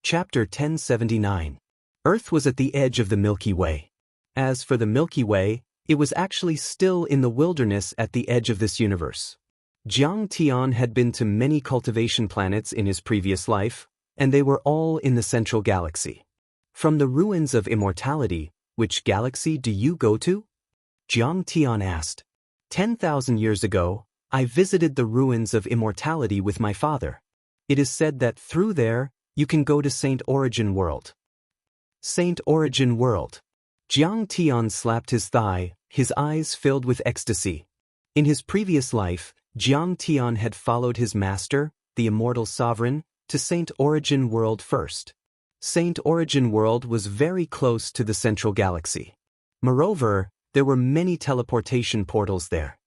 Chapter 1079. Earth was at the edge of the Milky Way. As for the Milky Way, it was actually still in the wilderness at the edge of this universe. Jiang Tian had been to many cultivation planets in his previous life, and they were all in the central galaxy. From the ruins of immortality, which galaxy do you go to? Jiang Tian asked. 10,000 years ago, I visited the ruins of immortality with my father. It is said that through there, you can go to Saint Origin World. Saint Origin World. Jiang Tian slapped his thigh, his eyes filled with ecstasy. In his previous life, Jiang Tian had followed his master, the immortal sovereign, to Saint Origin World first. Saint Origin World was very close to the central galaxy. Moreover, there were many teleportation portals there.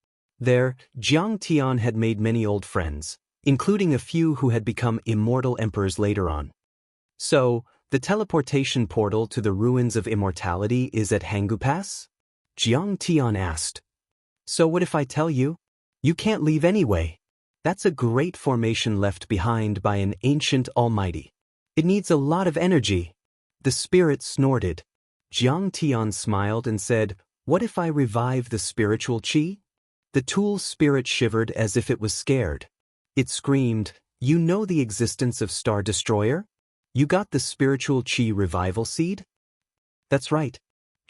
There, Jiang Tian had made many old friends, including a few who had become immortal emperors later on. So, the teleportation portal to the ruins of immortality is at Hangu Pass? Jiang Tian asked. So what if I tell you? You can't leave anyway. That's a great formation left behind by an ancient almighty. It needs a lot of energy. The spirit snorted. Jiang Tian smiled and said, What if I revive the spiritual qi? The tool's spirit shivered as if it was scared. It screamed, You know the existence of Star Destroyer? You got the spiritual qi revival seed? That's right.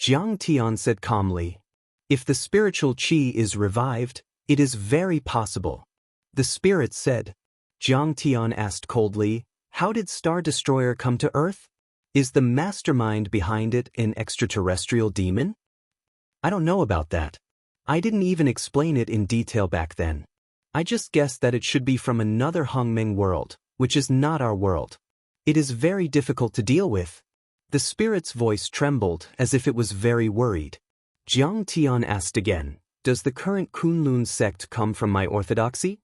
Jiang Tian said calmly. If the spiritual qi is revived, it is very possible. The spirit said. Jiang Tian asked coldly, How did Star Destroyer come to Earth? Is the mastermind behind it an extraterrestrial demon? I don't know about that. I didn't even explain it in detail back then. I just guessed that it should be from another Hongmeng world, which is not our world. It is very difficult to deal with. The spirit's voice trembled as if it was very worried. Jiang Tian asked again, Does the current Kunlun sect come from my orthodoxy?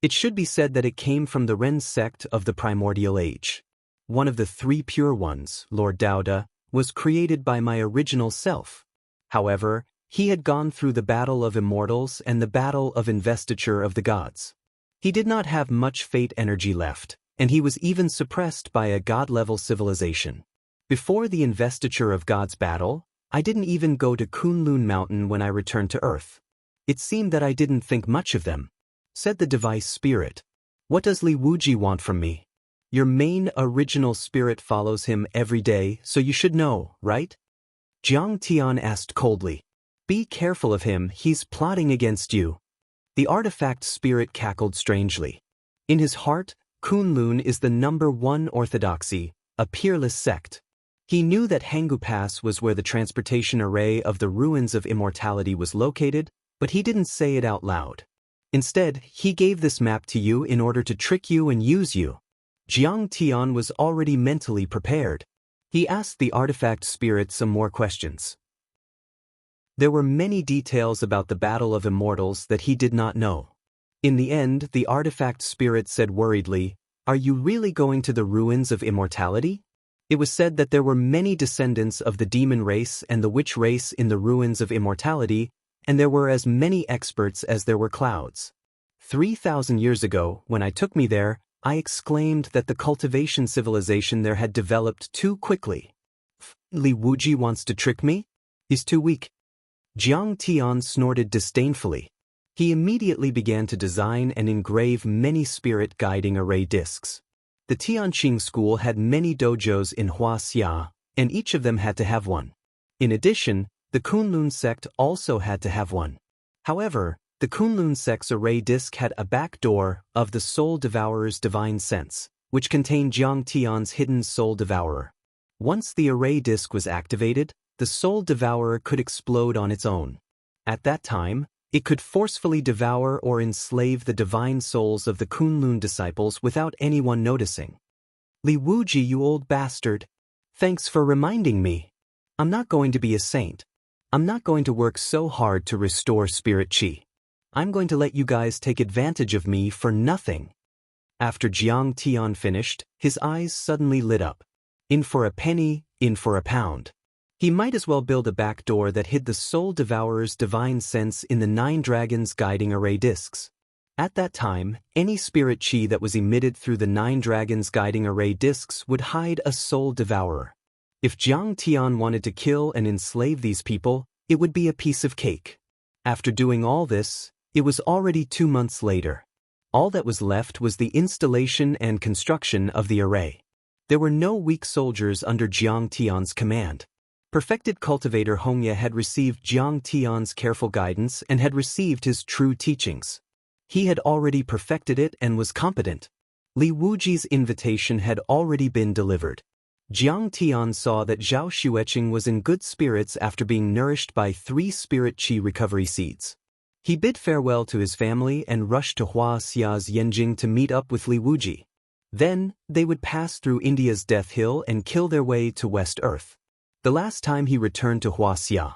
It should be said that it came from the Ren sect of the primordial age. One of the three pure ones, Lord Daoda, was created by my original self. However, he had gone through the battle of immortals and the battle of investiture of the gods. He did not have much fate energy left, and he was even suppressed by a god-level civilization. Before the investiture of God's battle, I didn't even go to Kunlun Mountain when I returned to Earth. It seemed that I didn't think much of them. Said the device spirit. What does Li Wuji want from me? Your main original spirit follows him every day, so you should know, right? Jiang Tian asked coldly. Be careful of him, he's plotting against you. The artifact spirit cackled strangely. In his heart, Kunlun is the #1 orthodoxy, a peerless sect. He knew that Hangu Pass was where the transportation array of the ruins of immortality was located, but he didn't say it out loud. Instead, he gave this map to you in order to trick you and use you. Jiang Tian was already mentally prepared. He asked the artifact spirit some more questions. There were many details about the Battle of Immortals that he did not know. In the end, the artifact spirit said worriedly, Are you really going to the ruins of immortality? It was said that there were many descendants of the demon race and the witch race in the ruins of immortality, and there were as many experts as there were clouds. 3,000 years ago, when I took me there, I exclaimed that the cultivation civilization there had developed too quickly. Li Wuji wants to trick me? He's too weak. Jiang Tian snorted disdainfully. He immediately began to design and engrave many spirit guiding array discs. The Tianqing school had many dojos in Huaxia, and each of them had to have one. In addition, the Kunlun sect also had to have one. However, the Kunlun sect's array disc had a back door of the Soul Devourer's divine sense, which contained Jiang Tian's hidden Soul Devourer. Once the array disc was activated, the Soul Devourer could explode on its own. At that time, it could forcefully devour or enslave the divine souls of the Kunlun disciples without anyone noticing. Li Wuji, you old bastard. Thanks for reminding me. I'm not going to be a saint. I'm not going to work so hard to restore spirit qi. I'm going to let you guys take advantage of me for nothing. After Jiang Tian finished, his eyes suddenly lit up. In for a penny, in for a pound. He might as well build a back door that hid the Soul Devourer's divine sense in the 9 dragons guiding array discs. At that time, any spirit chi that was emitted through the 9 dragons guiding array discs would hide a soul devourer. If Jiang Tian wanted to kill and enslave these people, it would be a piece of cake. After doing all this, it was already 2 months later. All that was left was the installation and construction of the array. There were no weak soldiers under Jiang Tian's command. Perfected cultivator Hongye had received Jiang Tian's careful guidance and had received his true teachings. He had already perfected it and was competent. Li Wuji's invitation had already been delivered. Jiang Tian saw that Zhao Xueqing was in good spirits after being nourished by 3 spirit qi recovery seeds. He bid farewell to his family and rushed to Huaxia's Yanjing to meet up with Li Wuji. Then, they would pass through India's Death Hill and kill their way to West Earth. The last time he returned to Huaxia,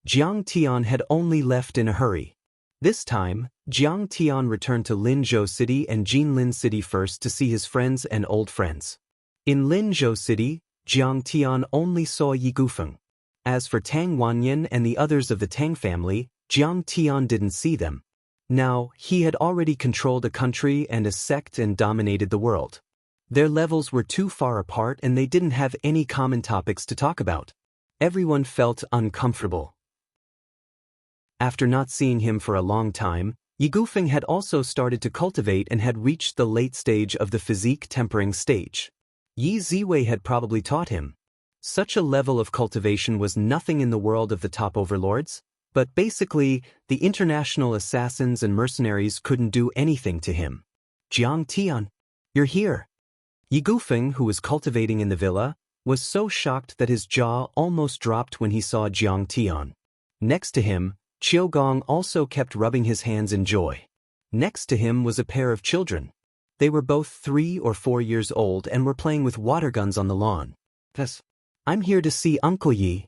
Jiang Tian had only left in a hurry. This time, Jiang Tian returned to Linzhou City and Jinlin City first to see his friends and old friends. In Linzhou City, Jiang Tian only saw Yi Gufeng. As for Tang Wanyan and the others of the Tang family, Jiang Tian didn't see them. Now, he had already controlled a country and a sect and dominated the world. Their levels were too far apart and they didn't have any common topics to talk about. Everyone felt uncomfortable. After not seeing him for a long time, Yi Gufeng had also started to cultivate and had reached the late stage of the physique tempering stage. Yi Ziwei had probably taught him. Such a level of cultivation was nothing in the world of the top overlords, but basically, the international assassins and mercenaries couldn't do anything to him. Jiang Tian, you're here. Yi Gufeng, who was cultivating in the villa, was so shocked that his jaw almost dropped when he saw Jiang Tian. Next to him, Qiu Gong also kept rubbing his hands in joy. Next to him was a pair of children. They were both 3 or 4 years old and were playing with water guns on the lawn. "Yes, I'm here to see Uncle Yi."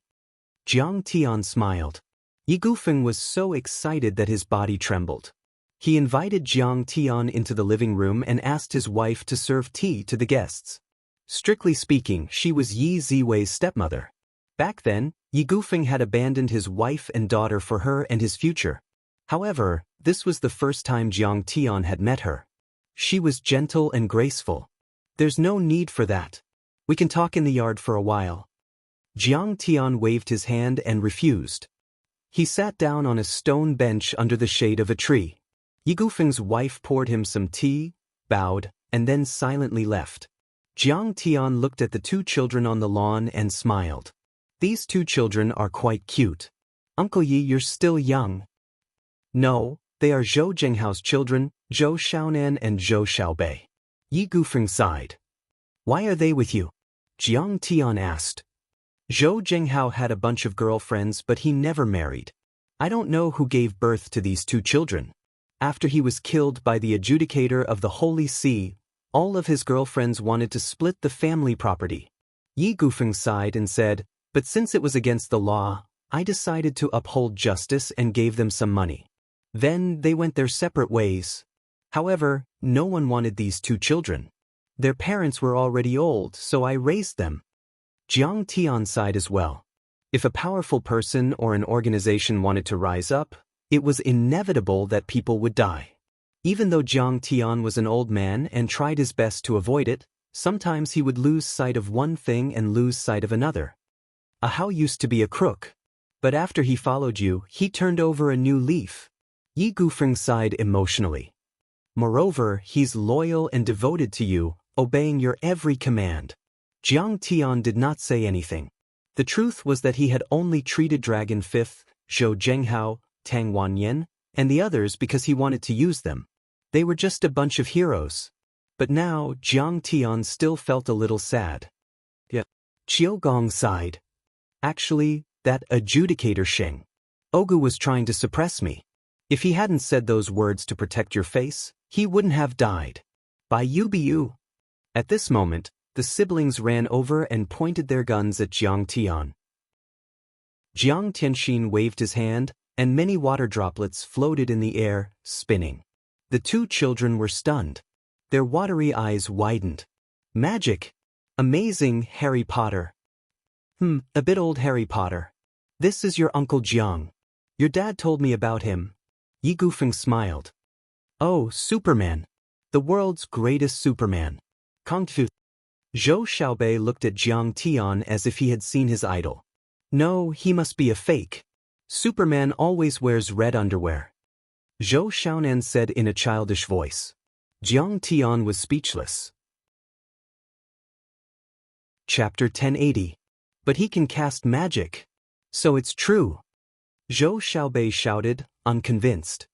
Jiang Tian smiled. Yi Gufeng was so excited that his body trembled. He invited Jiang Tian into the living room and asked his wife to serve tea to the guests. Strictly speaking, she was Yi Ziwei's stepmother. Back then, Yi Gufeng had abandoned his wife and daughter for her and his future. However, this was the first time Jiang Tian had met her. She was gentle and graceful. "There's no need for that. We can talk in the yard for a while." Jiang Tian waved his hand and refused. He sat down on a stone bench under the shade of a tree. Yi Gufeng's wife poured him some tea, bowed, and then silently left. Jiang Tian looked at the 2 children on the lawn and smiled. "These 2 children are quite cute. Uncle Yi, you're still young." "No, they are Zhou Zhenghao's children, Zhou Xiaonan and Zhou Xiaobei." Yi Gufeng sighed. "Why are they with you?" Jiang Tian asked. "Zhou Zhenghao had a bunch of girlfriends but he never married. I don't know who gave birth to these 2 children. After he was killed by the adjudicator of the Holy See, all of his girlfriends wanted to split the family property." Yi Gufeng sighed and said, "But since it was against the law, I decided to uphold justice and gave them some money. Then they went their separate ways. However, no one wanted these 2 children. Their parents were already old, so I raised them." Jiang Tian sighed as well. If a powerful person or an organization wanted to rise up, it was inevitable that people would die. Even though Jiang Tian was an old man and tried his best to avoid it, sometimes he would lose sight of one thing and lose sight of another. Ahau used to be a crook. But after he followed you, he turned over a new leaf. Yi Gufeng sighed emotionally. Moreover, he's loyal and devoted to you, obeying your every command. Jiang Tian did not say anything. The truth was that he had only treated Dragon Fifth, Zhou Zhenghao, Tang Wanyan, and the others because he wanted to use them. They were just a bunch of heroes. But now, Jiang Tian still felt a little sad. "Yeah." Qiu Gong sighed. "Actually, that adjudicator Sheng Ogu was trying to suppress me. If he hadn't said those words to protect your face, he wouldn't have died. By you." At this moment, the siblings ran over and pointed their guns at Jiang Tian. Jiang Tianxin waved his hand, and many water droplets floated in the air, spinning. The 2 children were stunned. Their watery eyes widened. "Magic! Amazing, Harry Potter." A bit old Harry Potter. This is your Uncle Jiang. Your dad told me about him." Yi Gufeng smiled. Oh, Superman! The world's greatest Superman. Kung Fu. Zhou Xiaobei looked at Jiang Tian as if he had seen his idol. No, he must be a fake. Superman always wears red underwear. Zhou Xiaonan said in a childish voice. Jiang Tian was speechless. Chapter 1080. But he can cast magic. So it's true. Zhou Xiaobei shouted, unconvinced.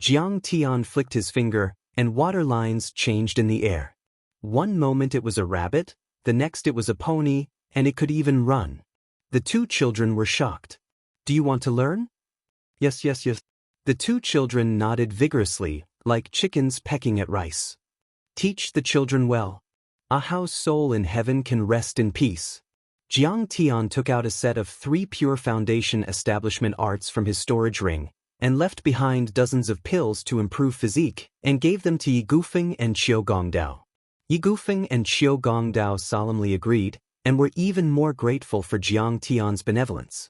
Jiang Tian flicked his finger, and water lines changed in the air. One moment it was a rabbit, the next it was a pony, and it could even run. The two children were shocked. Do you want to learn? Yes. The two children nodded vigorously, like chickens pecking at rice. Teach the children well. Ahau's soul in heaven can rest in peace. Jiang Tian took out a set of 3 pure foundation establishment arts from his storage ring, and left behind dozens of pills to improve physique, and gave them to Yi Gufeng and Qiu Gongdao. Yi Gufeng and Qiu Gongdao solemnly agreed, and were even more grateful for Jiang Tian's benevolence.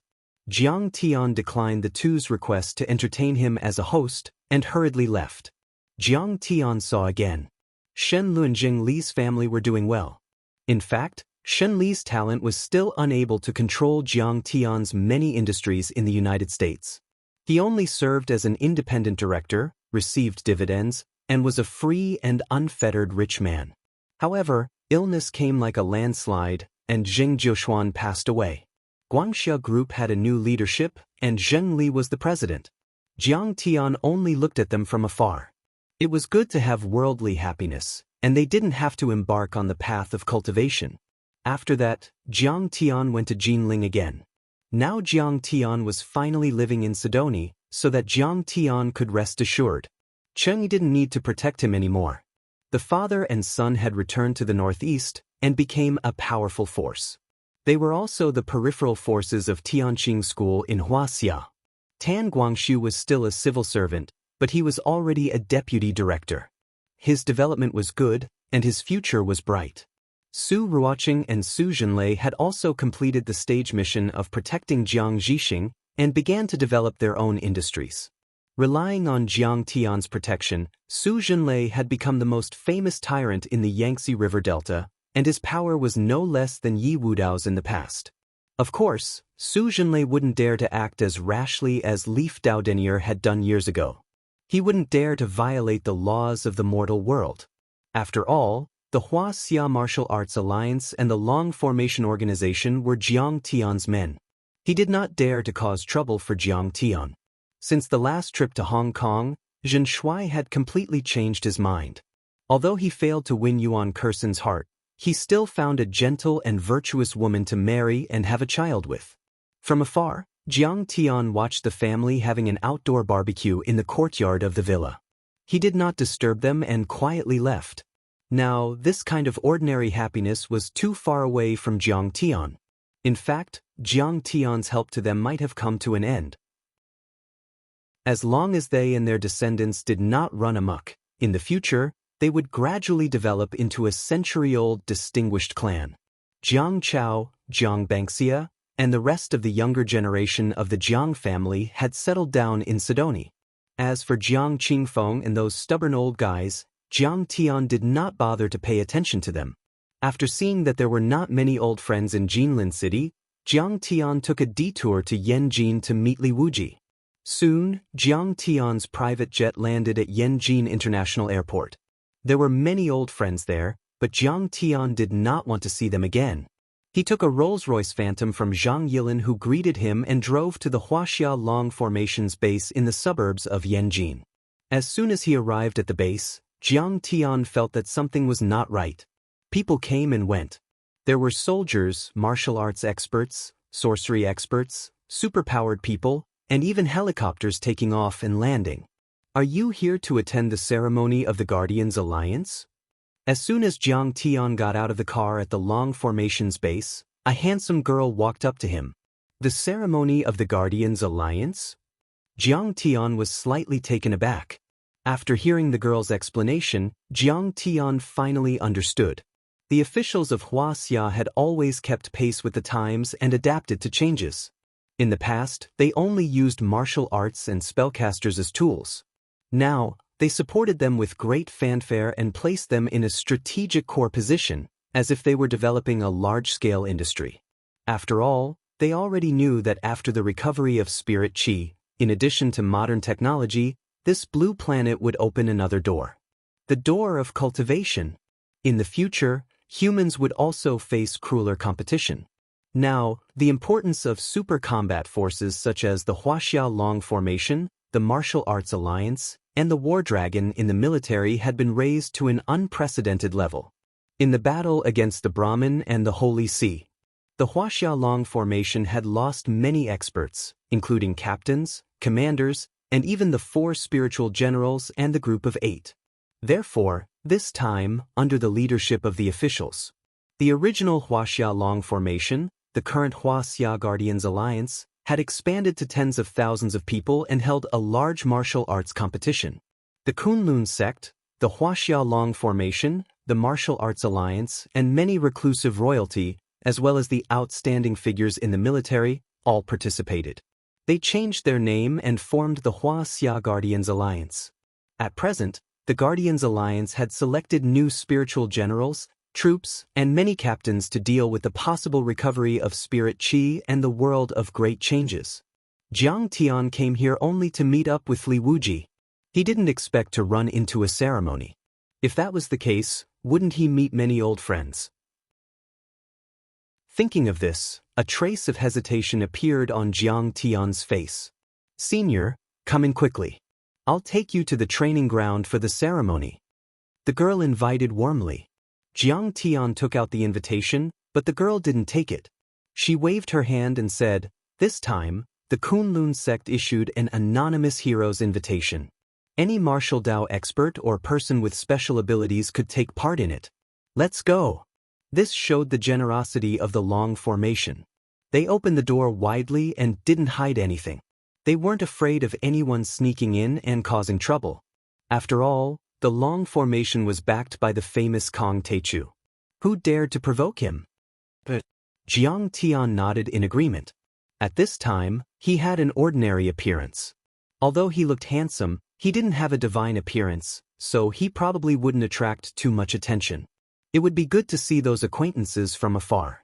Jiang Tian declined the two's request to entertain him as a host, and hurriedly left. Jiang Tian saw again. Shen Lunjing Li's family were doing well. In fact, Shen Li's talent was still unable to control Jiang Tian's many industries in the United States. He only served as an independent director, received dividends, and was a free and unfettered rich man. However, illness came like a landslide, and Zheng Jiushuan passed away. Guangxia Group had a new leadership, and Zheng Li was the president. Jiang Tian only looked at them from afar. It was good to have worldly happiness, and they didn't have to embark on the path of cultivation. After that, Jiang Tian went to Jinling again. Now Jiang Tian was finally living in Sidoni, so that Jiang Tian could rest assured. Cheng didn't need to protect him anymore. The father and son had returned to the northeast, and became a powerful force. They were also the peripheral forces of Tianqing School in Huaxia. Tan Guangshu was still a civil servant, but he was already a deputy director. His development was good, and his future was bright. Su Ruoqing and Su Zhenlei had also completed the stage mission of protecting Jiang Zhixing, and began to develop their own industries. Relying on Jiang Tian's protection, Su Zhenlei had become the most famous tyrant in the Yangtze River Delta, and his power was no less than Yi Wudao's in the past. Of course, Su Zhenlei wouldn't dare to act as rashly as Leaf Daodenier had done years ago. He wouldn't dare to violate the laws of the mortal world. After all, the Huaxia Martial Arts Alliance and the Long Formation Organization were Jiang Tian's men. He did not dare to cause trouble for Jiang Tian. Since the last trip to Hong Kong, Zhen Shuai had completely changed his mind. Although he failed to win Yuan Kerson's heart, he still found a gentle and virtuous woman to marry and have a child with. From afar, Jiang Tian watched the family having an outdoor barbecue in the courtyard of the villa. He did not disturb them and quietly left. Now, this kind of ordinary happiness was too far away from Jiang Tian. In fact, Jiang Tian's help to them might have come to an end. As long as they and their descendants did not run amok, in the future, they would gradually develop into a century-old distinguished clan. Jiang Chao, Jiang Bangxia, and the rest of the younger generation of the Jiang family had settled down in Sidoni. As for Jiang Qingfeng and those stubborn old guys, Jiang Tian did not bother to pay attention to them. After seeing that there were not many old friends in Jinlin City, Jiang Tian took a detour to Yanjin to meet Li Wuji. Soon, Jiang Tian's private jet landed at Yanjin International Airport. There were many old friends there, but Jiang Tian did not want to see them again. He took a Rolls-Royce Phantom from Zhang Yilin, who greeted him, and drove to the Huaxia Long Formations base in the suburbs of Yanjin. As soon as he arrived at the base, Jiang Tian felt that something was not right. People came and went. There were soldiers, martial arts experts, sorcery experts, superpowered people, and even helicopters taking off and landing. Are you here to attend the ceremony of the Guardians Alliance? As soon as Jiang Tian got out of the car at the Long Formations base, a handsome girl walked up to him. The ceremony of the Guardians Alliance? Jiang Tian was slightly taken aback. After hearing the girl's explanation, Jiang Tian finally understood. The officials of Huaxia had always kept pace with the times and adapted to changes. In the past, they only used martial arts and spellcasters as tools. Now, They supported them with great fanfare and placed them in a strategic core position, as if they were developing a large-scale industry. After all, they already knew that after the recovery of spirit chi, in addition to modern technology, this blue planet would open another door. The door of cultivation. In the future, humans would also face crueler competition. Now, the importance of super combat forces such as the Huaxia Long Formation, the Martial Arts Alliance, and the War Dragon in the military had been raised to an unprecedented level. In the battle against the Brahmin and the Holy See, the Huaxia Long Formation had lost many experts, including captains, commanders, and even the 4 spiritual generals and the group of 8. Therefore, this time, under the leadership of the officials, the original Huaxia Long Formation, the current Huaxia Guardians Alliance, had expanded to tens of thousands of people and held a large martial arts competition. The Kunlun sect, the Huaxia Long Formation, the Martial Arts Alliance, and many reclusive royalty, as well as the outstanding figures in the military, all participated. They changed their name and formed the Huaxia Guardians Alliance. At present, the Guardians Alliance had selected new spiritual generals, troops, and many captains to deal with the possible recovery of spirit chi and the world of great changes. Jiang Tian came here only to meet up with Li Wuji. He didn't expect to run into a ceremony. If that was the case, wouldn't he meet many old friends? Thinking of this, a trace of hesitation appeared on Jiang Tian's face. "Senior, come in quickly. I'll take you to the training ground for the ceremony." The girl invited warmly. Jiang Tian took out the invitation, but the girl didn't take it. She waved her hand and said, "This time, the Kunlun sect issued an anonymous hero's invitation. Any martial Dao expert or person with special abilities could take part in it. Let's go." This showed the generosity of the Long Formation. They opened the door widely and didn't hide anything. They weren't afraid of anyone sneaking in and causing trouble. After all, the Long Formation was backed by the famous Kong Teichu. Who dared to provoke him? But Jiang Tian nodded in agreement. At this time, he had an ordinary appearance. Although he looked handsome, he didn't have a divine appearance, so he probably wouldn't attract too much attention. It would be good to see those acquaintances from afar.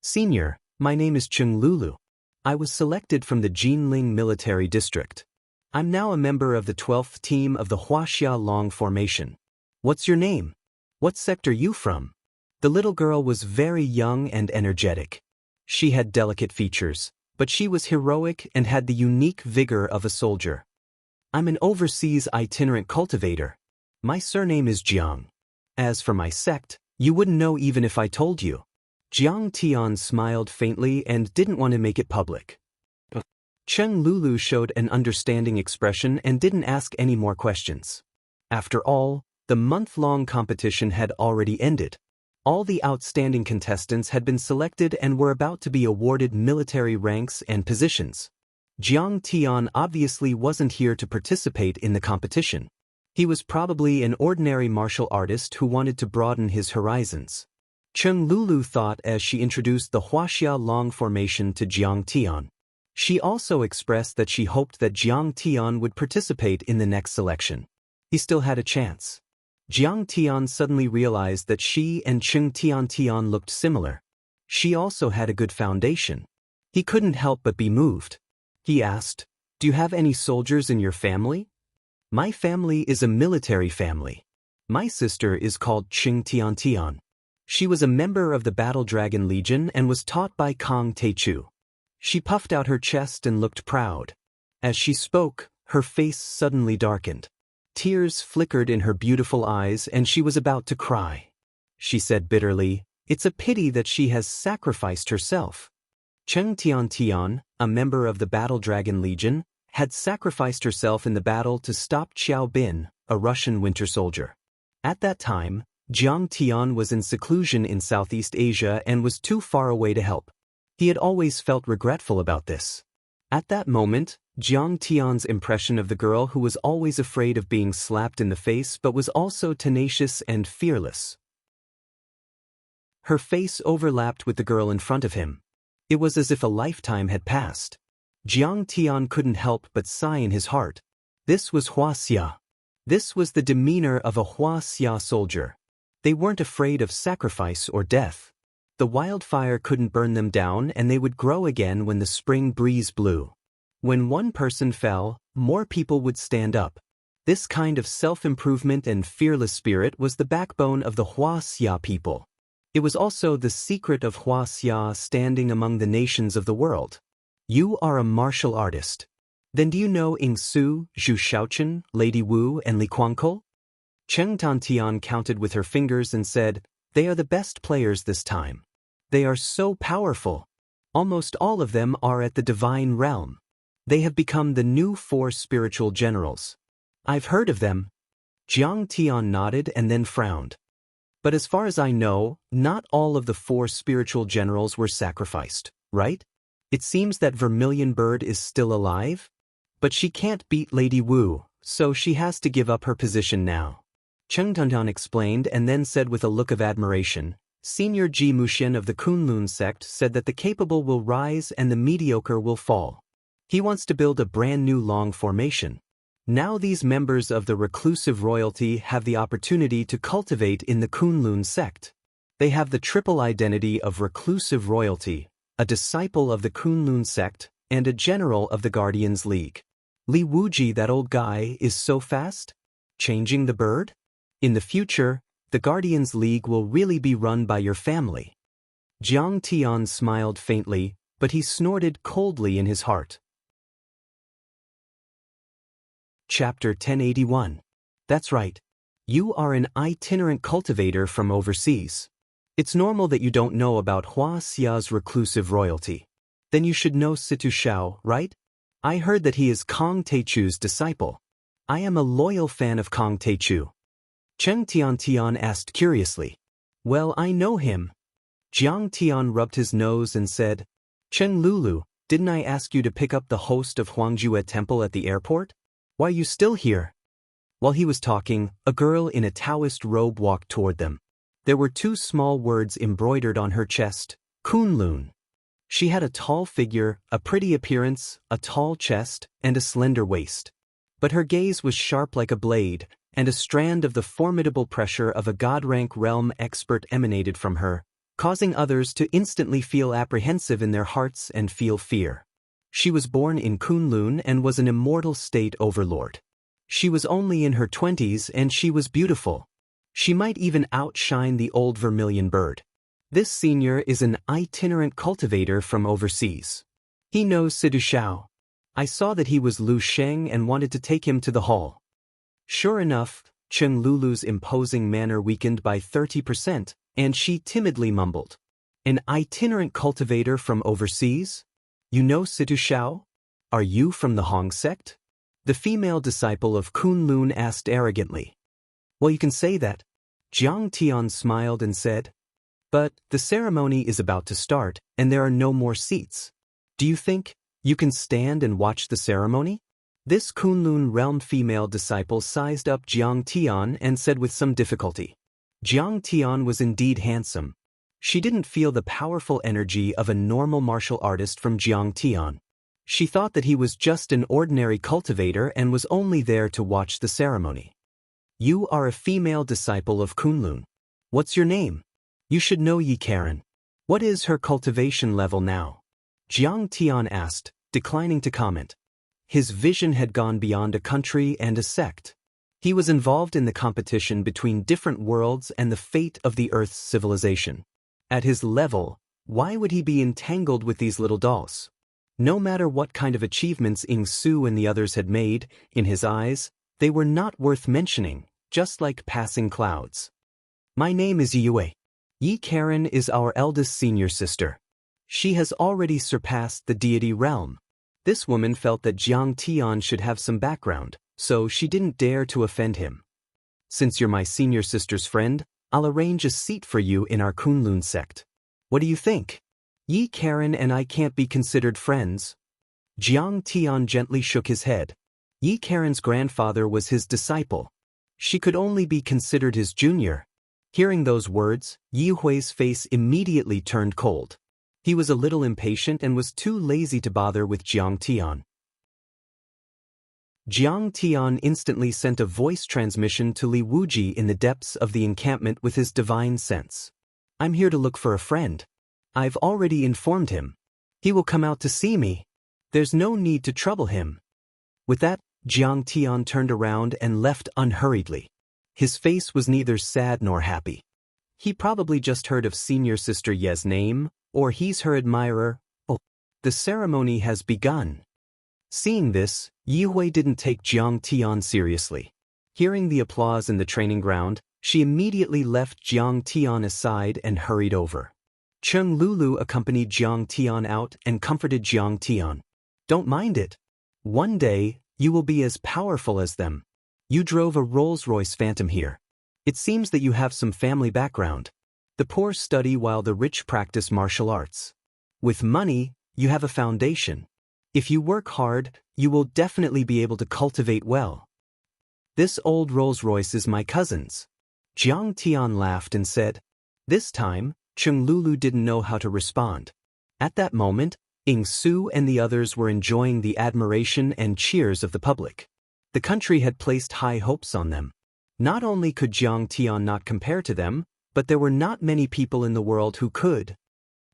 "Senior, my name is Chung Lulu. I was selected from the Jinling Military District. I'm now a member of the 12th team of the Huaxia Long Formation. What's your name? What sect are you from?" The little girl was very young and energetic. She had delicate features, but she was heroic and had the unique vigor of a soldier. "I'm an overseas itinerant cultivator. My surname is Jiang. As for my sect, you wouldn't know even if I told you." Jiang Tian smiled faintly and didn't want to make it public. Cheng Lulu showed an understanding expression and didn't ask any more questions. After all, the month-long competition had already ended. All the outstanding contestants had been selected and were about to be awarded military ranks and positions. Jiang Tian obviously wasn't here to participate in the competition. He was probably an ordinary martial artist who wanted to broaden his horizons. Cheng Lulu thought as she introduced the Huaxia Long Formation to Jiang Tian. She also expressed that she hoped that Jiang Tian would participate in the next selection. He still had a chance. Jiang Tian suddenly realized that she and Cheng Tian looked similar. She also had a good foundation. He couldn't help but be moved. He asked, "Do you have any soldiers in your family?" "My family is a military family. My sister is called Cheng Tian. She was a member of the Battle Dragon Legion and was taught by Kong Teichu." She puffed out her chest and looked proud. As she spoke, her face suddenly darkened. Tears flickered in her beautiful eyes and she was about to cry. She said bitterly, "It's a pity that she has sacrificed herself." Cheng Tian, a member of the Battle Dragon Legion, had sacrificed herself in the battle to stop Xiao Bin, a Russian winter soldier. At that time, Jiang Tian was in seclusion in Southeast Asia and was too far away to help. He had always felt regretful about this. At that moment, Jiang Tian's impression of the girl who was always afraid of being slapped in the face but was also tenacious and fearless. Her face overlapped with the girl in front of him. It was as if a lifetime had passed. Jiang Tian couldn't help but sigh in his heart. This was Huaxia. This was the demeanor of a Huaxia soldier. They weren't afraid of sacrifice or death. The wildfire couldn't burn them down, and they would grow again when the spring breeze blew. When one person fell, more people would stand up. This kind of self-improvement and fearless spirit was the backbone of the Huaxia people. It was also the secret of Huaxia standing among the nations of the world. You are a martial artist. Then do you know Ing Su, Zhu Shaochen, Lady Wu, and Li Guangke? Cheng Tantian counted with her fingers and said, "They are the best players this time. They are so powerful. Almost all of them are at the divine realm. They have become the new 4 spiritual generals. I've heard of them." Jiang Tian nodded and then frowned. "But as far as I know, not all of the 4 spiritual generals were sacrificed, right? It seems that Vermilion Bird is still alive? But she can't beat Lady Wu, so she has to give up her position now." Cheng Tantian explained and then said with a look of admiration, "Senior Ji Muxian of the Kunlun sect said that the capable will rise and the mediocre will fall. He wants to build a brand new long formation. Now these members of the reclusive royalty have the opportunity to cultivate in the Kunlun sect. They have the triple identity of reclusive royalty, a disciple of the Kunlun sect, and a general of the Guardians League. Li Wuji, that old guy, is so fast? Changing the bird? In the future, the Guardians League will really be run by your family." Jiang Tian smiled faintly, but he snorted coldly in his heart. Chapter 1081. That's right. You are an itinerant cultivator from overseas. It's normal that you don't know about Huaxia's reclusive royalty. Then you should know Situ Shao, right? I heard that he is Kong Teichu's disciple. I am a loyal fan of Kong Teichu. Cheng Tian asked curiously. "Well, I know him." Jiang Tian rubbed his nose and said, "Cheng Lulu, didn't I ask you to pick up the host of Huangjue Temple at the airport? Why are you still here?" While he was talking, a girl in a Taoist robe walked toward them. There were 2 small words embroidered on her chest, Kunlun. She had a tall figure, a pretty appearance, a tall chest, and a slender waist. But her gaze was sharp like a blade, and a strand of the formidable pressure of a God-rank realm expert emanated from her, causing others to instantly feel apprehensive in their hearts and feel fear. She was born in Kunlun and was an immortal state overlord. She was only in her 20s and she was beautiful. She might even outshine the old Vermilion Bird. This senior is an itinerant cultivator from overseas. He knows Sidu Shao. I saw that he was Lu Sheng and wanted to take him to the hall. Sure enough, Cheng Lulu's imposing manner weakened by 30%, and she timidly mumbled, "An itinerant cultivator from overseas? You know Situ Shao? Are you from the Hong sect?" The female disciple of Kunlun asked arrogantly. "Well, you can say that." Jiang Tian smiled and said, "But the ceremony is about to start, and there are no more seats. Do you think you can stand and watch the ceremony?" This Kunlun realm female disciple sized up Jiang Tian and said with some difficulty. Jiang Tian was indeed handsome. She didn't feel the powerful energy of a normal martial artist from Jiang Tian. She thought that he was just an ordinary cultivator and was only there to watch the ceremony. "You are a female disciple of Kunlun. What's your name? You should know Yi Karen. What is her cultivation level now?" Jiang Tian asked, declining to comment. His vision had gone beyond a country and a sect. He was involved in the competition between different worlds and the fate of the Earth's civilization. At his level, why would he be entangled with these little dolls? No matter what kind of achievements Ing Su and the others had made, in his eyes, they were not worth mentioning, just like passing clouds. "My name is Yue. Yi Karen is our eldest senior sister. She has already surpassed the deity realm." This woman felt that Jiang Tian should have some background, so she didn't dare to offend him. "Since you're my senior sister's friend, I'll arrange a seat for you in our Kunlun sect. What do you think? Yi Karen and I can't be considered friends." Jiang Tian gently shook his head. Yi Karen's grandfather was his disciple. She could only be considered his junior. Hearing those words, Yi Hui's face immediately turned cold. He was a little impatient and was too lazy to bother with Jiang Tian. Jiang Tian instantly sent a voice transmission to Li Wuji in the depths of the encampment with his divine sense. I'm here to look for a friend. I've already informed him. He will come out to see me. There's no need to trouble him. With that, Jiang Tian turned around and left unhurriedly. His face was neither sad nor happy. He probably just heard of Senior Sister Ye's name, or he's her admirer. Oh, the ceremony has begun. Seeing this, Yihui didn't take Jiang Tian seriously. Hearing the applause in the training ground, she immediately left Jiang Tian aside and hurried over. Cheng Lulu accompanied Jiang Tian out and comforted Jiang Tian. Don't mind it. One day, you will be as powerful as them. You drove a Rolls-Royce Phantom here. It seems that you have some family background. The poor study while the rich practice martial arts. With money, you have a foundation. If you work hard, you will definitely be able to cultivate well. This old Rolls-Royce is my cousin's. Jiang Tian laughed and said. This time, Cheng Lulu didn't know how to respond. At that moment, Ying Su and the others were enjoying the admiration and cheers of the public. The country had placed high hopes on them. Not only could Jiang Tian not compare to them, but there were not many people in the world who could.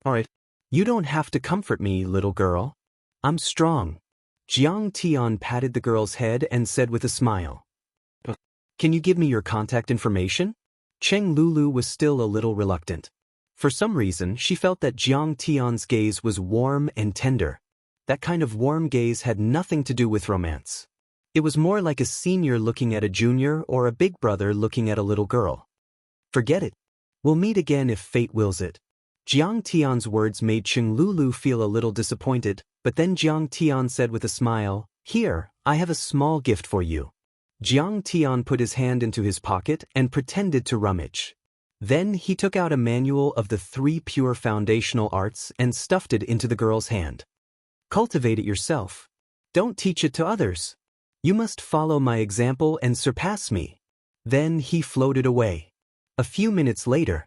Alright, you don't have to comfort me, little girl. I'm strong. Jiang Tian patted the girl's head and said with a smile. Can you give me your contact information? Cheng Lulu was still a little reluctant. For some reason, she felt that Jiang Tian's gaze was warm and tender. That kind of warm gaze had nothing to do with romance. It was more like a senior looking at a junior or a big brother looking at a little girl. Forget it. We'll meet again if fate wills it. Jiang Tian's words made Cheng Lulu feel a little disappointed, but then Jiang Tian said with a smile, Here, I have a small gift for you. Jiang Tian put his hand into his pocket and pretended to rummage. Then he took out a manual of the 3 pure foundational arts and stuffed it into the girl's hand. Cultivate it yourself. Don't teach it to others. You must follow my example and surpass me. Then he floated away. A few minutes later,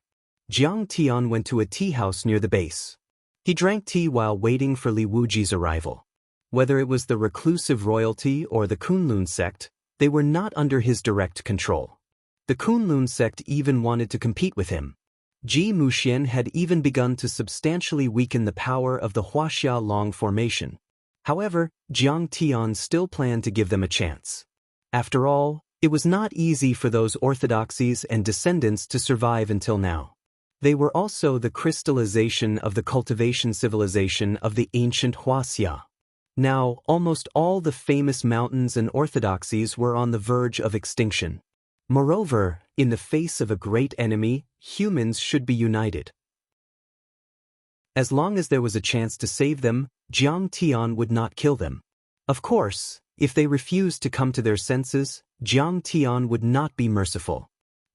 Jiang Tian went to a tea house near the base. He drank tea while waiting for Li Wuji's arrival. Whether it was the reclusive royalty or the Kunlun sect, they were not under his direct control. The Kunlun sect even wanted to compete with him. Ji Muxian had even begun to substantially weaken the power of the Huaxia Long formation. However, Jiang Tian still planned to give them a chance. After all, it was not easy for those orthodoxies and descendants to survive until now. They were also the crystallization of the cultivation civilization of the ancient Huaxia. Now, almost all the famous mountains and orthodoxies were on the verge of extinction. Moreover, in the face of a great enemy, humans should be united. As long as there was a chance to save them, Jiang Tian would not kill them. Of course, if they refused to come to their senses, Jiang Tian would not be merciful.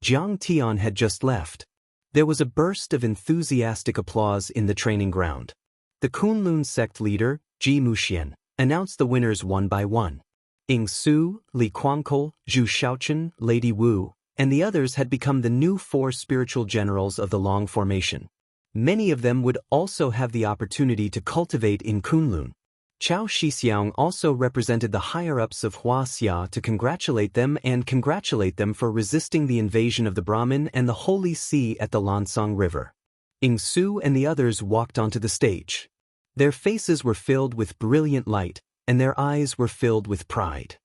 Jiang Tian had just left. There was a burst of enthusiastic applause in the training ground. The Kunlun sect leader, Ji Muxian, announced the winners one by one. Ying Su, Li Quangkol, Zhu Shaochen, Lady Wu, and the others had become the new 4 spiritual generals of the Long formation. Many of them would also have the opportunity to cultivate in Kunlun. Chao Shixiang also represented the higher-ups of Huaxia to congratulate them for resisting the invasion of the Brahmin and the Holy See at the Lansang River. Ying Su and the others walked onto the stage. Their faces were filled with brilliant light, and their eyes were filled with pride.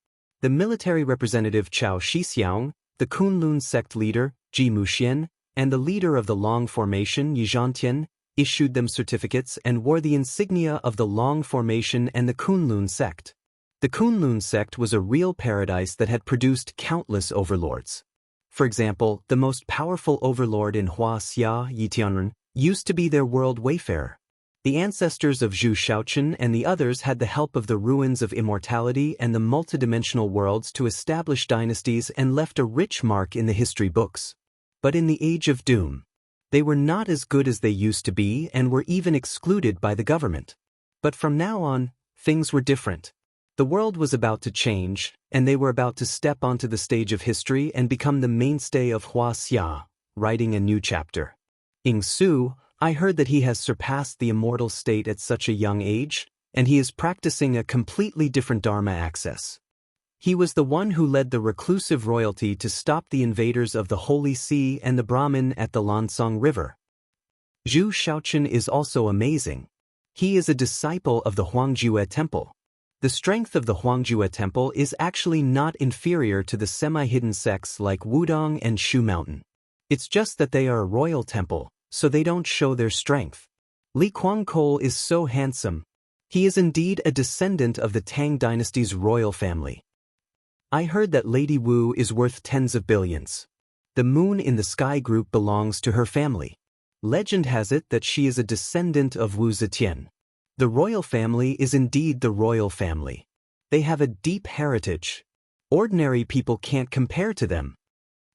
The military representative Chao Shixiang, the Kunlun sect leader, Ji Muxian, and the leader of the Long formation, Yi Zhantian, issued them certificates and wore the insignia of the Long formation and the Kunlun sect. The Kunlun sect was a real paradise that had produced countless overlords. For example, the most powerful overlord in Huaxia, Yi Tianren, used to be their world wayfarer. The ancestors of Zhu Shaochen and the others had the help of the ruins of immortality and the multidimensional worlds to establish dynasties and left a rich mark in the history books. But in the Age of Doom, they were not as good as they used to be and were even excluded by the government. But from now on, things were different. The world was about to change, and they were about to step onto the stage of history and become the mainstay of Huaxia, writing a new chapter. Ying Su, I heard that he has surpassed the immortal state at such a young age, and he is practicing a completely different Dharma access. He was the one who led the reclusive royalty to stop the invaders of the Holy See and the Brahmin at the Lansong River. Zhu Shaochen is also amazing. He is a disciple of the Huangjue Temple. The strength of the Huangjue Temple is actually not inferior to the semi-hidden sects like Wudong and Shu Mountain. It's just that they are a royal temple, so they don't show their strength. Li Kuangkol is so handsome. He is indeed a descendant of the Tang dynasty's royal family. I heard that Lady Wu is worth tens of billions. The moon in the sky group belongs to her family. Legend has it that she is a descendant of Wu Zetian. The royal family is indeed the royal family. They have a deep heritage. Ordinary people can't compare to them.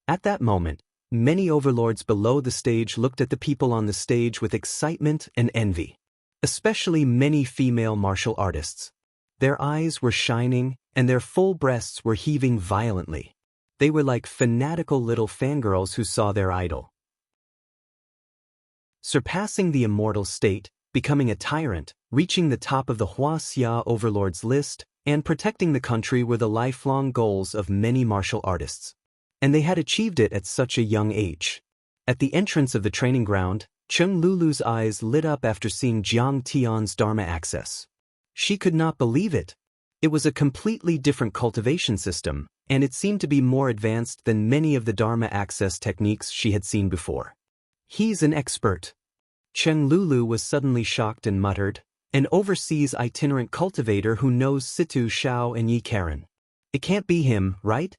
At that moment, many overlords below the stage looked at the people on the stage with excitement and envy. Especially many female martial artists. Their eyes were shining, and their full breasts were heaving violently. They were like fanatical little fangirls who saw their idol. Surpassing the immortal state, becoming a tyrant, reaching the top of the Huaxia overlords list, and protecting the country were the lifelong goals of many martial artists. And they had achieved it at such a young age. At the entrance of the training ground, Cheng Lulu's eyes lit up after seeing Jiang Tian's Dharma access. She could not believe it. It was a completely different cultivation system, and it seemed to be more advanced than many of the Dharma access techniques she had seen before. He's an expert. Cheng Lulu was suddenly shocked and muttered, an overseas itinerant cultivator who knows Situ Shao and Yi Karen. It can't be him, right?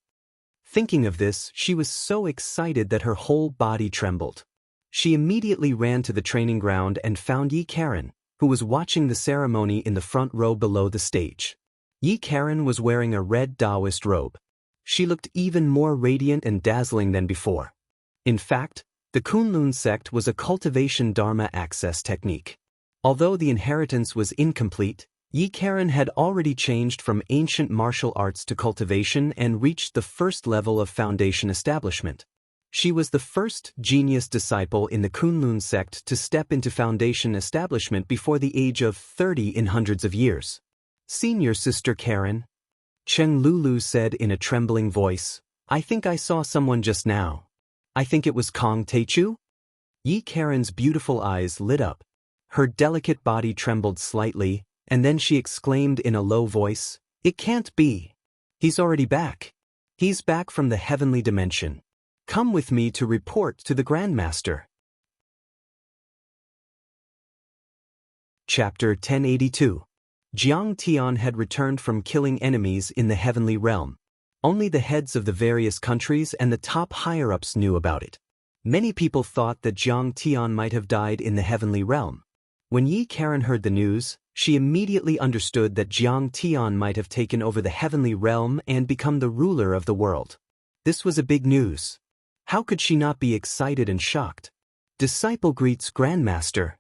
Thinking of this, she was so excited that her whole body trembled. She immediately ran to the training ground and found Yi Karen, who was watching the ceremony in the front row below the stage. Yi Karen was wearing a red Taoist robe. She looked even more radiant and dazzling than before. In fact, the Kunlun sect was a cultivation Dharma access technique. Although the inheritance was incomplete, Yi Karen had already changed from ancient martial arts to cultivation and reached the first level of foundation establishment. She was the first genius disciple in the Kunlun sect to step into foundation establishment before the age of 30 in hundreds of years. Senior Sister Karen, Cheng Lulu said in a trembling voice, I think I saw someone just now. I think it was Kong Teichu? Yi Karen's beautiful eyes lit up. Her delicate body trembled slightly, and then she exclaimed in a low voice, It can't be. He's already back. He's back from the heavenly dimension. Come with me to report to the Grandmaster. Chapter 1082. Jiang Tian had returned from killing enemies in the heavenly realm. Only the heads of the various countries and the top higher-ups knew about it. Many people thought that Jiang Tian might have died in the heavenly realm. When Yi Karen heard the news, she immediately understood that Jiang Tian might have taken over the heavenly realm and become the ruler of the world. This was a big news. How could she not be excited and shocked? Disciple greets Grandmaster.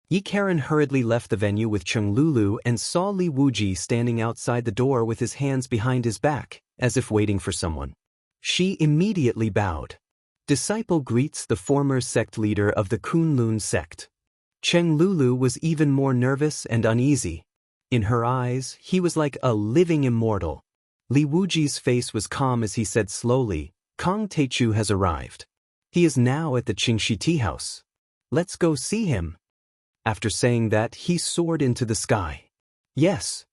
Yi Karen hurriedly left the venue with Cheng Lulu and saw Li Wuji standing outside the door with his hands behind his back, as if waiting for someone. She immediately bowed. Disciple greets the former sect leader of the Kunlun sect. Cheng Lulu was even more nervous and uneasy. In her eyes, he was like a living immortal. Li Wuji's face was calm as he said slowly, Kong Teichu has arrived. He is now at the Qingxi tea house. Let's go see him. After saying that, he soared into the sky. Yes.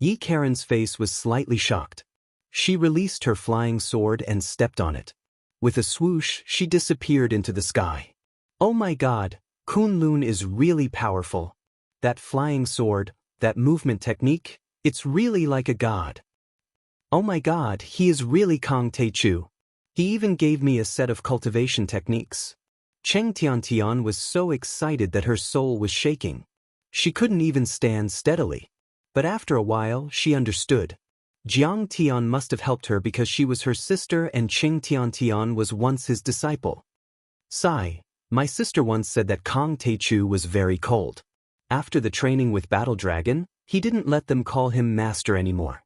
Yi Karen's face was slightly shocked. She released her flying sword and stepped on it. With a swoosh, she disappeared into the sky. Oh my God, Kunlun is really powerful. That flying sword, that movement technique, it's really like a god. Oh my God, he is really Kong Teichu. He even gave me a set of cultivation techniques. Cheng Tiantian was so excited that her soul was shaking. She couldn't even stand steadily. But after a while, she understood. Jiang Tian must have helped her because she was her sister and Cheng Tiantian was once his disciple. Sigh, my sister once said that Kong Teichu was very cold. After the training with Battle Dragon, he didn't let them call him master anymore.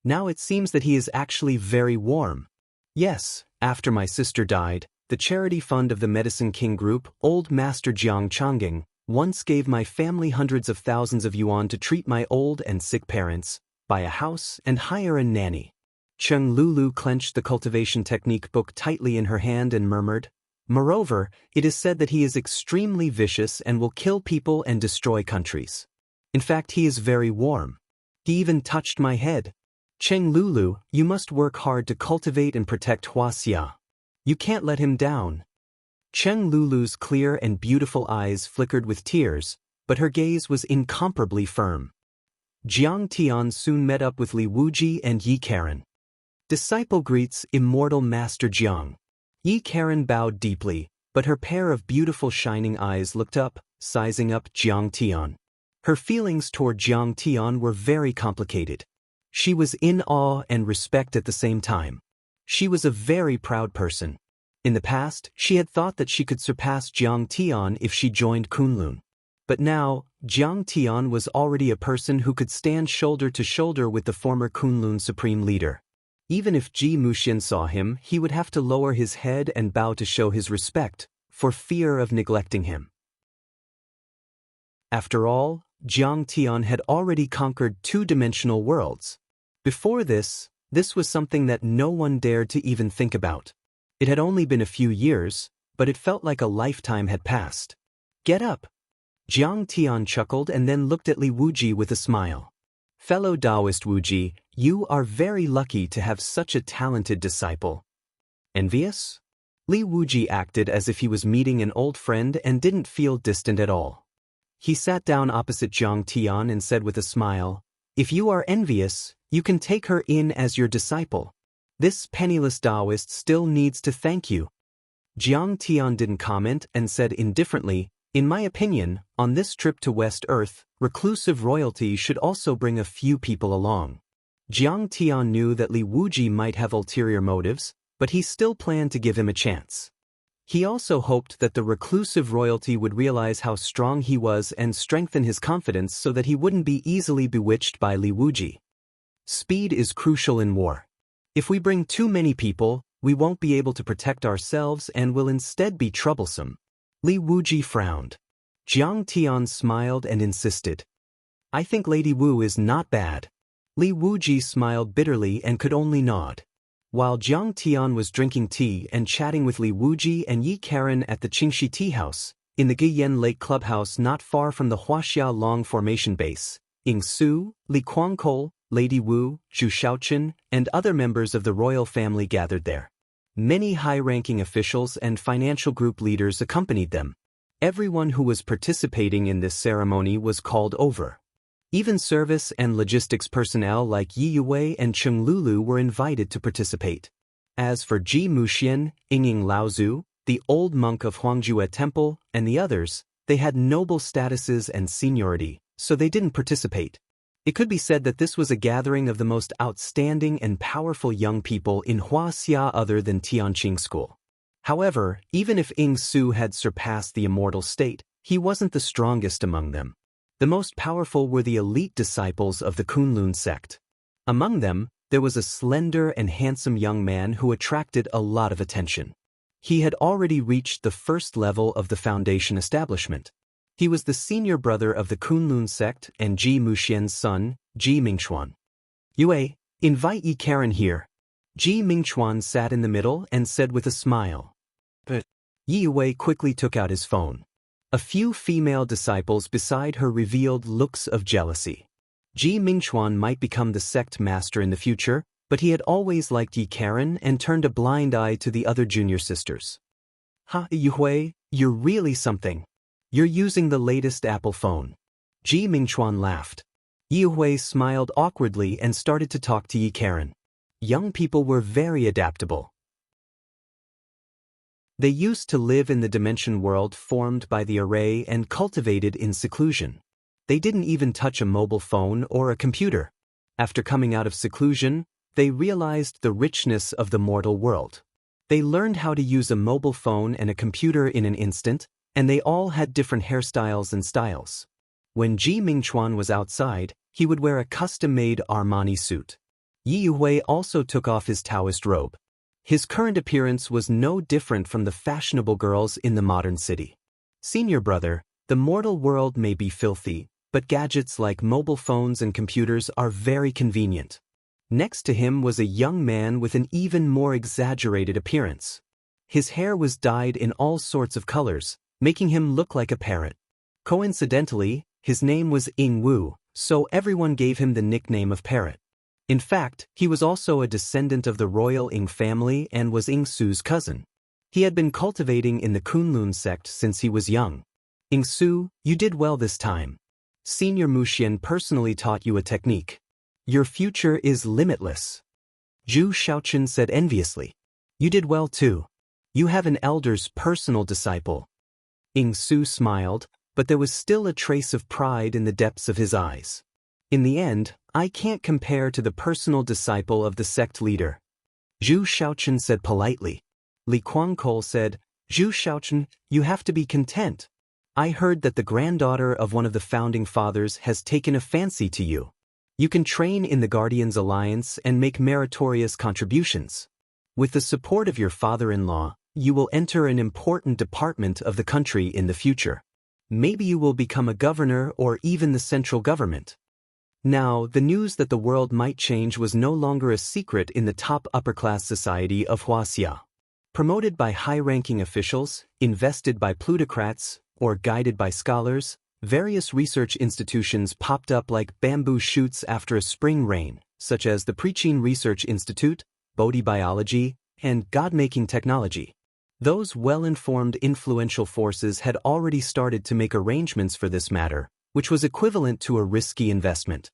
Now it seems that he is actually very warm. Yes, after my sister died, the charity fund of the Medicine King Group, Old Master Jiang Changing, once gave my family hundreds of thousands of yuan to treat my old and sick parents, buy a house and hire a nanny. Cheng Lulu clenched the cultivation technique book tightly in her hand and murmured, "Moreover, it is said that he is extremely vicious and will kill people and destroy countries. In fact, he is very warm. He even touched my head. Cheng Lulu, you must work hard to cultivate and protect Huaxia. You can't let him down." Cheng Lulu's clear and beautiful eyes flickered with tears, but her gaze was incomparably firm. Jiang Tian soon met up with Li Wuji and Yi Karen. "Disciple greets immortal Master Jiang." Yi Karen bowed deeply, but her pair of beautiful shining eyes looked up, sizing up Jiang Tian. Her feelings toward Jiang Tian were very complicated. She was in awe and respect at the same time. She was a very proud person. In the past, she had thought that she could surpass Jiang Tian if she joined Kunlun. But now, Jiang Tian was already a person who could stand shoulder to shoulder with the former Kunlun supreme leader. Even if Ji Muxian saw him, he would have to lower his head and bow to show his respect, for fear of neglecting him. After all, Jiang Tian had already conquered two-dimensional worlds. Before this was something that no one dared to even think about. It had only been a few years, but it felt like a lifetime had passed. "Get up." Jiang Tian chuckled and then looked at Li Wuji with a smile. "Fellow Taoist Wuji, you are very lucky to have such a talented disciple." "Envious?" Li Wuji acted as if he was meeting an old friend and didn't feel distant at all. He sat down opposite Jiang Tian and said with a smile, "If you are envious, you can take her in as your disciple. This penniless Taoist still needs to thank you." Jiang Tian didn't comment and said indifferently, "In my opinion, on this trip to West Earth, reclusive royalty should also bring a few people along." Jiang Tian knew that Li Wuji might have ulterior motives, but he still planned to give him a chance. He also hoped that the reclusive royalty would realize how strong he was and strengthen his confidence so that he wouldn't be easily bewitched by Li Wuji. Speed is crucial in war. If we bring too many people, we won't be able to protect ourselves and will instead be troublesome. Li Wuji frowned. Jiang Tian smiled and insisted, "I think Lady Wu is not bad." Li Wuji smiled bitterly and could only nod. While Jiang Tian was drinking tea and chatting with Li Wuji and Yi Karen at the Qingxi Tea House, in the Guiyan Lake Clubhouse not far from the Huaxia Long Formation Base, Ying Su, Li Guangkol, Lady Wu, Zhu Shaochen, and other members of the royal family gathered there. Many high-ranking officials and financial group leaders accompanied them. Everyone who was participating in this ceremony was called over. Even service and logistics personnel like Yi Yue and Cheng Lulu were invited to participate. As for Ji Muxian, Yingying Laozu, the old monk of Huangjue Temple, and the others, they had noble statuses and seniority, so they didn't participate. It could be said that this was a gathering of the most outstanding and powerful young people in Huaxia other than Tianqing School. However, even if Ying Su had surpassed the immortal state, he wasn't the strongest among them. The most powerful were the elite disciples of the Kunlun sect. Among them, there was a slender and handsome young man who attracted a lot of attention. He had already reached the first level of the foundation establishment. He was the senior brother of the Kunlun sect and Ji Muxian's son, Ji Mingchuan. "Yue, invite Yi Karen here." Ji Mingchuan sat in the middle and said with a smile. But Yi Yue quickly took out his phone. A few female disciples beside her revealed looks of jealousy. Ji Mingchuan might become the sect master in the future, but he had always liked Yi Karen and turned a blind eye to the other junior sisters. "Ha, Yue, you're really something. You're using the latest Apple phone." Ji Mingchuan laughed. Yi Yue smiled awkwardly and started to talk to Yi Karen. Young people were very adaptable. They used to live in the dimension world formed by the array and cultivated in seclusion. They didn't even touch a mobile phone or a computer. After coming out of seclusion, they realized the richness of the mortal world. They learned how to use a mobile phone and a computer in an instant, and they all had different hairstyles and styles. When Ji Mingchuan was outside, he would wear a custom-made Armani suit. Yi Yue also took off his Taoist robe. His current appearance was no different from the fashionable girls in the modern city. "Senior brother, the mortal world may be filthy, but gadgets like mobile phones and computers are very convenient. Next to him was a young man with an even more exaggerated appearance. His hair was dyed in all sorts of colors, making him look like a parrot. Coincidentally, his name was Ying Wu, so everyone gave him the nickname of Parrot. In fact, he was also a descendant of the royal Ying family and was Ying Su's cousin. He had been cultivating in the Kunlun sect since he was young. Ying Su, you did well this time. Senior Muxian personally taught you a technique. Your future is limitless. Zhu Shaoqun said enviously. You did well too. You have an elder's personal disciple. Ying Su smiled, but there was still a trace of pride in the depths of his eyes. In the end, I can't compare to the personal disciple of the sect leader. Zhu Shaoqun said politely. Li Guangkol said, Zhu Shaoqun, you have to be content. I heard that the granddaughter of one of the founding fathers has taken a fancy to you. You can train in the Guardians Alliance and make meritorious contributions. With the support of your father-in-law, you will enter an important department of the country in the future. Maybe you will become a governor or even the central government. Now, the news that the world might change was no longer a secret in the top upper-class society of Huaxia. Promoted by high-ranking officials, invested by plutocrats, or guided by scholars, various research institutions popped up like bamboo shoots after a spring rain, such as the Preaching Research Institute, Bodhi Biology, and God-Making Technology. Those well-informed influential forces had already started to make arrangements for this matter, which was equivalent to a risky investment.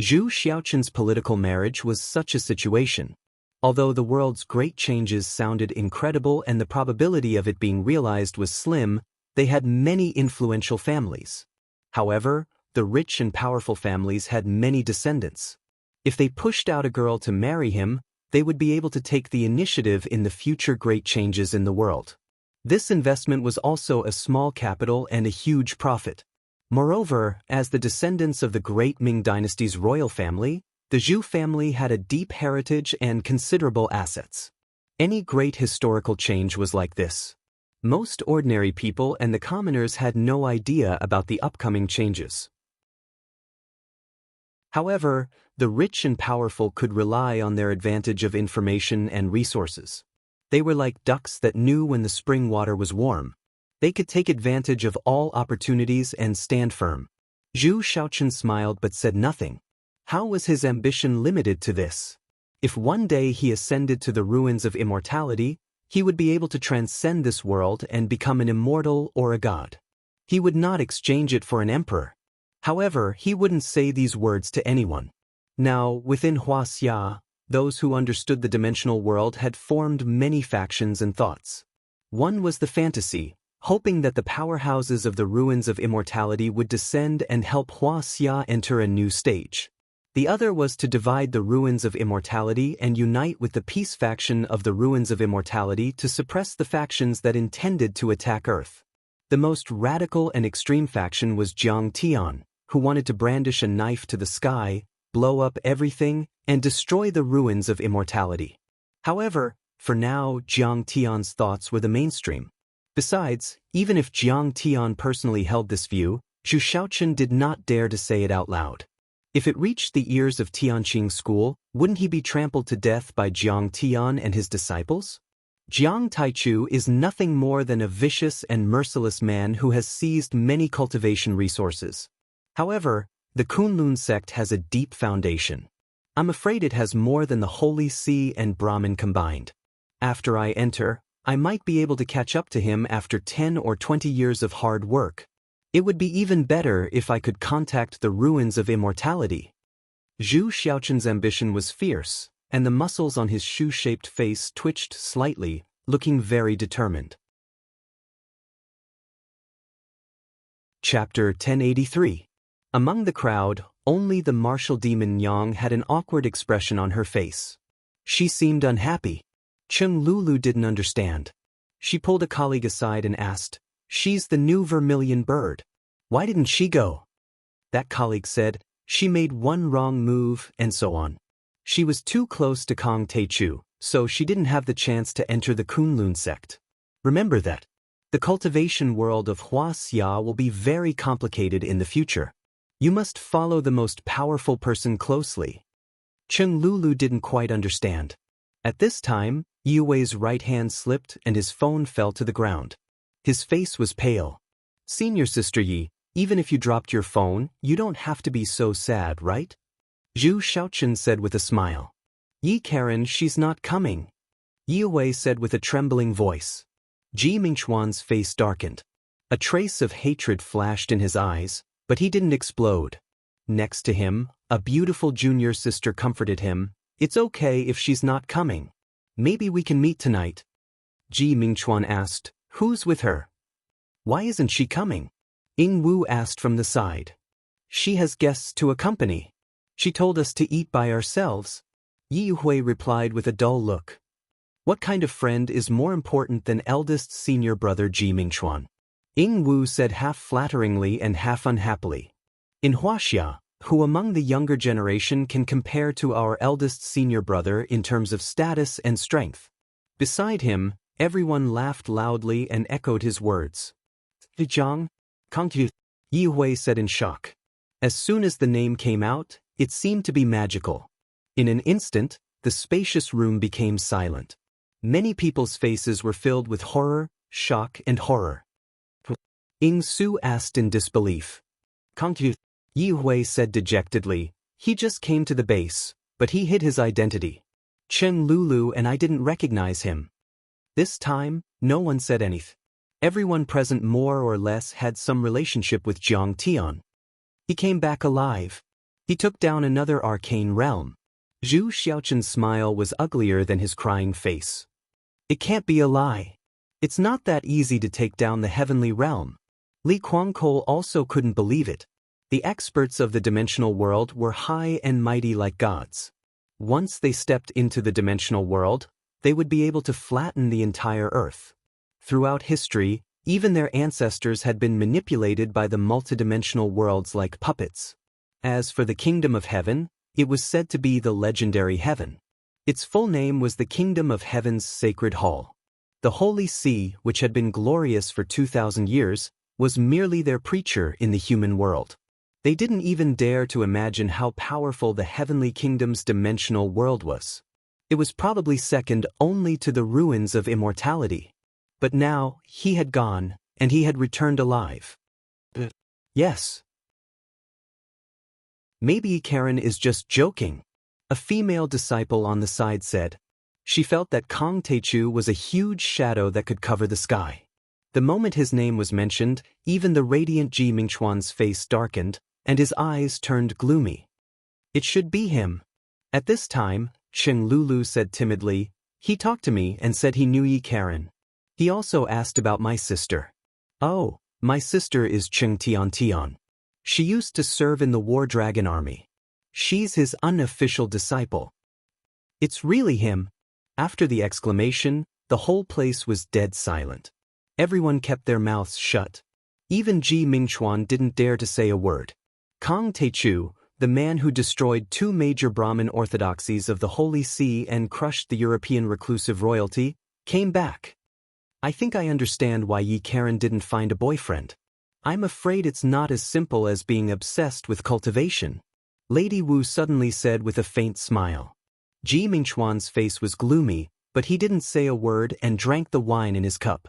Zhu Xiaoqun's political marriage was such a situation. Although the world's great changes sounded incredible and the probability of it being realized was slim, they had many influential families. However, the rich and powerful families had many descendants. If they pushed out a girl to marry him, they would be able to take the initiative in the future great changes in the world. This investment was also a small capital and a huge profit. Moreover, as the descendants of the great Ming dynasty's royal family, the Zhu family had a deep heritage and considerable assets. Any great historical change was like this. Most ordinary people and the commoners had no idea about the upcoming changes. However, the rich and powerful could rely on their advantage of information and resources. They were like ducks that knew when the spring water was warm. They could take advantage of all opportunities and stand firm. Zhu Shaoqun smiled but said nothing. How was his ambition limited to this? If one day he ascended to the ruins of immortality, he would be able to transcend this world and become an immortal or a god. He would not exchange it for an emperor. However, he wouldn't say these words to anyone. Now, within Huaxia, those who understood the dimensional world had formed many factions and thoughts. One was the fantasy, hoping that the powerhouses of the ruins of immortality would descend and help Huaxia enter a new stage. The other was to divide the ruins of immortality and unite with the peace faction of the ruins of immortality to suppress the factions that intended to attack Earth. The most radical and extreme faction was Jiang Tian, who wanted to brandish a knife to the sky, blow up everything, and destroy the ruins of immortality. However, for now, Jiang Tian's thoughts were the mainstream. Besides, even if Jiang Tian personally held this view, Zhu Shaoqun did not dare to say it out loud. If it reached the ears of Tianqing school, wouldn't he be trampled to death by Jiang Tian and his disciples? Jiang Taichu is nothing more than a vicious and merciless man who has seized many cultivation resources. However, the Kunlun sect has a deep foundation. I'm afraid it has more than the Holy See and Brahmin combined. After I enter, I might be able to catch up to him after 10 or 20 years of hard work. It would be even better if I could contact the ruins of immortality. Zhu Xiaoqun's ambition was fierce, and the muscles on his shoe-shaped face twitched slightly, looking very determined. Chapter 1083. Among the crowd, only the martial demon Yang had an awkward expression on her face. She seemed unhappy. Chung Lulu didn't understand. She pulled a colleague aside and asked, "She's the new vermilion bird. Why didn't she go?" That colleague said, "She made one wrong move," and so on. She was too close to Kong Teichu, so she didn't have the chance to enter the Kunlun sect. Remember that. The cultivation world of Huaxia will be very complicated in the future. You must follow the most powerful person closely. Chen Lulu didn't quite understand. At this time, Yue's right hand slipped and his phone fell to the ground. His face was pale. Senior Sister Yi, even if you dropped your phone, you don't have to be so sad, right? Zhu Xiaochen said with a smile. Yi Karen, she's not coming. Yue said with a trembling voice. Ji Mingchuan's face darkened. A trace of hatred flashed in his eyes, but he didn't explode. Next to him, a beautiful junior sister comforted him. It's okay if she's not coming. Maybe we can meet tonight. Ji Mingchuan asked, who's with her? Why isn't she coming? Ying Wu asked from the side. She has guests to accompany. She told us to eat by ourselves. Yi Hui replied with a dull look. What kind of friend is more important than eldest senior brother Ji Mingchuan? Ying Wu said half flatteringly and half unhappily. In Huaxia, who among the younger generation can compare to our eldest senior brother in terms of status and strength? Beside him, everyone laughed loudly and echoed his words. Zhang? Kangyu? Yi Hui said in shock. As soon as the name came out, it seemed to be magical. In an instant, the spacious room became silent. Many people's faces were filled with horror, shock, and horror. Ying Su asked in disbelief. Kangyu? Yi Hui said dejectedly, he just came to the base, but he hid his identity. Chen Lulu and I didn't recognize him. This time, no one said anything. Everyone present more or less had some relationship with Jiang Tian. He came back alive. He took down another arcane realm. Zhu Xiaochen's smile was uglier than his crying face. It can't be a lie. It's not that easy to take down the heavenly realm. Li Guangkou also couldn't believe it. The experts of the dimensional world were high and mighty like gods. Once they stepped into the dimensional world, they would be able to flatten the entire earth. Throughout history, even their ancestors had been manipulated by the multidimensional worlds like puppets. As for the Kingdom of Heaven, it was said to be the legendary heaven. Its full name was the Kingdom of Heaven's Sacred Hall. The Holy See, which had been glorious for 2,000 years, was merely their preacher in the human world. They didn't even dare to imagine how powerful the Heavenly Kingdom's dimensional world was. It was probably second only to the ruins of immortality. But now, he had gone, and he had returned alive. Yes. Maybe Karen is just joking. A female disciple on the side said. She felt that Kang Teichu was a huge shadow that could cover the sky. The moment his name was mentioned, even the radiant Ji Mingchuan's face darkened, and his eyes turned gloomy. It should be him. At this time, Chen Lulu said timidly, he talked to me and said he knew Yi Karen. He also asked about my sister. Oh, my sister is Cheng Tian Tian. She used to serve in the War Dragon Army. She's his unofficial disciple. It's really him. After the exclamation, the whole place was dead silent. Everyone kept their mouths shut. Even Ji Mingchuan didn't dare to say a word. Kang Teichu, the man who destroyed 2 major Brahmin orthodoxies of the Holy See and crushed the European reclusive royalty, came back. I think I understand why Yi Karen didn't find a boyfriend. I'm afraid it's not as simple as being obsessed with cultivation. Lady Wu suddenly said with a faint smile. Ji Mingchuan's face was gloomy, but he didn't say a word and drank the wine in his cup.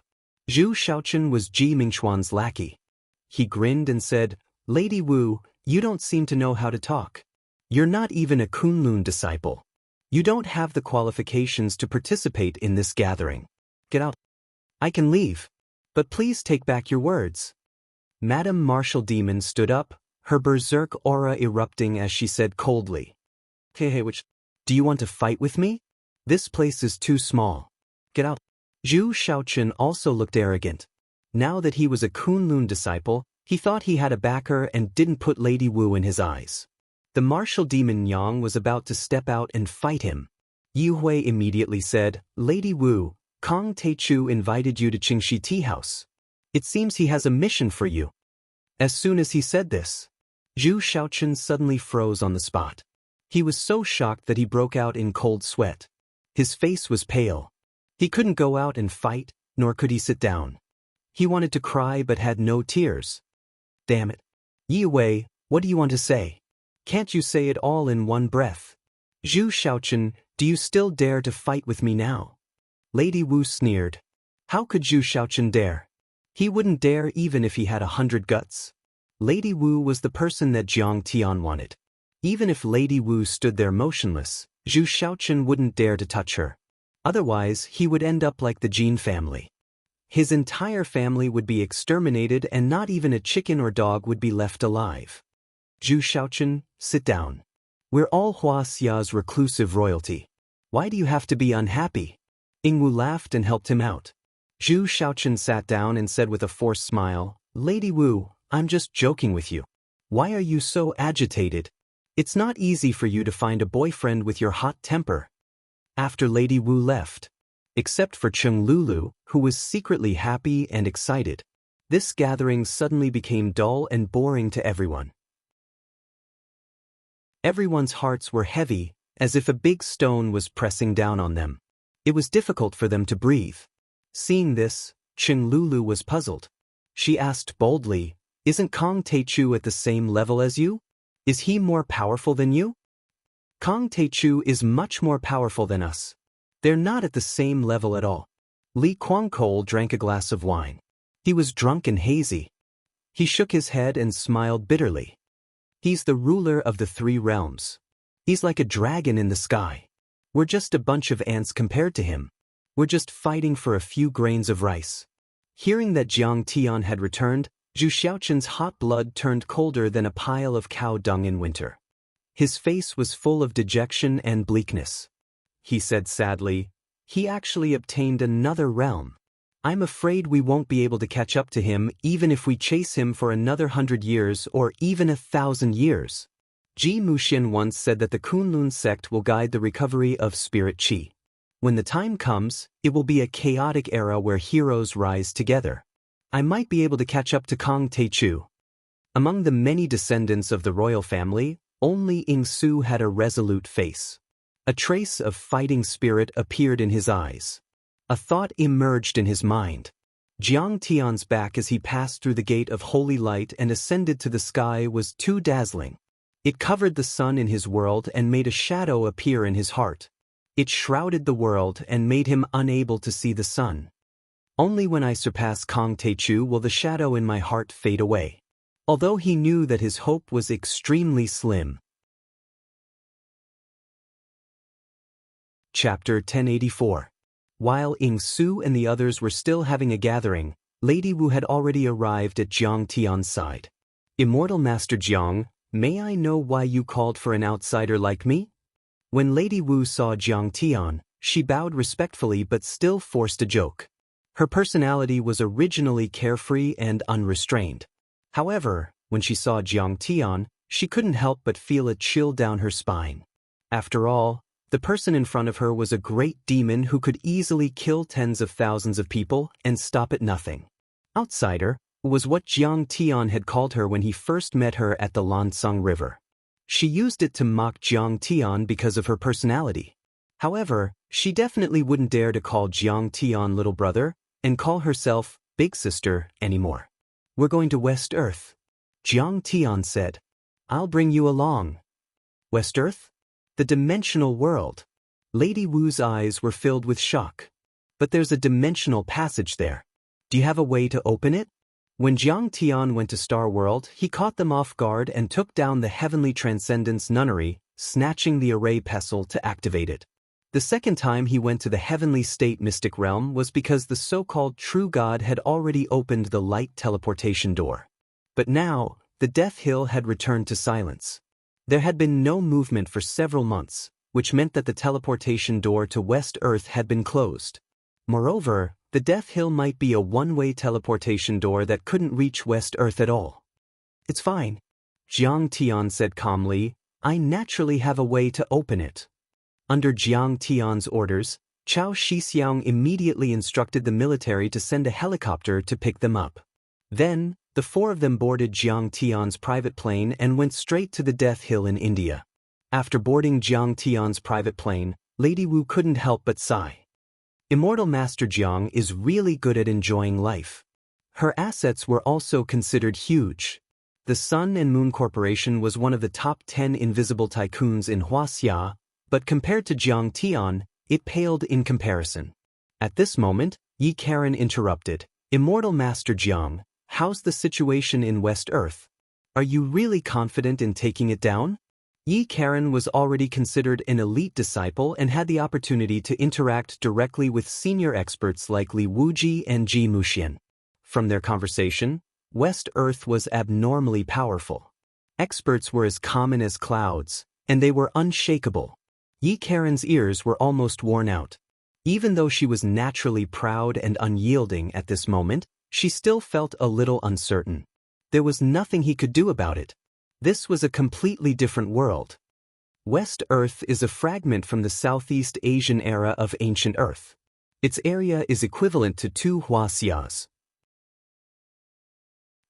Zhu Xiaochen was Ji Mingchuan's lackey. He grinned and said, Lady Wu, you don't seem to know how to talk. You're not even a Kunlun disciple. You don't have the qualifications to participate in this gathering. Get out. I can leave. But please take back your words. Madame Martial Demon stood up, her berserk aura erupting as she said coldly. Hey, do you want to fight with me? This place is too small. Get out. Zhu Xiaochen also looked arrogant. Now that he was a Kunlun disciple, he thought he had a backer and didn't put Lady Wu in his eyes. The martial demon Yang was about to step out and fight him. Yu Hui immediately said, Lady Wu, Kang Teichu invited you to Qingxi Tea House. It seems he has a mission for you. As soon as he said this, Zhu Xiaochen suddenly froze on the spot. He was so shocked that he broke out in cold sweat. His face was pale. He couldn't go out and fight, nor could he sit down. He wanted to cry but had no tears. Damn it. Yi Wei, what do you want to say? Can't you say it all in one breath? Zhu Shaochen, do you still dare to fight with me now? Lady Wu sneered. How could Zhu Shaochen dare? He wouldn't dare even if he had 100 guts. Lady Wu was the person that Jiang Tian wanted. Even if Lady Wu stood there motionless, Zhu Shaochen wouldn't dare to touch her. Otherwise, he would end up like the Jin family. His entire family would be exterminated and not even a chicken or dog would be left alive. Zhu Shaochen, sit down. We're all Huaxia's reclusive royalty. Why do you have to be unhappy? Yingwu laughed and helped him out. Zhu Shaochen sat down and said with a forced smile, Lady Wu, I'm just joking with you. Why are you so agitated? It's not easy for you to find a boyfriend with your hot temper. After Lady Wu left, except for Cheng Lulu, who was secretly happy and excited, this gathering suddenly became dull and boring to everyone. Everyone's hearts were heavy, as if a big stone was pressing down on them. It was difficult for them to breathe. Seeing this, Cheng Lulu was puzzled. She asked boldly, Isn't Kong Teichu at the same level as you? Is he more powerful than you? Kong Teichu is much more powerful than us. They're not at the same level at all. Li Guangkol drank a glass of wine. He was drunk and hazy. He shook his head and smiled bitterly. He's the ruler of the 3 realms. He's like a dragon in the sky. We're just a bunch of ants compared to him. We're just fighting for a few grains of rice. Hearing that Jiang Tian had returned, Zhu Shaochen's hot blood turned colder than a pile of cow dung in winter. His face was full of dejection and bleakness. He said sadly, he actually obtained another realm. I'm afraid we won't be able to catch up to him even if we chase him for another 100 years or even 1,000 years. Ji Muxian once said that the Kunlun sect will guide the recovery of spirit qi. When the time comes, it will be a chaotic era where heroes rise together. I might be able to catch up to Kong Teichu. Among the many descendants of the royal family, only Ying Su had a resolute face. A trace of fighting spirit appeared in his eyes. A thought emerged in his mind. Jiang Tian's back as he passed through the gate of holy light and ascended to the sky was too dazzling. It covered the sun in his world and made a shadow appear in his heart. It shrouded the world and made him unable to see the sun. Only when I surpass Kong Teichu will the shadow in my heart fade away. Although he knew that his hope was extremely slim. Chapter 1084. While Ying Su and the others were still having a gathering, Lady Wu had already arrived at Jiang Tian's side. Immortal Master Jiang, may I know why you called for an outsider like me? When Lady Wu saw Jiang Tian, she bowed respectfully but still forced a joke. Her personality was originally carefree and unrestrained. However, when she saw Jiang Tian, she couldn't help but feel a chill down her spine. After all, the person in front of her was a great demon who could easily kill tens of thousands of people and stop at nothing. Outsider was what Jiang Tian had called her when he first met her at the Lansang River. She used it to mock Jiang Tian because of her personality. However, she definitely wouldn't dare to call Jiang Tian little brother and call herself big sister anymore. We're going to West Earth, Jiang Tian said. I'll bring you along. West Earth? The dimensional world. Lady Wu's eyes were filled with shock. But there's a dimensional passage there. Do you have a way to open it? When Jiang Tian went to Star World, he caught them off guard and took down the Heavenly Transcendence Nunnery, snatching the array pestle to activate it. The second time he went to the Heavenly State Mystic Realm was because the so-called True God had already opened the light teleportation door. But now, the Death Hill had returned to silence. There had been no movement for several months, which meant that the teleportation door to West Earth had been closed. Moreover, the Death Hill might be a one-way teleportation door that couldn't reach West Earth at all. It's fine, Jiang Tian said calmly. I naturally have a way to open it. Under Jiang Tian's orders, Chao Shixiang immediately instructed the military to send a helicopter to pick them up. Then, the 4 of them boarded Jiang Tian's private plane and went straight to the Death Hill in India. After boarding Jiang Tian's private plane, Lady Wu couldn't help but sigh. Immortal Master Jiang is really good at enjoying life. Her assets were also considered huge. The Sun and Moon Corporation was one of the top 10 invisible tycoons in Huaxia, but compared to Jiang Tian, it paled in comparison. At this moment, Yi Karen interrupted. Immortal Master Jiang, how's the situation in West Earth? Are you really confident in taking it down? Yi Karen was already considered an elite disciple and had the opportunity to interact directly with senior experts like Li Wuji and Ji Muxian. From their conversation, West Earth was abnormally powerful. Experts were as common as clouds, and they were unshakable. Yi Karen's ears were almost worn out. Even though she was naturally proud and unyielding at this moment, she still felt a little uncertain. There was nothing he could do about it. This was a completely different world. West Earth is a fragment from the Southeast Asian era of ancient Earth. Its area is equivalent to 2 Huaxias.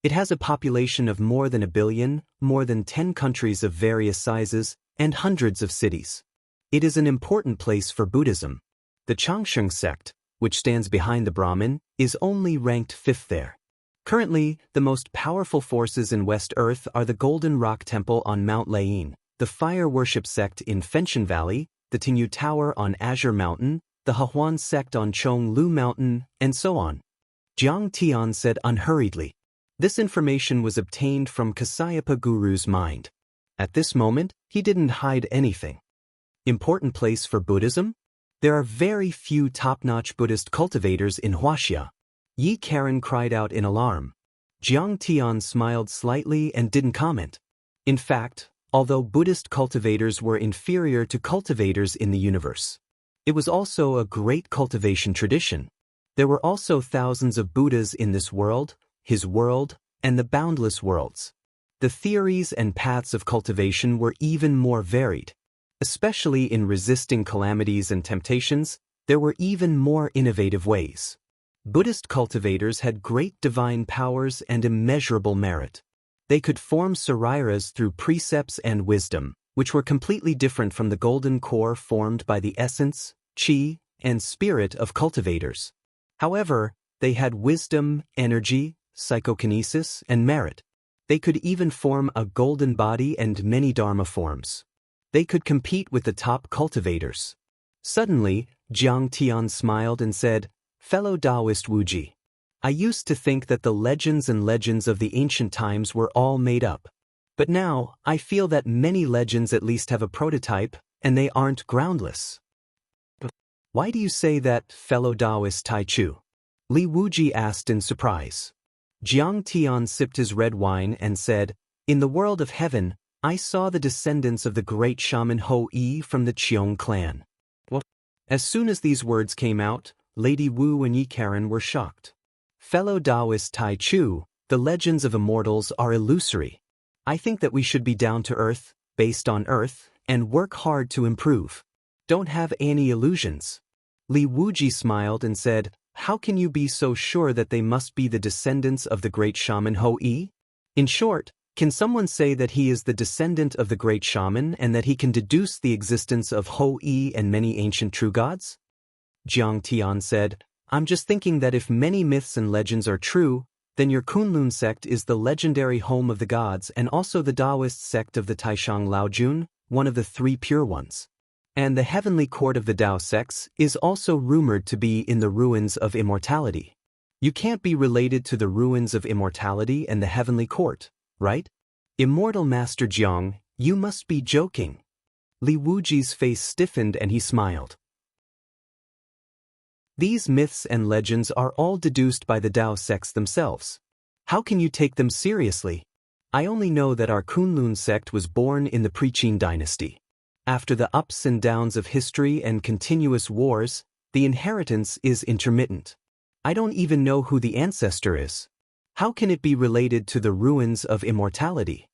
It has a population of more than 1 billion, more than 10 countries of various sizes, and hundreds of cities. It is an important place for Buddhism. The Changsheng sect, which stands behind the Brahmin, is only ranked 5th there. Currently, the most powerful forces in West Earth are the Golden Rock Temple on Mount Lain, the Fire Worship sect in Fenshan Valley, the Tingyu Tower on Azure Mountain, the Hahuan sect on Chong Lu Mountain, and so on. Jiang Tian said unhurriedly. This information was obtained from Kasyapa Guru's mind. At this moment, he didn't hide anything. Important place for Buddhism? There are very few top-notch Buddhist cultivators in Huaxia. Yi Karen cried out in alarm. Jiang Tian smiled slightly and didn't comment. In fact, although Buddhist cultivators were inferior to cultivators in the universe, it was also a great cultivation tradition. There were also thousands of Buddhas in this world, his world, and the boundless worlds. The theories and paths of cultivation were even more varied. Especially in resisting calamities and temptations, there were even more innovative ways. Buddhist cultivators had great divine powers and immeasurable merit. They could form sariras through precepts and wisdom, which were completely different from the golden core formed by the essence, qi, and spirit of cultivators. However, they had wisdom, energy, psychokinesis, and merit. They could even form a golden body and many dharma forms. They could compete with the top cultivators. Suddenly, Jiang Tian smiled and said, "Fellow Taoist Wuji, I used to think that the legends and legends of the ancient times were all made up. But now, I feel that many legends at least have a prototype, and they aren't groundless." "Why do you say that, fellow Taoist Tai Chu?" Li Wuji asked in surprise. Jiang Tian sipped his red wine and said, "In the world of heaven, I saw the descendants of the great shaman Ho-Yi from the Cheong clan." What? As soon as these words came out, Lady Wu and Yi Karen were shocked. "Fellow Taoist Tai Chu, the legends of immortals are illusory. I think that we should be down to earth, based on earth, and work hard to improve. Don't have any illusions." Li Wuji smiled and said, "How can you be so sure that they must be the descendants of the great shaman Ho-Yi? In short, can someone say that he is the descendant of the great shaman and that he can deduce the existence of Ho-Yi and many ancient true gods?" Jiang Tian said, "I'm just thinking that if many myths and legends are true, then your Kunlun sect is the legendary home of the gods and also the Taoist sect of the Taishang Laojun, one of the 3 pure ones. And the heavenly court of the Tao sects is also rumored to be in the ruins of immortality. You can't be related to the ruins of immortality and the heavenly court, right? Immortal Master Jiang, you must be joking." Li Wuji's face stiffened and he smiled. "These myths and legends are all deduced by the Tao sects themselves. How can you take them seriously? I only know that our Kunlun sect was born in the Pre-Qin dynasty. After the ups and downs of history and continuous wars, the inheritance is intermittent. I don't even know who the ancestor is. How can it be related to the ruins of immortality?"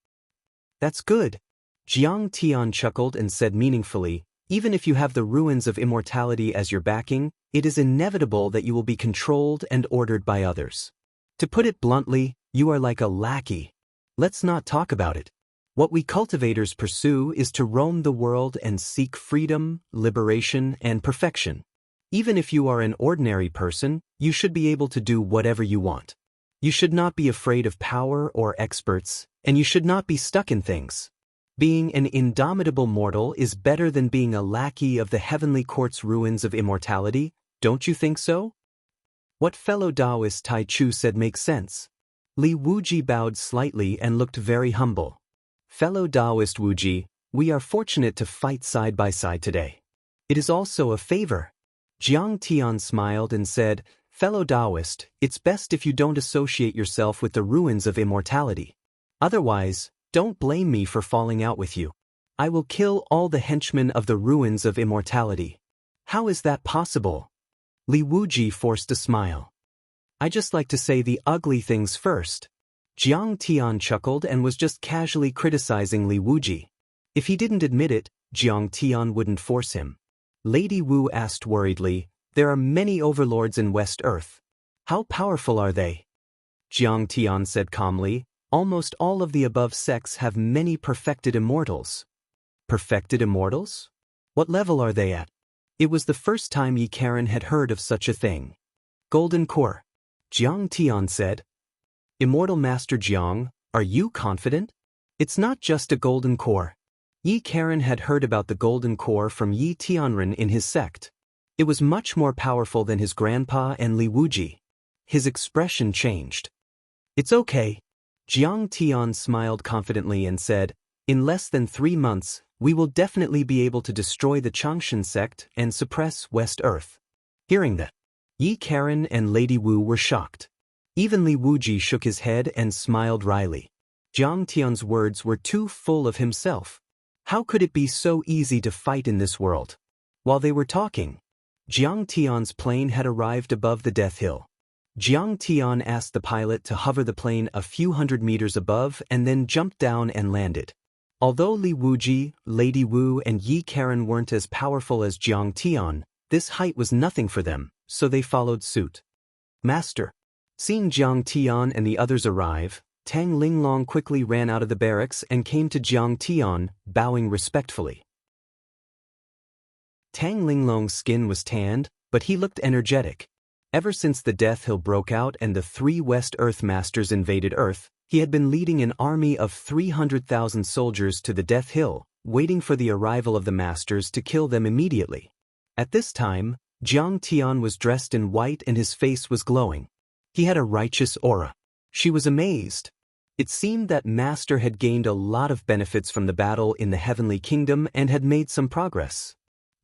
"That's good." Jiang Tian chuckled and said meaningfully, "Even if you have the ruins of immortality as your backing, it is inevitable that you will be controlled and ordered by others. To put it bluntly, you are like a lackey. Let's not talk about it. What we cultivators pursue is to roam the world and seek freedom, liberation, and perfection. Even if you are an ordinary person, you should be able to do whatever you want. You should not be afraid of power or experts, and you should not be stuck in things. Being an indomitable mortal is better than being a lackey of the heavenly court's ruins of immortality, don't you think so? What fellow Taoist Tai Chu said makes sense. Li Wuji bowed slightly and looked very humble. Fellow Taoist Wuji, we are fortunate to fight side by side today. It is also a favor. Jiang Tian smiled and said, Fellow Taoist, it's best if you don't associate yourself with the ruins of immortality. Otherwise, don't blame me for falling out with you. I will kill all the henchmen of the ruins of immortality. How is that possible? Li Wuji forced a smile. I just like to say the ugly things first. Jiang Tian chuckled and was just casually criticizing Li Wuji. If he didn't admit it, Jiang Tian wouldn't force him. Lady Wu asked worriedly, there are many overlords in West Earth. How powerful are they? Jiang Tian said calmly, almost all of the above sects have many perfected immortals. Perfected immortals? What level are they at? It was the first time Yi Karen had heard of such a thing. Golden Core. Jiang Tian said. Immortal Master Jiang, are you confident? It's not just a golden core. Yi Karen had heard about the golden core from Yi Tianren in his sect. It was much more powerful than his grandpa and Li Wuji. His expression changed. It's okay. Jiang Tian smiled confidently and said, in less than 3 months, we will definitely be able to destroy the Changshan sect and suppress West Earth. Hearing that, Yi Karen and Lady Wu were shocked. Even Li Wuji shook his head and smiled wryly. Jiang Tian's words were too full of himself. How could it be so easy to fight in this world? While they were talking, Jiang Tian's plane had arrived above the Death Hill. Jiang Tian asked the pilot to hover the plane a few hundred meters above and then jumped down and landed. Although Li Wuji, Lady Wu and Yi Karen weren't as powerful as Jiang Tian, this height was nothing for them, so they followed suit. Master. Seeing Jiang Tian and the others arrive, Tang Linglong quickly ran out of the barracks and came to Jiang Tian, bowing respectfully. Tang Linglong's skin was tanned, but he looked energetic. Ever since the Death Hill broke out and the 3 West Earth Masters invaded Earth, he had been leading an army of 300,000 soldiers to the Death Hill, waiting for the arrival of the Masters to kill them immediately. At this time, Jiang Tian was dressed in white and his face was glowing. He had a righteous aura. She was amazed. It seemed that Master had gained a lot of benefits from the battle in the Heavenly Kingdom and had made some progress.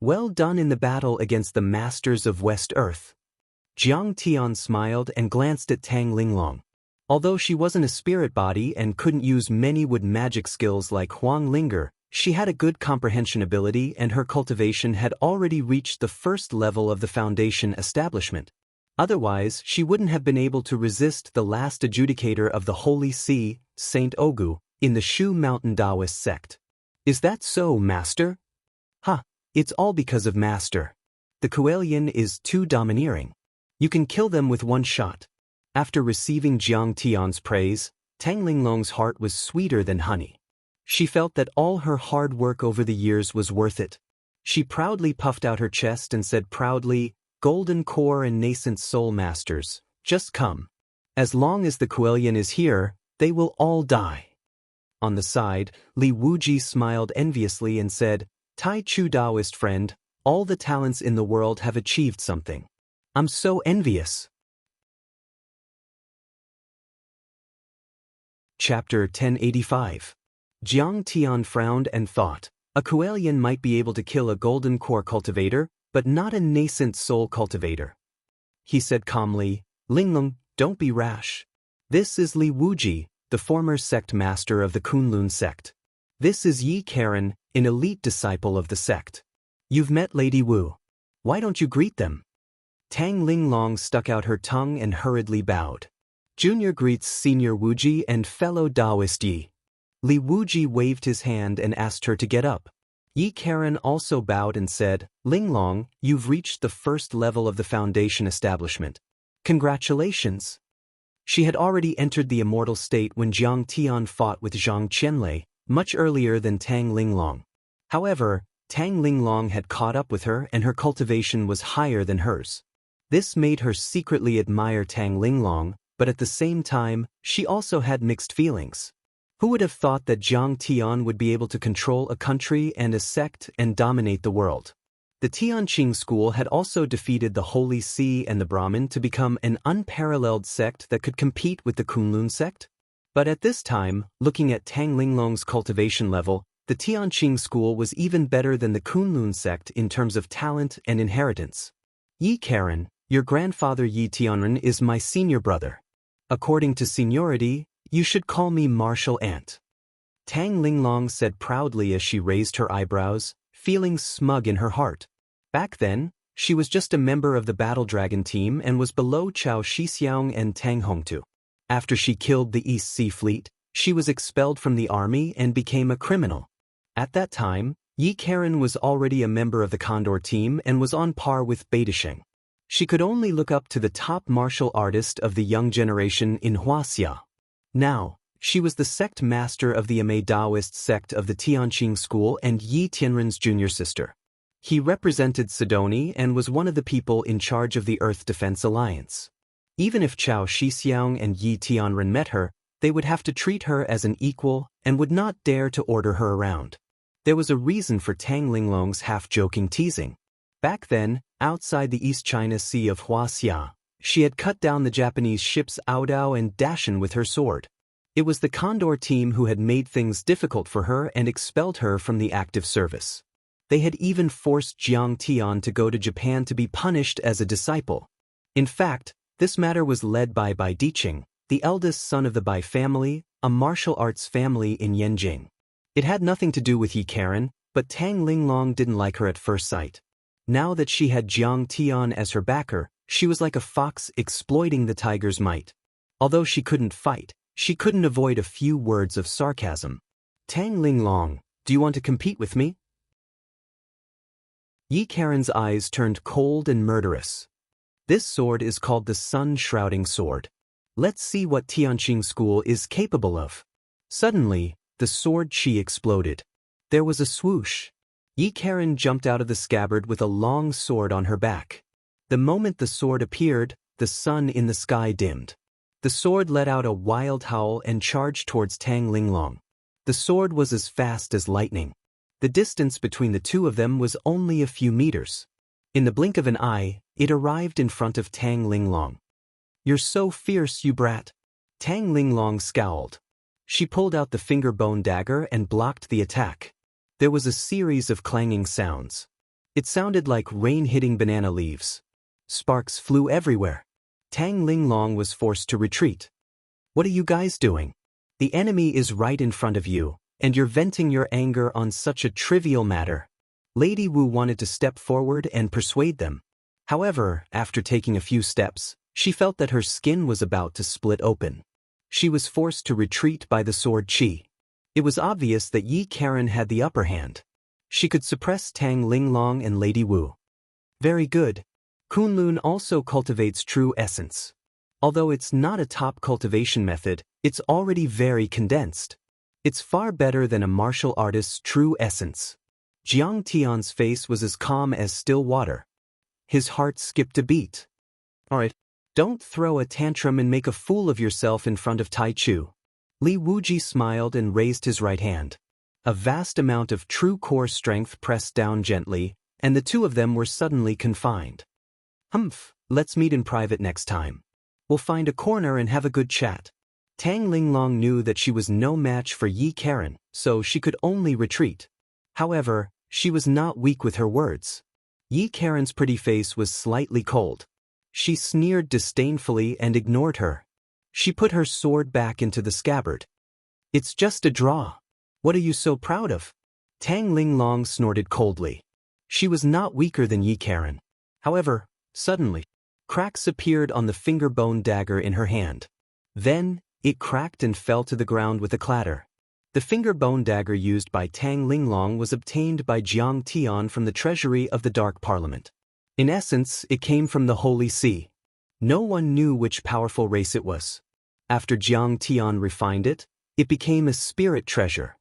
Well done in the battle against the Masters of West Earth. Jiang Tian smiled and glanced at Tang Linglong. Although she wasn't a spirit body and couldn't use many wood magic skills like Huang Linger, she had a good comprehension ability and her cultivation had already reached the first level of the foundation establishment. Otherwise, she wouldn't have been able to resist the last adjudicator of the Holy See, Saint Ogu, in the Shu Mountain Taoist sect. Is that so, Master? It's all because of Master. The Kuelian is too domineering. You can kill them with one shot. After receiving Jiang Tian's praise, Tang Linglong's heart was sweeter than honey. She felt that all her hard work over the years was worth it. She proudly puffed out her chest and said proudly, Golden Core and Nascent Soul Masters, just come. As long as the Kuelian is here, they will all die. On the side, Li Wuji smiled enviously and said, Tai Chu Taoist friend, all the talents in the world have achieved something. I'm so envious. Chapter 1085. Jiang Tian frowned and thought, a Kuelian might be able to kill a golden core cultivator, but not a nascent soul cultivator. He said calmly, Linglong, don't be rash. This is Li Wuji, the former sect master of the Kunlun sect. This is Yi Karen, an elite disciple of the sect. You've met Lady Wu. Why don't you greet them? Tang Linglong stuck out her tongue and hurriedly bowed. Junior greets Senior Wuji and fellow Taoist Yi. Li Wuji waved his hand and asked her to get up. Yi Karen also bowed and said, Linglong, you've reached the first level of the foundation establishment. Congratulations. She had already entered the immortal state when Jiang Tian fought with Zhang Qianlei, much earlier than Tang Linglong. However, Tang Linglong had caught up with her and her cultivation was higher than hers. This made her secretly admire Tang Linglong, but at the same time, she also had mixed feelings. Who would have thought that Jiang Tian would be able to control a country and a sect and dominate the world? The Tianqing school had also defeated the Holy See and the Brahmin to become an unparalleled sect that could compete with the Kunlun sect. But at this time, looking at Tang Linglong's cultivation level, the Tianqing school was even better than the Kunlun sect in terms of talent and inheritance. Yi Karen, your grandfather Yi Tianren is my senior brother. According to seniority, you should call me martial aunt. Tang Linglong said proudly as she raised her eyebrows, feeling smug in her heart. Back then, she was just a member of the Battle Dragon team and was below Chao Shixiang and Tang Hongtu. After she killed the East Sea Fleet, she was expelled from the army and became a criminal. At that time, Yi Karen was already a member of the Condor team and was on par with Beidasheng. She could only look up to the top martial artist of the young generation in Huaxia. Now, she was the sect master of the Amei Daoist sect of the Tianqing school and Yi Tianren's junior sister. He represented Sidoni and was one of the people in charge of the Earth Defense Alliance. Even if Chao Shixiang and Yi Tianren met her, they would have to treat her as an equal and would not dare to order her around. There was a reason for Tang Linglong's half-joking teasing. Back then, outside the East China Sea of Huaxia, she had cut down the Japanese ships Aodao and Dashan with her sword. It was the Condor team who had made things difficult for her and expelled her from the active service. They had even forced Jiang Tian to go to Japan to be punished as a disciple. In fact, this matter was led by Bai Diqing, the eldest son of the Bai family, a martial arts family in Yanjing. It had nothing to do with Yi Karen, but Tang Linglong didn't like her at first sight. Now that she had Jiang Tian as her backer, she was like a fox exploiting the tiger's might. Although she couldn't fight, she couldn't avoid a few words of sarcasm. Tang Linglong, do you want to compete with me? Yi Karen's eyes turned cold and murderous. This sword is called the Sun-Shrouding Sword. Let's see what Tianqing school is capable of. Suddenly, the sword chi exploded. There was a swoosh. Yi Karen jumped out of the scabbard with a long sword on her back. The moment the sword appeared, the sun in the sky dimmed. The sword let out a wild howl and charged towards Tang Linglong. The sword was as fast as lightning. The distance between the two of them was only a few meters. In the blink of an eye, it arrived in front of Tang Linglong. "You're so fierce, you brat." Tang Linglong scowled. She pulled out the finger bone dagger and blocked the attack. There was a series of clanging sounds. It sounded like rain hitting banana leaves. Sparks flew everywhere. Tang Linglong was forced to retreat. "What are you guys doing? The enemy is right in front of you, and you're venting your anger on such a trivial matter." Lady Wu wanted to step forward and persuade them. However, after taking a few steps, she felt that her skin was about to split open. She was forced to retreat by the sword chi. It was obvious that Yi Karen had the upper hand. She could suppress Tang Linglong and Lady Wu. Very good. Kunlun also cultivates true essence. Although it's not a top cultivation method, it's already very condensed. It's far better than a martial artist's true essence. Jiang Tian's face was as calm as still water. His heart skipped a beat. "Alright, don't throw a tantrum and make a fool of yourself in front of Tai Chu." Li Wuji smiled and raised his right hand. A vast amount of true core strength pressed down gently, and the two of them were suddenly confined. "Humph, let's meet in private next time. We'll find a corner and have a good chat." Tang Linglong knew that she was no match for Yi Karen, so she could only retreat. However, she was not weak with her words. Yi Karen's pretty face was slightly cold. She sneered disdainfully and ignored her. She put her sword back into the scabbard. "It's just a draw. What are you so proud of?" Tang Linglong snorted coldly. She was not weaker than Yi Karen. However, suddenly, cracks appeared on the finger bone dagger in her hand. Then, it cracked and fell to the ground with a clatter. The finger bone dagger used by Tang Linglong was obtained by Jiang Tian from the treasury of the Dark Parliament. In essence, it came from the Holy See. No one knew which powerful race it was. After Jiang Tian refined it, it became a spirit treasure.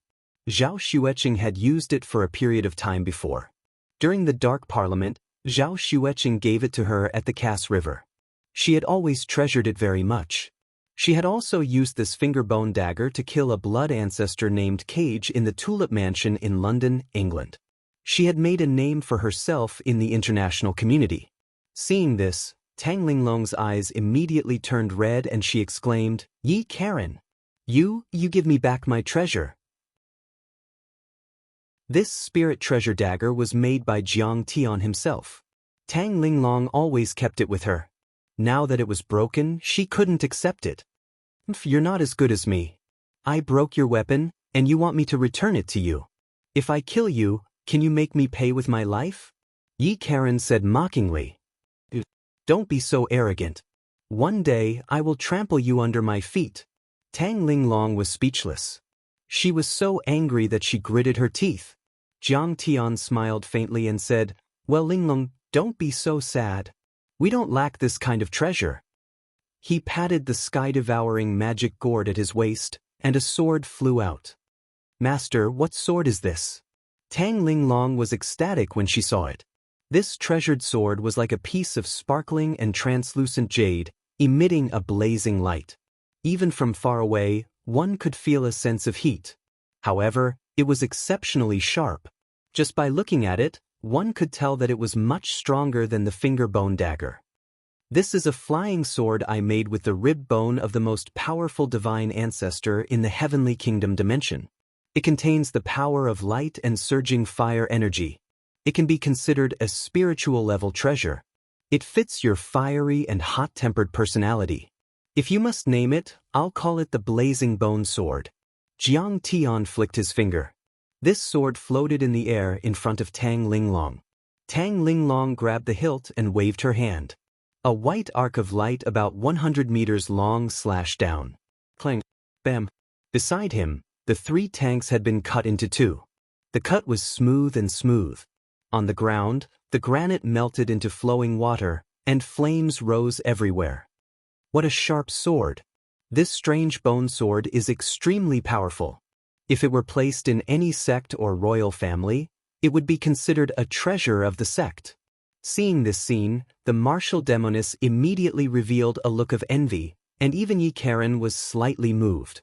Zhao Xueqing had used it for a period of time before. During the Dark Parliament, Zhao Xueqing gave it to her at the Cass River. She had always treasured it very much. She had also used this finger bone dagger to kill a blood ancestor named Cage in the Tulip Mansion in London, England. She had made a name for herself in the international community. Seeing this, Tang Linglong's eyes immediately turned red and she exclaimed, "Yi Karen! You give me back my treasure." This spirit treasure dagger was made by Jiang Tian himself. Tang Linglong always kept it with her. Now that it was broken, she couldn't accept it. "You're not as good as me. I broke your weapon, and you want me to return it to you. If I kill you, can you make me pay with my life?" Yi Karen said mockingly. "Don't be so arrogant. One day I will trample you under my feet." Tang Linglong was speechless. She was so angry that she gritted her teeth. Jiang Tian smiled faintly and said, "Well, Linglong, don't be so sad. We don't lack this kind of treasure." He patted the sky-devouring magic gourd at his waist, and a sword flew out. "Master, what sword is this?" Tang Linglong was ecstatic when she saw it. This treasured sword was like a piece of sparkling and translucent jade, emitting a blazing light. Even from far away, one could feel a sense of heat. However, it was exceptionally sharp. Just by looking at it, one could tell that it was much stronger than the finger bone dagger. "This is a flying sword I made with the rib bone of the most powerful divine ancestor in the heavenly kingdom dimension. It contains the power of light and surging fire energy. It can be considered a spiritual level treasure. It fits your fiery and hot-tempered personality. If you must name it, I'll call it the Blazing Bone Sword." Jiang Tian flicked his finger. This sword floated in the air in front of Tang Linglong. Tang Linglong grabbed the hilt and waved her hand. A white arc of light about 100 meters long slashed down. Clang! Bam! Beside him, the three tanks had been cut into two. The cut was smooth and smooth. On the ground, the granite melted into flowing water, and flames rose everywhere. What a sharp sword! This strange bone sword is extremely powerful. If it were placed in any sect or royal family, it would be considered a treasure of the sect. Seeing this scene, the martial demoness immediately revealed a look of envy, and even Yi Karen was slightly moved.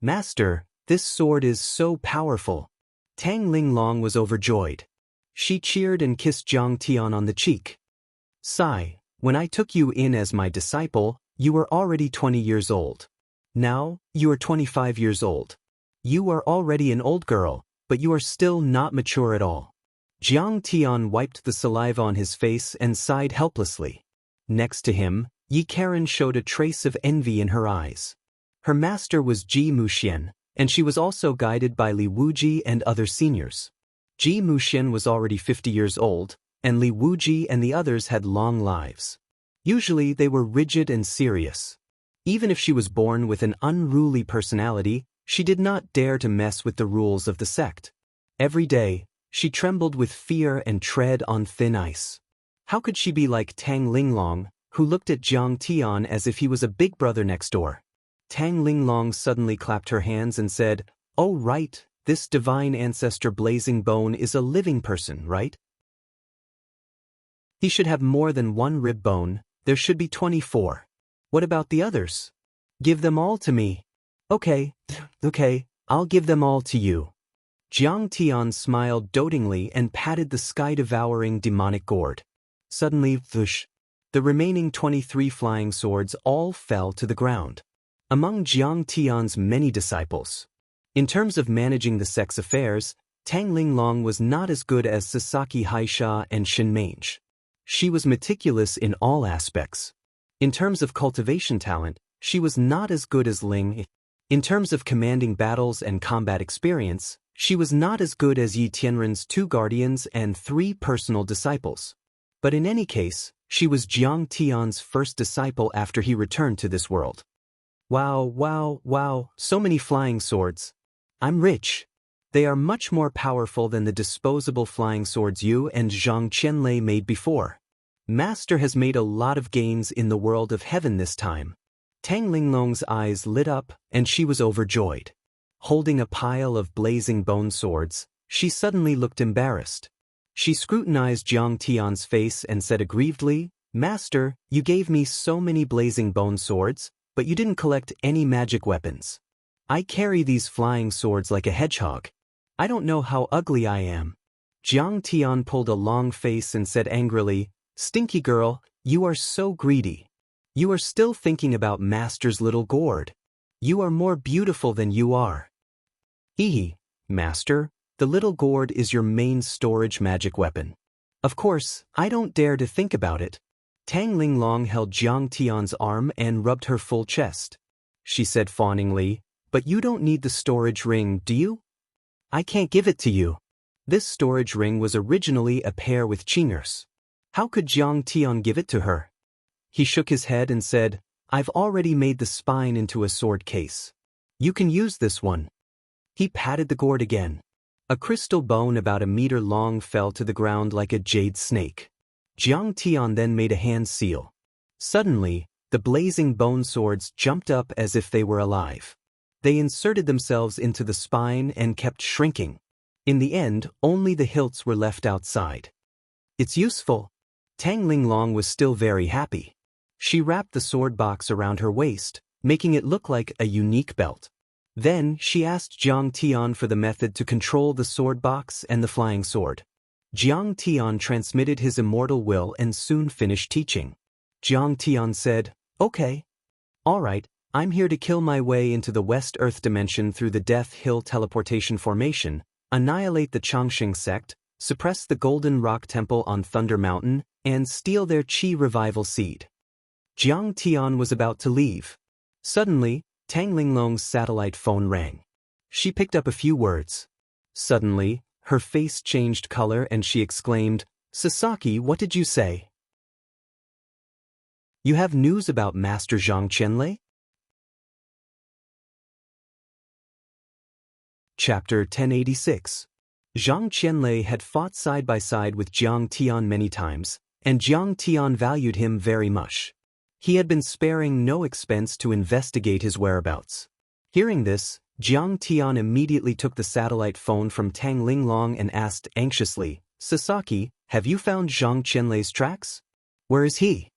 "Master, this sword is so powerful." Tang Linglong was overjoyed. She cheered and kissed Jiang Tian on the cheek. "Sai, when I took you in as my disciple, you were already 20 years old. Now, you are 25 years old. You are already an old girl, but you are still not mature at all." Jiang Tian wiped the saliva on his face and sighed helplessly. Next to him, Yi Karen showed a trace of envy in her eyes. Her master was Ji Muxian, and she was also guided by Li Wuji and other seniors. Ji Muxian was already 50 years old, and Li Wuji and the others had long lives. Usually they were rigid and serious. Even if she was born with an unruly personality, she did not dare to mess with the rules of the sect. Every day, she trembled with fear and tread on thin ice. How could she be like Tang Linglong, who looked at Jiang Tian as if he was a big brother next door? Tang Linglong suddenly clapped her hands and said, "Oh right, this divine ancestor Blazing Bone is a living person, right? He should have more than one rib bone, there should be 24. What about the others? Give them all to me." Okay, I'll give them all to you." Jiang Tian smiled dotingly and patted the sky-devouring demonic gourd. Suddenly, whoosh, the remaining 23 flying swords all fell to the ground. Among Jiang Tian's many disciples, in terms of managing the sect's affairs, Tang Linglong was not as good as Sasaki Haisha and Shin Mange. She was meticulous in all aspects. In terms of cultivation talent, she was not as good as Ling. In terms of commanding battles and combat experience, she was not as good as Yi Tianren's 2 guardians and 3 personal disciples. But in any case, she was Jiang Tian's first disciple after he returned to this world. Wow, so many flying swords. I'm rich. They are much more powerful than the disposable flying swords you and Zhang Qianlei made before. Master has made a lot of gains in the world of heaven this time. Tang Linglong's eyes lit up, and she was overjoyed. Holding a pile of blazing bone swords, she suddenly looked embarrassed. She scrutinized Jiang Tian's face and said aggrievedly, "Master, you gave me so many blazing bone swords, but you didn't collect any magic weapons. I carry these flying swords like a hedgehog. I don't know how ugly I am. Jiang Tian pulled a long face and said angrily, "Stinky girl, you are so greedy. You are still thinking about Master's little gourd. You are more beautiful than you are." "Hehe, Master, the little gourd is your main storage magic weapon. Of course, I don't dare to think about it." Tang Linglong held Jiang Tian's arm and rubbed her full chest. She said fawningly, "But you don't need the storage ring, do you? I can't give it to you." This storage ring was originally a pair with Qingers. How could Jiang Tian give it to her? He shook his head and said, "I've already made the spine into a sword case. You can use this one." He patted the gourd again. A crystal bone about a meter long fell to the ground like a jade snake. Jiang Tian then made a hand seal. Suddenly, the blazing bone swords jumped up as if they were alive. They inserted themselves into the spine and kept shrinking. In the end, only the hilts were left outside. "It's useful." Tang Linglong was still very happy. She wrapped the sword box around her waist, making it look like a unique belt. Then she asked Jiang Tian for the method to control the sword box and the flying sword. Jiang Tian transmitted his immortal will and soon finished teaching. Jiang Tian said, "Okay. All right, I'm here to kill my way into the West Earth dimension through the Death Hill teleportation formation, annihilate the Changxing sect, suppress the Golden Rock Temple on Thunder Mountain, and steal their Qi revival seed." Jiang Tian was about to leave. Suddenly, Tang Linglong's satellite phone rang. She picked up a few words. Suddenly, her face changed color and she exclaimed, "Sasaki, what did you say? You have news about Master Zhang Qianlei?" Chapter 1086. Zhang Qianlei had fought side by side with Jiang Tian many times, and Jiang Tian valued him very much. He had been sparing no expense to investigate his whereabouts. Hearing this, Jiang Tian immediately took the satellite phone from Tang Linglong and asked anxiously, "Sasaki, have you found Zhang Qianlei's tracks? Where is he?"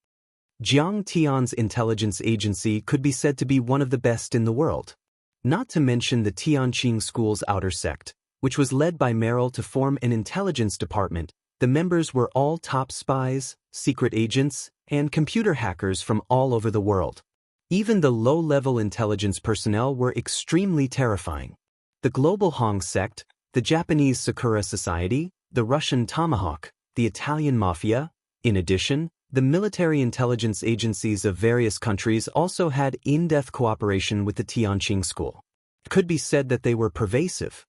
Jiang Tian's intelligence agency could be said to be one of the best in the world. Not to mention the Tianqing School's outer sect, which was led by Merrill to form an intelligence department. The members were all top spies, secret agents, and computer hackers from all over the world. Even the low-level intelligence personnel were extremely terrifying. The global Hong sect, the Japanese Sakura Society, the Russian Tomahawk, the Italian Mafia. In addition, the military intelligence agencies of various countries also had in-depth cooperation with the Tianqing School. It could be said that they were pervasive.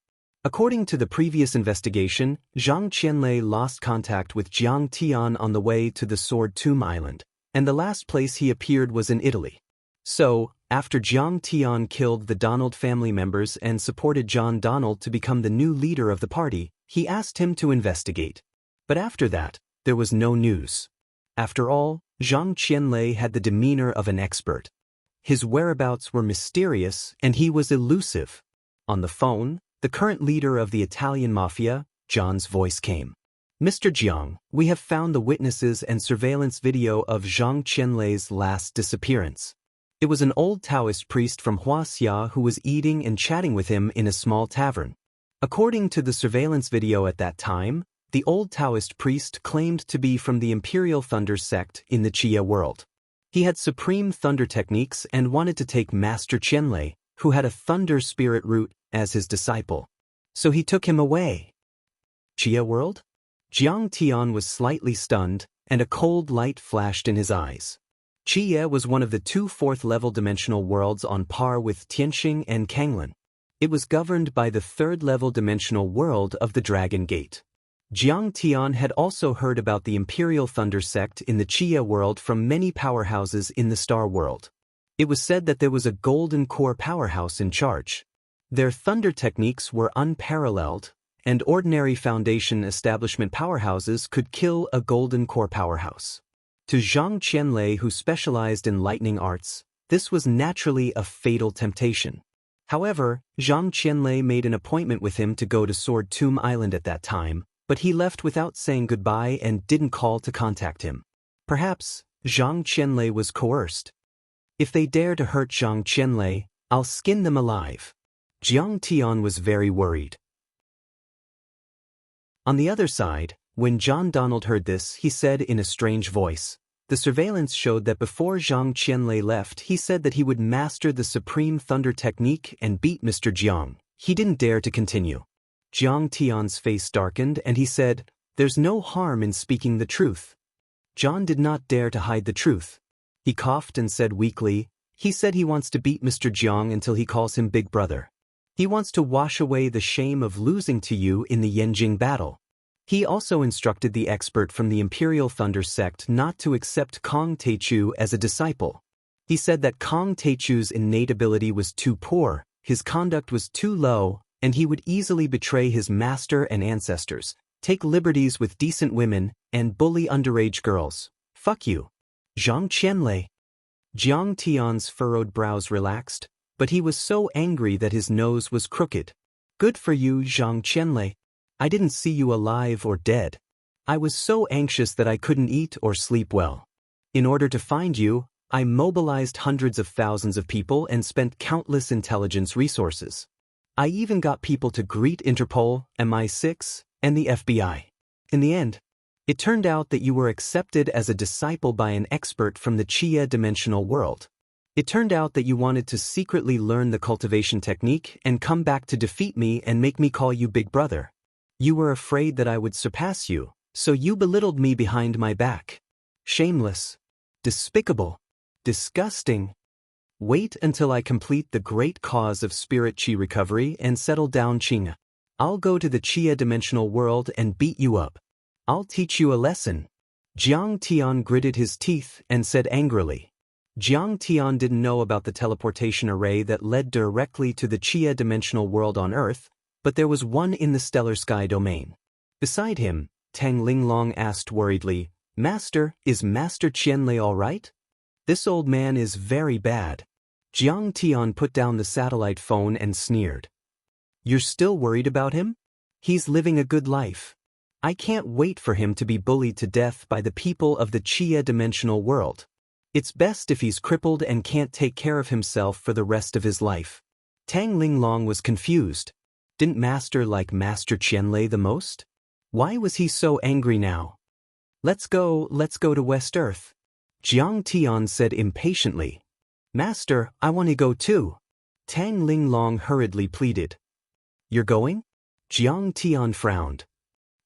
According to the previous investigation, Zhang Qianlei lost contact with Jiang Tian on the way to the Sword Tomb Island, and the last place he appeared was in Italy. So, after Jiang Tian killed the Donald family members and supported John Donald to become the new leader of the party, he asked him to investigate. But after that, there was no news. After all, Zhang Qianlei had the demeanor of an expert. His whereabouts were mysterious and he was elusive. On the phone, the current leader of the Italian Mafia, John's voice came. "Mr. Jiang, we have found the witnesses and surveillance video of Zhang Qianlei's last disappearance. It was an old Taoist priest from Huaxia who was eating and chatting with him in a small tavern. According to the surveillance video at that time, the old Taoist priest claimed to be from the Imperial Thunder sect in the Chia world. He had supreme thunder techniques and wanted to take Master Qianlei, who had a thunder spirit root, as his disciple. So he took him away." Chia world? Jiang Tian was slightly stunned, and a cold light flashed in his eyes. Chia was one of the two fourth-level dimensional worlds on par with Tianqing and Kanglan. It was governed by the third-level dimensional world of the Dragon Gate. Jiang Tian had also heard about the Imperial Thunder sect in the Chia world from many powerhouses in the Star world. It was said that there was a golden core powerhouse in charge. Their thunder techniques were unparalleled, and ordinary Foundation establishment powerhouses could kill a golden core powerhouse. To Zhang Qianlei, who specialized in lightning arts, this was naturally a fatal temptation. However, Zhang Qianlei made an appointment with him to go to Sword Tomb Island at that time, but he left without saying goodbye and didn't call to contact him. Perhaps, Zhang Qianlei was coerced. If they dare to hurt Zhang Qianlei, I'll skin them alive. Jiang Tian was very worried. On the other side, when John Donald heard this, he said in a strange voice, the surveillance showed that before Zhang Qianlei left, he said that he would master the Supreme Thunder technique and beat Mr. Jiang. He didn't dare to continue. Jiang Tian's face darkened and he said, there's no harm in speaking the truth. John did not dare to hide the truth. He coughed and said weakly, he said he wants to beat Mr. Jiang until he calls him Big Brother. He wants to wash away the shame of losing to you in the Yanjing battle. He also instructed the expert from the Imperial Thunder sect not to accept Kong Teichu as a disciple. He said that Kong Teichu's innate ability was too poor, his conduct was too low, and he would easily betray his master and ancestors, take liberties with decent women, and bully underage girls. Fuck you. Zhang Qianlei. Jiang Tian's furrowed brows relaxed, but he was so angry that his nose was crooked. Good for you, Zhang Qianlei. I didn't see you alive or dead. I was so anxious that I couldn't eat or sleep well. In order to find you, I mobilized hundreds of thousands of people and spent countless intelligence resources. I even got people to greet Interpol, MI6, and the FBI. In the end, it turned out that you were accepted as a disciple by an expert from the Chia dimensional world. It turned out that you wanted to secretly learn the cultivation technique and come back to defeat me and make me call you Big Brother. You were afraid that I would surpass you, so you belittled me behind my back. Shameless. Despicable. Disgusting. Wait until I complete the great cause of spirit chi recovery and settle down Qing. I'll go to the Chia dimensional world and beat you up. I'll teach you a lesson. Jiang Tian gritted his teeth and said angrily. Jiang Tian didn't know about the teleportation array that led directly to the Chia dimensional world on Earth, but there was one in the stellar sky domain. Beside him, Tang Linglong asked worriedly, Master, is Master Qianlei all right? This old man is very bad. Jiang Tian put down the satellite phone and sneered. You're still worried about him? He's living a good life. I can't wait for him to be bullied to death by the people of the Chia dimensional world. It's best if he's crippled and can't take care of himself for the rest of his life. Tang Linglong was confused. Didn't Master like Master Qianlei the most? Why was he so angry now? Let's go to West Earth. Jiang Tian said impatiently. Master, I want to go too. Tang Linglong hurriedly pleaded. You're going? Jiang Tian frowned.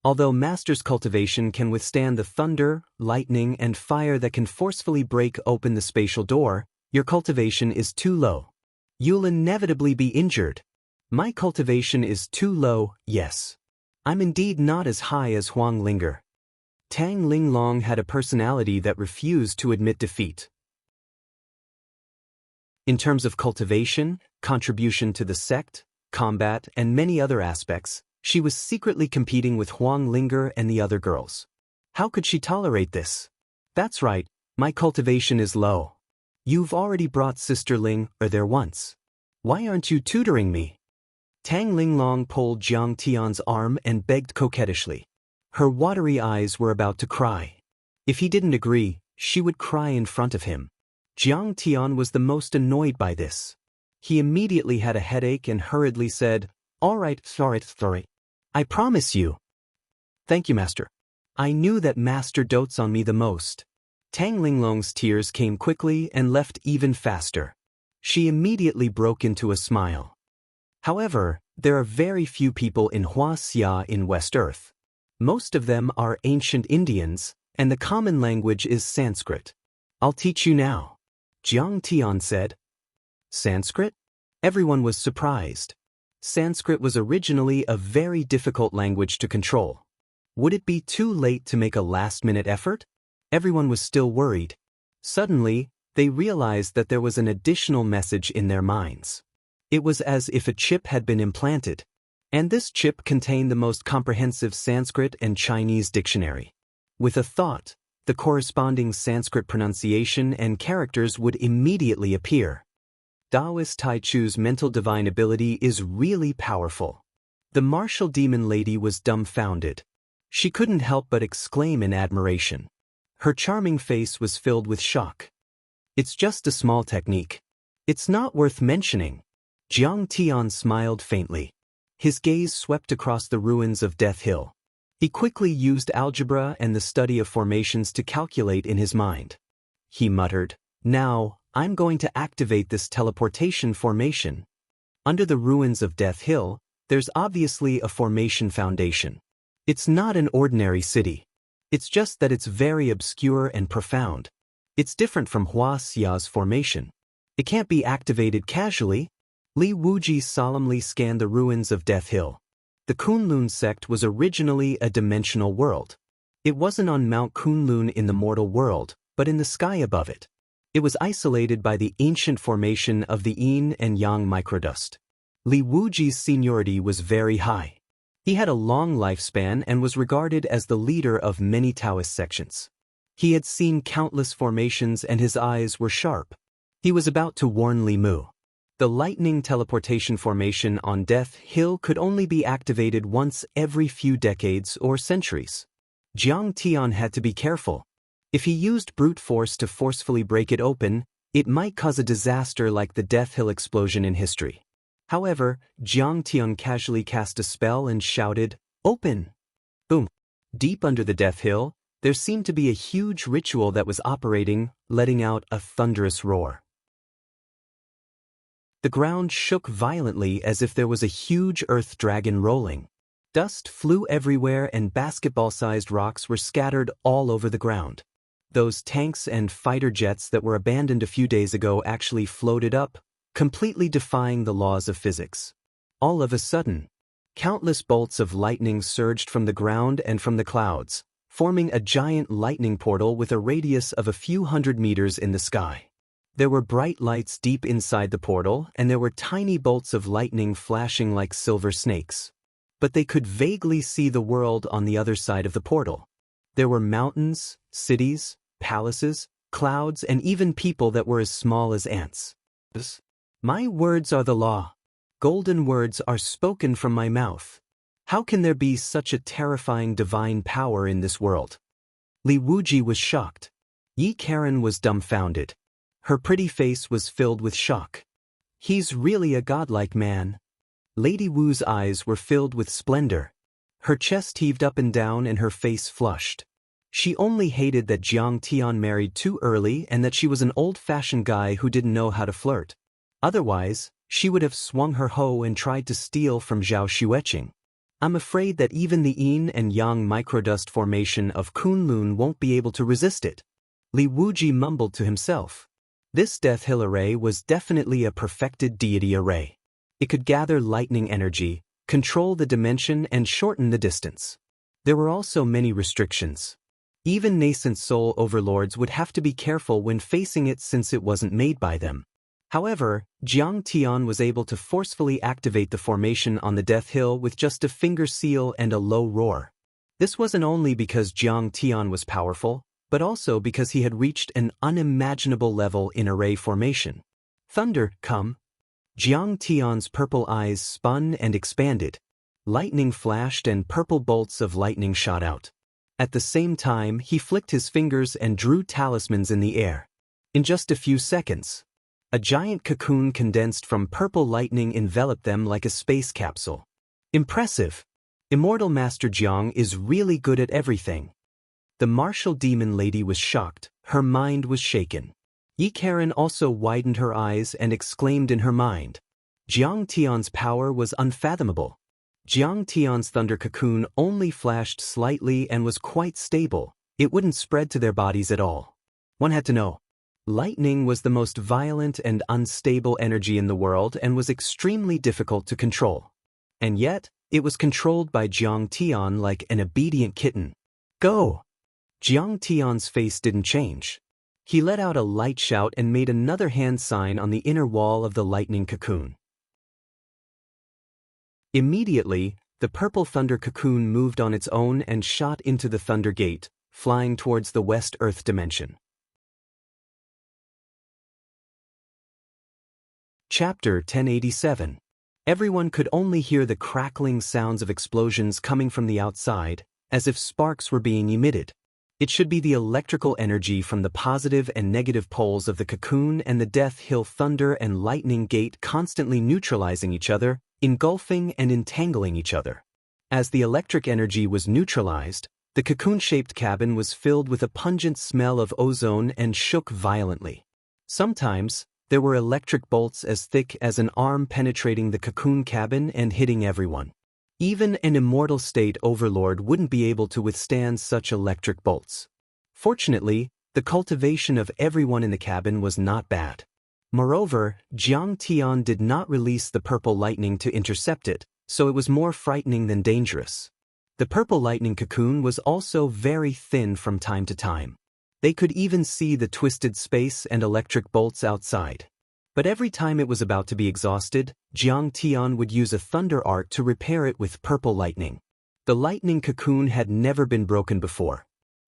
Although Master's cultivation can withstand the thunder, lightning, and fire that can forcefully break open the spatial door, your cultivation is too low. You'll inevitably be injured. My cultivation is too low, yes. I'm indeed not as high as Huang Linger. Tang Linglong had a personality that refused to admit defeat. In terms of cultivation, contribution to the sect, combat, and many other aspects, she was secretly competing with Huang Linger and the other girls. How could she tolerate this? That's right, my cultivation is low. You've already brought Sister Ling there once. Why aren't you tutoring me? Tang Linglong pulled Jiang Tian's arm and begged coquettishly. Her watery eyes were about to cry. If he didn't agree, she would cry in front of him. Jiang Tian was the most annoyed by this. He immediately had a headache and hurriedly said, All right, sorry. I promise you. Thank you, Master. I knew that Master dotes on me the most. Tang Linglong's tears came quickly and left even faster. She immediately broke into a smile. However, there are very few people in Huaxia in West Earth. Most of them are ancient Indians, and the common language is Sanskrit. I'll teach you now. Jiang Tian said. Sanskrit? Everyone was surprised. Sanskrit was originally a very difficult language to control. Would it be too late to make a last-minute effort? Everyone was still worried. Suddenly, they realized that there was an additional message in their minds. It was as if a chip had been implanted, and this chip contained the most comprehensive Sanskrit and Chinese dictionary. With a thought, the corresponding Sanskrit pronunciation and characters would immediately appear. Taoist Taichu's mental divine ability is really powerful. The martial demon lady was dumbfounded. She couldn't help but exclaim in admiration. Her charming face was filled with shock. It's just a small technique. It's not worth mentioning. Jiang Tian smiled faintly. His gaze swept across the ruins of Death Hill. He quickly used algebra and the study of formations to calculate in his mind. He muttered, "Now, I'm going to activate this teleportation formation." Under the ruins of Death Hill, there's obviously a formation foundation. It's not an ordinary city. It's just that it's very obscure and profound. It's different from Hua Xia's formation. It can't be activated casually. Li Wuji solemnly scanned the ruins of Death Hill. The Kunlun sect was originally a dimensional world. It wasn't on Mount Kunlun in the mortal world, but in the sky above it. It was isolated by the ancient formation of the yin and yang microdust. Li Wuji's seniority was very high. He had a long lifespan and was regarded as the leader of many Taoist sections. He had seen countless formations and his eyes were sharp. He was about to warn Li Mu. The lightning teleportation formation on Death Hill could only be activated once every few decades or centuries. Jiang Tian had to be careful. If he used brute force to forcefully break it open, it might cause a disaster like the Death Hill explosion in history. However, Jiang Tian casually cast a spell and shouted, "Open!" Boom! Deep under the Death Hill, there seemed to be a huge ritual that was operating, letting out a thunderous roar. The ground shook violently as if there was a huge earth dragon rolling. Dust flew everywhere and basketball-sized rocks were scattered all over the ground. Those tanks and fighter jets that were abandoned a few days ago actually floated up, completely defying the laws of physics. All of a sudden, countless bolts of lightning surged from the ground and from the clouds, forming a giant lightning portal with a radius of a few hundred meters in the sky. There were bright lights deep inside the portal, and there were tiny bolts of lightning flashing like silver snakes. But they could vaguely see the world on the other side of the portal. There were mountains, cities, palaces, clouds, and even people that were as small as ants. My words are the law. Golden words are spoken from my mouth. How can there be such a terrifying divine power in this world? Li Wuji was shocked. Yi Karen was dumbfounded. Her pretty face was filled with shock. He's really a godlike man. Lady Wu's eyes were filled with splendor. Her chest heaved up and down and her face flushed. She only hated that Jiang Tian married too early and that she was an old-fashioned guy who didn't know how to flirt. Otherwise, she would have swung her hoe and tried to steal from Zhao Xueqing. I'm afraid that even the yin and yang microdust formation of Kunlun won't be able to resist it. Li Wuji mumbled to himself. This Death Hill array was definitely a perfected deity array. It could gather lightning energy, control the dimension, and shorten the distance. There were also many restrictions. Even nascent soul overlords would have to be careful when facing it since it wasn't made by them. However, Jiang Tian was able to forcefully activate the formation on the Death Hill with just a finger seal and a low roar. This wasn't only because Jiang Tian was powerful, but also because he had reached an unimaginable level in array formation. Thunder, come! Jiang Tian's purple eyes spun and expanded. Lightning flashed and purple bolts of lightning shot out. At the same time, he flicked his fingers and drew talismans in the air. In just a few seconds, a giant cocoon condensed from purple lightning enveloped them like a space capsule. Impressive! Immortal Master Jiang is really good at everything. The martial demon lady was shocked, her mind was shaken. Yi Karen also widened her eyes and exclaimed in her mind. Jiang Tian's power was unfathomable. Jiang Tian's thunder cocoon only flashed slightly and was quite stable. It wouldn't spread to their bodies at all. One had to know. Lightning was the most violent and unstable energy in the world and was extremely difficult to control. And yet, it was controlled by Jiang Tian like an obedient kitten. Go! Jiang Tian's face didn't change. He let out a light shout and made another hand sign on the inner wall of the lightning cocoon. Immediately, the purple thunder cocoon moved on its own and shot into the Thunder Gate, flying towards the West Earth dimension. Chapter 1087. Everyone could only hear the crackling sounds of explosions coming from the outside, as if sparks were being emitted. It should be the electrical energy from the positive and negative poles of the cocoon and the Death Hill thunder and lightning gate constantly neutralizing each other, engulfing and entangling each other. As the electric energy was neutralized, the cocoon-shaped cabin was filled with a pungent smell of ozone and shook violently. Sometimes, there were electric bolts as thick as an arm penetrating the cocoon cabin and hitting everyone. Even an immortal state overlord wouldn't be able to withstand such electric bolts. Fortunately, the cultivation of everyone in the cabin was not bad. Moreover, Jiang Tian did not release the purple lightning to intercept it, so it was more frightening than dangerous. The purple lightning cocoon was also very thin from time to time. They could even see the twisted space and electric bolts outside. But every time it was about to be exhausted, Jiang Tian would use a thunder art to repair it with purple lightning. The lightning cocoon had never been broken before.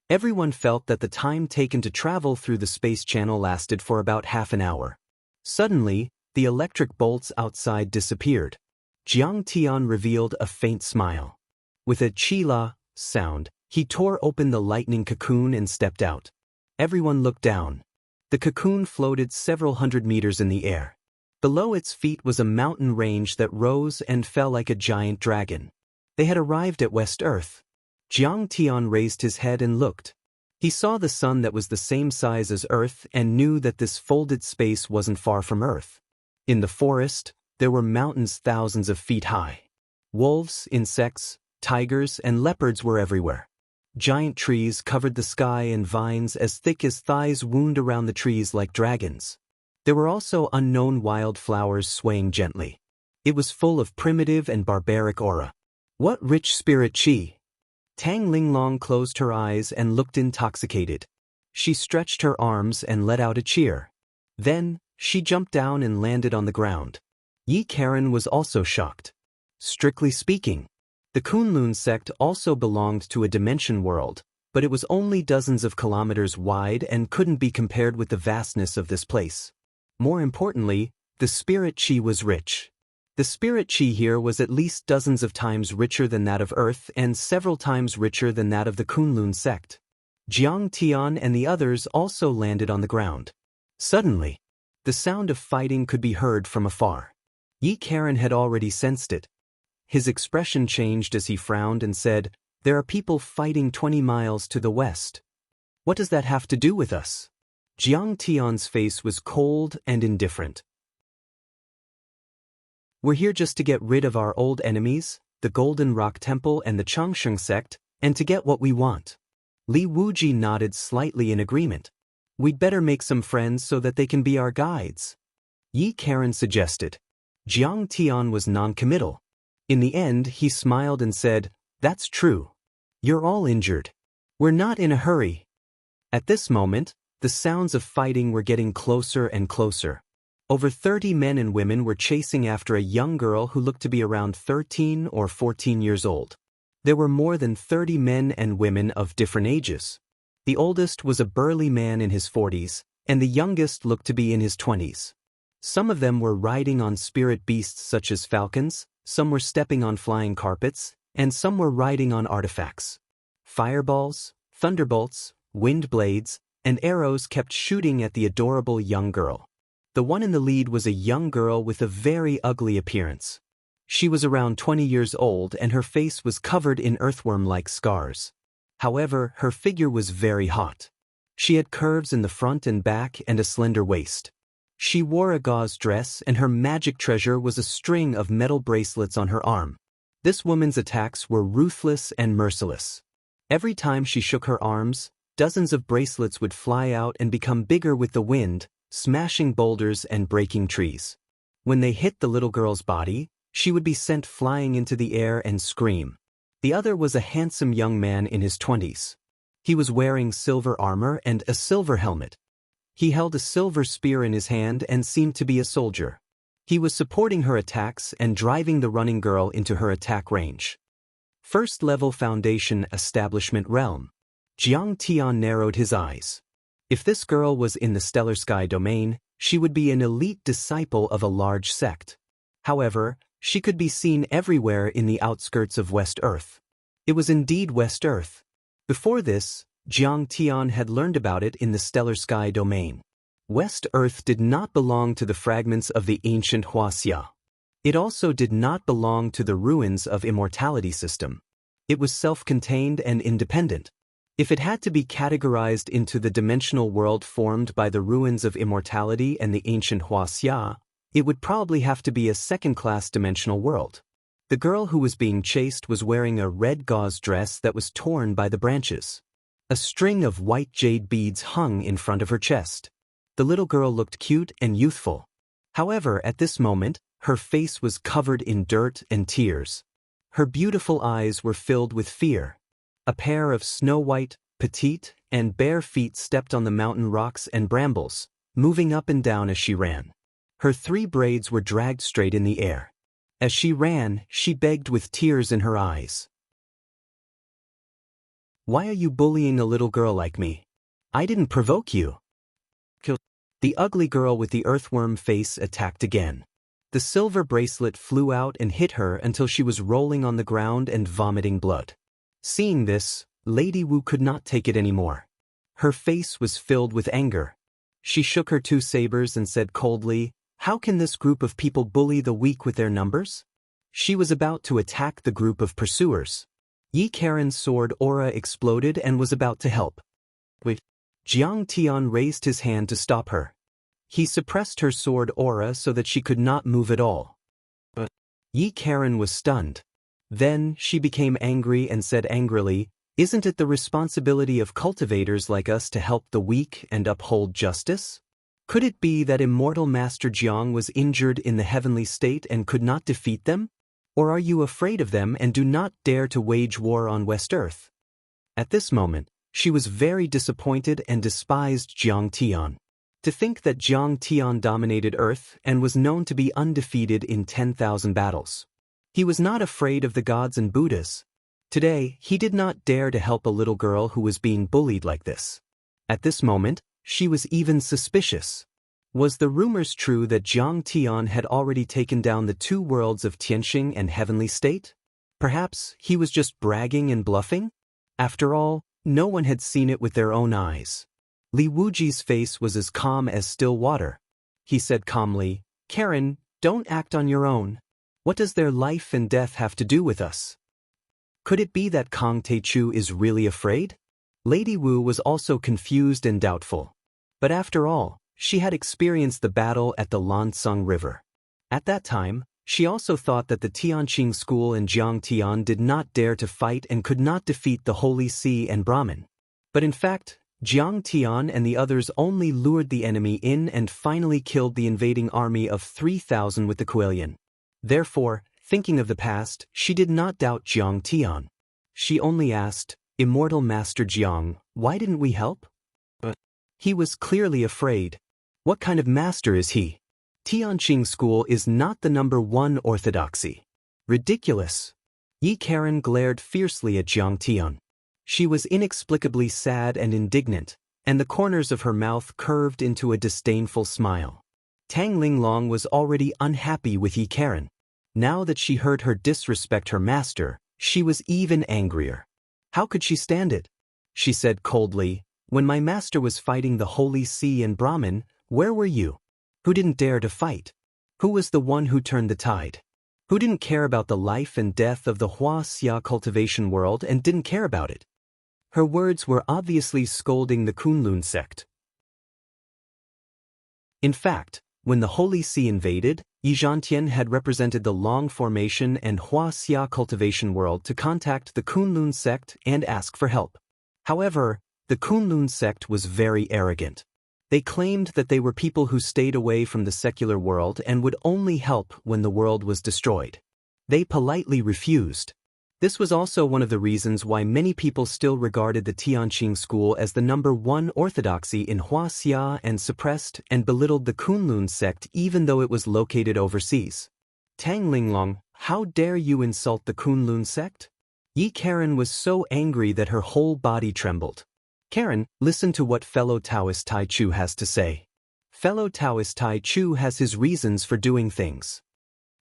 Everyone felt that the time taken to travel through the space channel lasted for about half an hour. Suddenly, the electric bolts outside disappeared. Jiang Tian revealed a faint smile. With a "chi-la" sound, he tore open the lightning cocoon and stepped out. Everyone looked down. The cocoon floated several hundred meters in the air. Below its feet was a mountain range that rose and fell like a giant dragon. They had arrived at West Earth. Jiang Tian raised his head and looked. He saw the sun that was the same size as Earth and knew that this folded space wasn't far from Earth. In the forest, there were mountains thousands of feet high. Wolves, insects, tigers, and leopards were everywhere. Giant trees covered the sky and vines as thick as thighs wound around the trees like dragons. There were also unknown wild flowers swaying gently. It was full of primitive and barbaric aura. What rich spirit chi! Tang Linglong closed her eyes and looked intoxicated. She stretched her arms and let out a cheer. Then, she jumped down and landed on the ground. Yi Karen was also shocked. Strictly speaking, the Kunlun sect also belonged to a dimension world, but it was only dozens of kilometers wide and couldn't be compared with the vastness of this place. More importantly, the spirit chi was rich. The spirit chi here was at least dozens of times richer than that of Earth and several times richer than that of the Kunlun sect. Jiang Tian and the others also landed on the ground. Suddenly, the sound of fighting could be heard from afar. Yi Karen had already sensed it. His expression changed as he frowned and said, "There are people fighting 20 miles to the west. What does that have to do with us?" Jiang Tian's face was cold and indifferent. "We're here just to get rid of our old enemies, the Golden Rock Temple and the Changsheng sect, and to get what we want." Li Wuji nodded slightly in agreement. "We'd better make some friends so that they can be our guides," Yi Karen suggested. Jiang Tian was non-committal. In the end, he smiled and said, "That's true. You're all injured. We're not in a hurry." At this moment, the sounds of fighting were getting closer and closer. Over 30 men and women were chasing after a young girl who looked to be around 13 or 14 years old. There were more than 30 men and women of different ages. The oldest was a burly man in his 40s, and the youngest looked to be in his 20s. Some of them were riding on spirit beasts such as falcons, some were stepping on flying carpets, and some were riding on artifacts. Fireballs, thunderbolts, wind blades, and arrows kept shooting at the adorable young girl. The one in the lead was a young girl with a very ugly appearance. She was around 20 years old and her face was covered in earthworm-like scars. However, her figure was very hot. She had curves in the front and back and a slender waist. She wore a gauze dress and her magic treasure was a string of metal bracelets on her arm. This woman's attacks were ruthless and merciless. Every time she shook her arms, dozens of bracelets would fly out and become bigger with the wind, smashing boulders and breaking trees. When they hit the little girl's body, she would be sent flying into the air and scream. The other was a handsome young man in his 20s. He was wearing silver armor and a silver helmet. He held a silver spear in his hand and seemed to be a soldier. He was supporting her attacks and driving the running girl into her attack range. First-level Foundation Establishment Realm. Jiang Tian narrowed his eyes. If this girl was in the Stellar Sky domain, she would be an elite disciple of a large sect. However, she could be seen everywhere in the outskirts of West Earth. It was indeed West Earth. Before this, Jiang Tian had learned about it in the stellar sky domain. West Earth did not belong to the fragments of the ancient Huaxia. It also did not belong to the ruins of immortality system. It was self-contained and independent. If it had to be categorized into the dimensional world formed by the ruins of immortality and the ancient Huaxia, it would probably have to be a second-class dimensional world. The girl who was being chased was wearing a red gauze dress that was torn by the branches. A string of white jade beads hung in front of her chest. The little girl looked cute and youthful. However, at this moment, her face was covered in dirt and tears. Her beautiful eyes were filled with fear. A pair of snow-white, petite, and bare feet stepped on the mountain rocks and brambles, moving up and down as she ran. Her 3 braids were dragged straight in the air. As she ran, she begged with tears in her eyes. "Why are you bullying a little girl like me? I didn't provoke you." The ugly girl with the earthworm face attacked again. The silver bracelet flew out and hit her until she was rolling on the ground and vomiting blood. Seeing this, Lady Wu could not take it anymore. Her face was filled with anger. She shook her 2 sabers and said coldly, "How can this group of people bully the weak with their numbers?" She was about to attack the group of pursuers. Yi Karen's sword aura exploded and was about to help. Jiang Tian raised his hand to stop her. He suppressed her sword aura so that she could not move at all. But Yi Karen was stunned. Then she became angry and said angrily, "Isn't it the responsibility of cultivators like us to help the weak and uphold justice? Could it be that immortal Master Jiang was injured in the heavenly state and could not defeat them? Or are you afraid of them and do not dare to wage war on West Earth?" At this moment, she was very disappointed and despised Jiang Tian. To think that Jiang Tian dominated Earth and was known to be undefeated in 10,000 battles. He was not afraid of the gods and Buddhas. Today, he did not dare to help a little girl who was being bullied like this. At this moment, she was even suspicious. Was the rumors true that Jiang Tian had already taken down the 2 worlds of Tianxing and Heavenly State? Perhaps he was just bragging and bluffing? After all, no one had seen it with their own eyes. Li Wuji's face was as calm as still water. He said calmly, "Karen, don't act on your own. What does their life and death have to do with us?" Could it be that Kang Teichu is really afraid? Lady Wu was also confused and doubtful. But after all, she had experienced the battle at the Lancang River. At that time, she also thought that the Tianqing school and Jiang Tian did not dare to fight and could not defeat the Holy See and Brahmin. But in fact, Jiang Tian and the others only lured the enemy in and finally killed the invading army of 3,000 with the Kuelian. Therefore, thinking of the past, she did not doubt Jiang Tian. She only asked, "Immortal Master Jiang, why didn't we help?" But he was clearly afraid. What kind of master is he? Tianqing school is not the #1 orthodoxy. Ridiculous. Yi Karen glared fiercely at Jiang Tian. She was inexplicably sad and indignant, and the corners of her mouth curved into a disdainful smile. Tang Linglong was already unhappy with Yi Karen. Now that she heard her disrespect her master, she was even angrier. How could she stand it? She said coldly, "When my master was fighting the Holy See and Brahmin, where were you? Who didn't dare to fight? Who was the one who turned the tide? Who didn't care about the life and death of the Huaxia cultivation world and didn't care about it?" Her words were obviously scolding the Kunlun sect. In fact, when the Holy See invaded, Yi Zhantian had represented the Long Formation and Huaxia cultivation world to contact the Kunlun sect and ask for help. However, the Kunlun sect was very arrogant. They claimed that they were people who stayed away from the secular world and would only help when the world was destroyed. They politely refused. This was also one of the reasons why many people still regarded the Tianqing school as the #1 orthodoxy in Huaxia and suppressed and belittled the Kunlun sect even though it was located overseas. Tang Linglong, how dare you insult the Kunlun sect? Yi Karen was so angry that her whole body trembled. Karen, listen to what fellow Taoist Tai Chu has to say. Fellow Taoist Tai Chu has his reasons for doing things.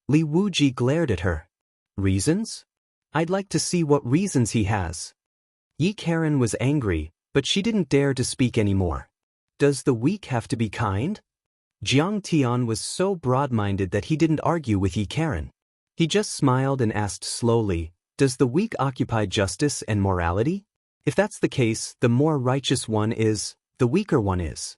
Li Wuji glared at her. Reasons? I'd like to see what reasons he has. Yi Karen was angry, But she didn't dare to speak anymore. Does the weak have to be kind? Jiang Tian was so broad-minded that he didn't argue with Yi Karen. He just smiled and asked slowly, does the weak occupy justice and morality? If that's the case, the more righteous one is, the weaker one is.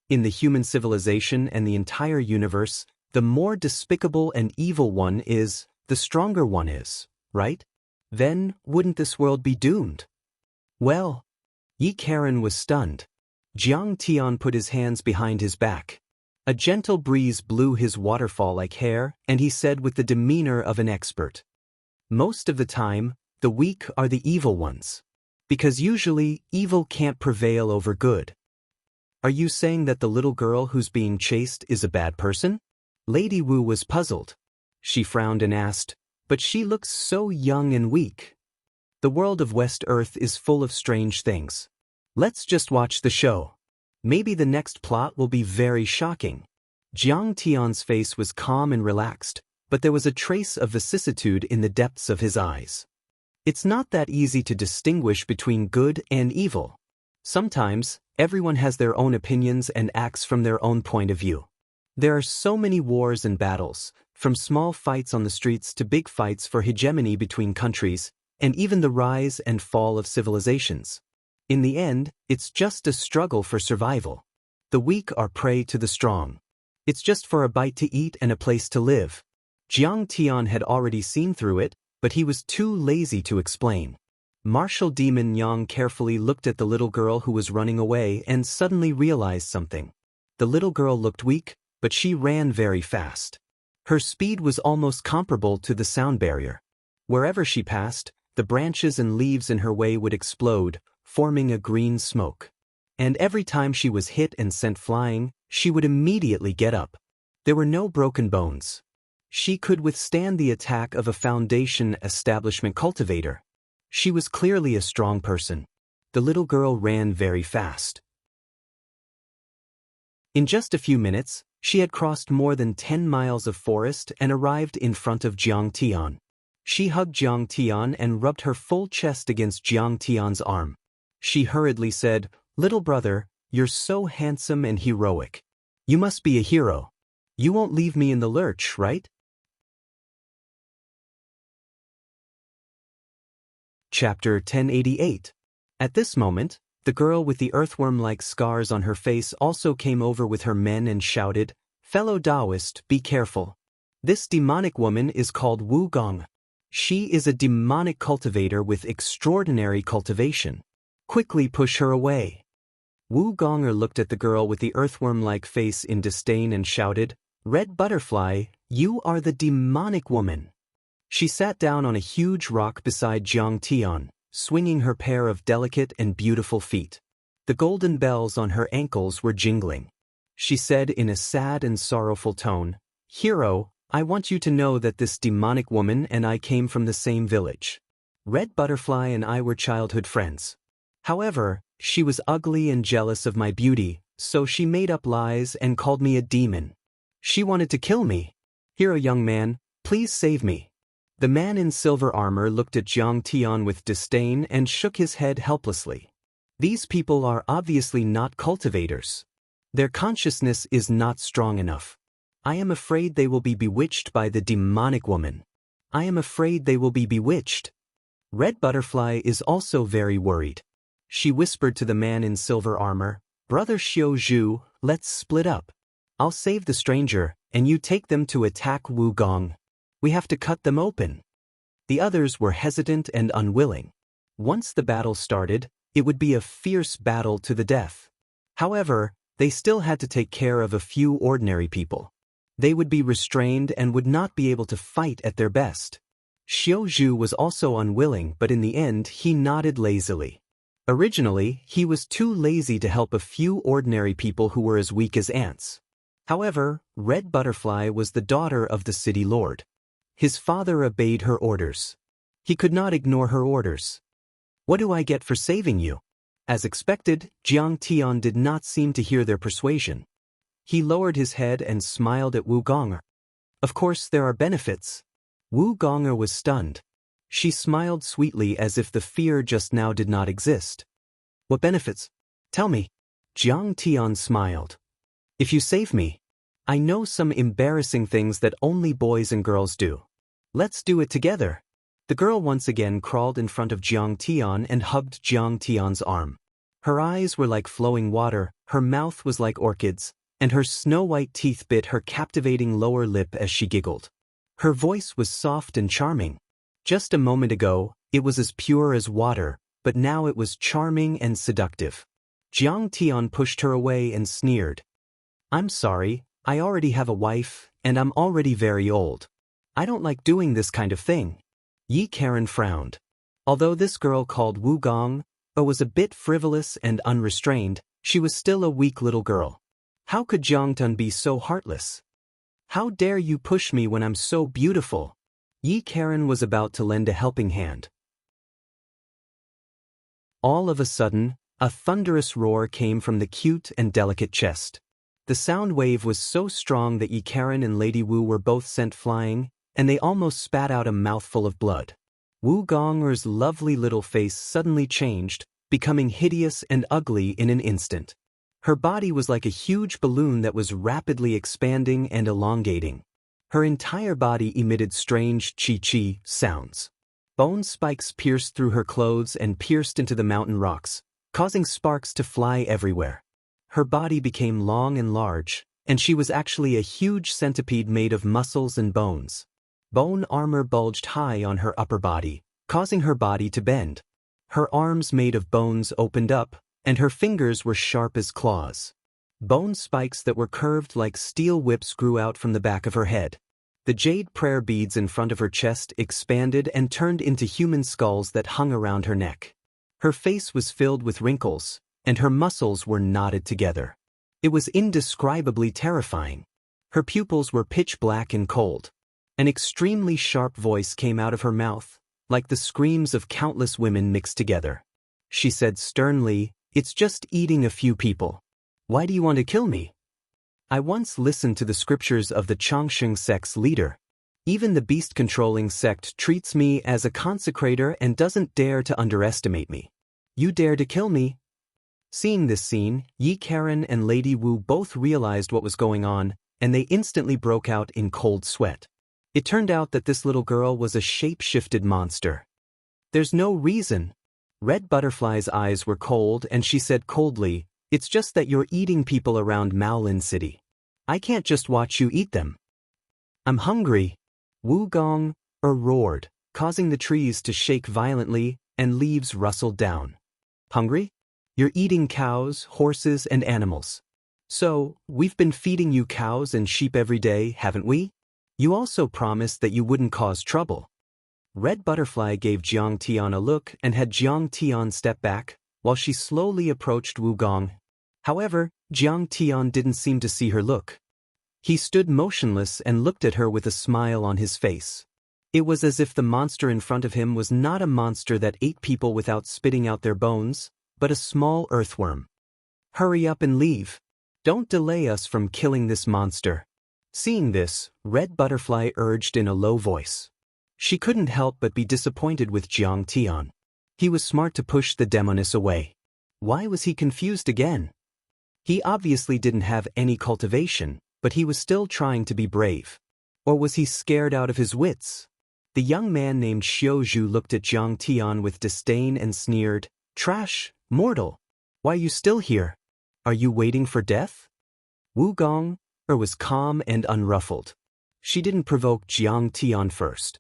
In the human civilization and the entire universe, the more despicable and evil one is, the stronger one is, right? Then, wouldn't this world be doomed? Well, Yi Karen was stunned. Jiang Tian put his hands behind his back. A gentle breeze blew his waterfall-like hair, and he said with the demeanor of an expert, most of the time, the weak are the evil ones. Because usually, evil can't prevail over good. Are you saying that the little girl who's being chased is a bad person? Lady Wu was puzzled. She frowned and asked, but she looks so young and weak. The world of West Earth is full of strange things. Let's just watch the show. Maybe the next plot will be very shocking. Jiang Tian's face was calm and relaxed, but there was a trace of vicissitude in the depths of his eyes. It's not that easy to distinguish between good and evil. Sometimes, everyone has their own opinions and acts from their own point of view. There are so many wars and battles, from small fights on the streets to big fights for hegemony between countries, and even the rise and fall of civilizations. In the end, it's just a struggle for survival. The weak are prey to the strong. It's just for a bite to eat and a place to live. Jiang Tian had already seen through it, but he was too lazy to explain. Martial Demon Yang carefully looked at the little girl who was running away and suddenly realized something. The little girl looked weak, but she ran very fast. Her speed was almost comparable to the sound barrier. Wherever she passed, the branches and leaves in her way would explode, forming a green smoke. And every time she was hit and sent flying, she would immediately get up. There were no broken bones. She could withstand the attack of a Foundation establishment cultivator. She was clearly a strong person. The little girl ran very fast. In just a few minutes, she had crossed more than 10 miles of forest and arrived in front of Jiang Tian. She hugged Jiang Tian and rubbed her full chest against Jiang Tian's arm. She hurriedly said, "Little brother, you're so handsome and heroic. You must be a hero. You won't leave me in the lurch, right?" Chapter 1088. At this moment, the girl with the earthworm-like scars on her face also came over with her men and shouted, "Fellow Taoist, be careful. This demonic woman is called Wu Gong. She is a demonic cultivator with extraordinary cultivation. Quickly push her away." Wu Gonger looked at the girl with the earthworm-like face in disdain and shouted, "Red Butterfly, you are the demonic woman." She sat down on a huge rock beside Jiang Tian, swinging her pair of delicate and beautiful feet. The golden bells on her ankles were jingling. She said in a sad and sorrowful tone, "Hero, I want you to know that this demonic woman and I came from the same village. Red Butterfly and I were childhood friends. However, she was ugly and jealous of my beauty, so she made up lies and called me a demon. She wanted to kill me. Hero young man, please save me." The man in silver armor looked at Jiang Tian with disdain and shook his head helplessly. These people are obviously not cultivators. Their consciousness is not strong enough. I am afraid they will be bewitched by the demonic woman. I am afraid they will be bewitched. Red Butterfly is also very worried. She whispered to the man in silver armor, "Brother Xiu Zhu, let's split up. I'll save the stranger, and you take them to attack Wu Gong. We have to cut them open." The others were hesitant and unwilling. Once the battle started, it would be a fierce battle to the death. However, they still had to take care of a few ordinary people. They would be restrained and would not be able to fight at their best. Xiu Zhu was also unwilling, but in the end he nodded lazily. Originally, he was too lazy to help a few ordinary people who were as weak as ants. However, Red Butterfly was the daughter of the city lord. His father obeyed her orders. He could not ignore her orders. "What do I get for saving you?" As expected, Jiang Tian did not seem to hear their persuasion. He lowered his head and smiled at Wu Gonger. "Of course there are benefits." Wu Gonger was stunned. She smiled sweetly as if the fear just now did not exist. What benefits? Tell me. Jiang Tian smiled. If you save me, I know some embarrassing things that only boys and girls do. Let's do it together. The girl once again crawled in front of Jiang Tian and hugged Jiang Tian's arm. Her eyes were like flowing water, her mouth was like orchids, and her snow-white teeth bit her captivating lower lip as she giggled. Her voice was soft and charming. Just a moment ago, it was as pure as water, but now it was charming and seductive. Jiang Tian pushed her away and sneered. I'm sorry, I already have a wife, and I'm already very old. I don't like doing this kind of thing. Yi Karen frowned. Although this girl called Wu Gong was a bit frivolous and unrestrained, she was still a weak little girl. How could Jiang Tun be so heartless? How dare you push me when I'm so beautiful? Yi Karen was about to lend a helping hand. All of a sudden, a thunderous roar came from the cute and delicate chest. The sound wave was so strong that Yi Karen and Lady Wu were both sent flying, and they almost spat out a mouthful of blood. Wu Gong'er's lovely little face suddenly changed, becoming hideous and ugly in an instant. Her body was like a huge balloon that was rapidly expanding and elongating. Her entire body emitted strange chi-chi sounds. Bone spikes pierced through her clothes and pierced into the mountain rocks, causing sparks to fly everywhere. Her body became long and large, and she was actually a huge centipede made of muscles and bones. Bone armor bulged high on her upper body, causing her body to bend. Her arms made of bones opened up, and her fingers were sharp as claws. Bone spikes that were curved like steel whips grew out from the back of her head. The jade prayer beads in front of her chest expanded and turned into human skulls that hung around her neck. Her face was filled with wrinkles, and her muscles were knotted together. It was indescribably terrifying. Her pupils were pitch black and cold. An extremely sharp voice came out of her mouth, like the screams of countless women mixed together. She said sternly, "It's just eating a few people. Why do you want to kill me? I once listened to the scriptures of the Changsheng sect's leader. Even the beast-controlling sect treats me as a consecrator and doesn't dare to underestimate me. You dare to kill me?" Seeing this scene, Yi Karen and Lady Wu both realized what was going on, and they instantly broke out in cold sweat. It turned out that this little girl was a shape-shifted monster. There's no reason. Red Butterfly's eyes were cold and she said coldly, "It's just that you're eating people around Maolin City. I can't just watch you eat them. I'm hungry." Wu Gong roared, causing the trees to shake violently and leaves rustled down. Hungry? You're eating cows, horses, and animals. So, we've been feeding you cows and sheep every day, haven't we? You also promised that you wouldn't cause trouble. Red Butterfly gave Jiang Tian a look and had Jiang Tian step back, while she slowly approached Wu Gong. However, Jiang Tian didn't seem to see her look. He stood motionless and looked at her with a smile on his face. It was as if the monster in front of him was not a monster that ate people without spitting out their bones, but a small earthworm. Hurry up and leave. Don't delay us from killing this monster. Seeing this, Red Butterfly urged in a low voice. She couldn't help but be disappointed with Jiang Tian. He was smart to push the demoness away. Why was he confused again? He obviously didn't have any cultivation, but he was still trying to be brave. Or was he scared out of his wits? The young man named Xiaozhu looked at Jiang Tian with disdain and sneered, "Trash, mortal! Why are you still here? Are you waiting for death?" Wu Gong was calm and unruffled. She didn't provoke Jiang Tian first.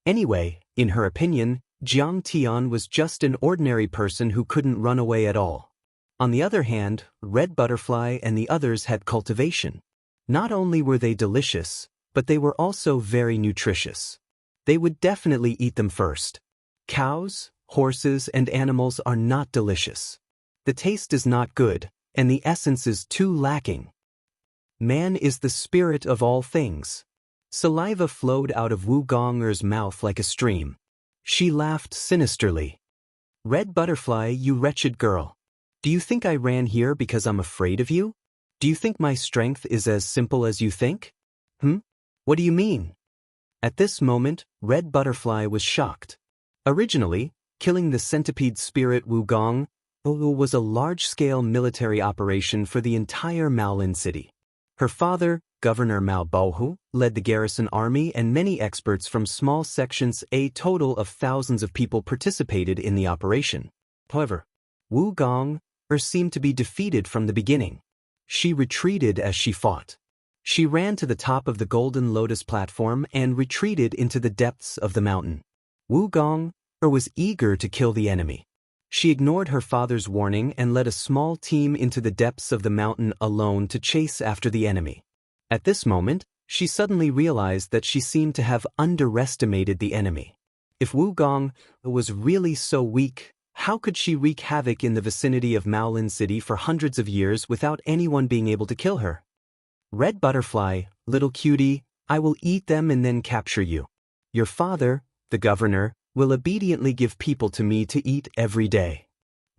Anyway, in her opinion, Jiang Tian was just an ordinary person who couldn't run away at all. On the other hand, Red Butterfly and the others had cultivation. Not only were they delicious, but they were also very nutritious. They would definitely eat them first. Cows, horses, and animals are not delicious. The taste is not good, and the essence is too lacking. Man is the spirit of all things. Saliva flowed out of Wu Gong'er's mouth like a stream. She laughed sinisterly. "Red Butterfly, you wretched girl. Do you think I ran here because I'm afraid of you? Do you think my strength is as simple as you think? What do you mean?" At this moment, Red Butterfly was shocked. Originally, Killing the centipede spirit Wugong was a large-scale military operation for the entire Maolin city. Her father, Governor Mao Bohu, led the garrison army, and many experts from small sections, a total of thousands of people, participated in the operation. However, Wugong seemed to be defeated from the beginning. She retreated as she fought. She ran to the top of the Golden Lotus platform and retreated into the depths of the mountain. Wugong was eager to kill the enemy. She ignored her father's warning and led a small team into the depths of the mountain alone to chase after the enemy. At this moment, she suddenly realized that she seemed to have underestimated the enemy. If Wugong was really so weak, how could she wreak havoc in the vicinity of Maolin City for hundreds of years without anyone being able to kill her? Red butterfly, little cutie, I will eat them and then capture you. Your father, the governor, will obediently give people to me to eat every day.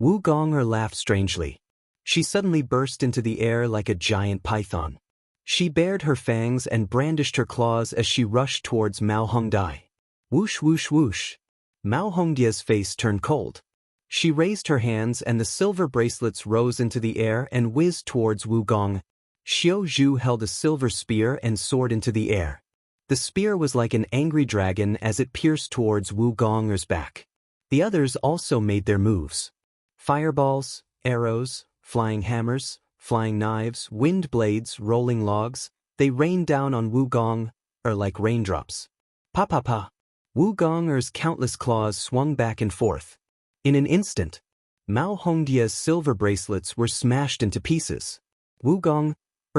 Wugong laughed strangely. She suddenly burst into the air like a giant python. She bared her fangs and brandished her claws as she rushed towards Mao Hongdai. Whoosh whoosh whoosh. Mao Hongdia's face turned cold. She raised her hands and the silver bracelets rose into the air and whizzed towards Wugong. Xiao Zhu held a silver spear and soared into the air. The spear was like an angry dragon as it pierced towards Wugong's back. The others also made their moves. Fireballs, arrows, flying hammers, flying knives, wind blades, rolling logs, they rained down on Wugong, like raindrops. Pa pa pa. Wugong's countless claws swung back and forth. In an instant, Mao Hongdia's silver bracelets were smashed into pieces. Wugong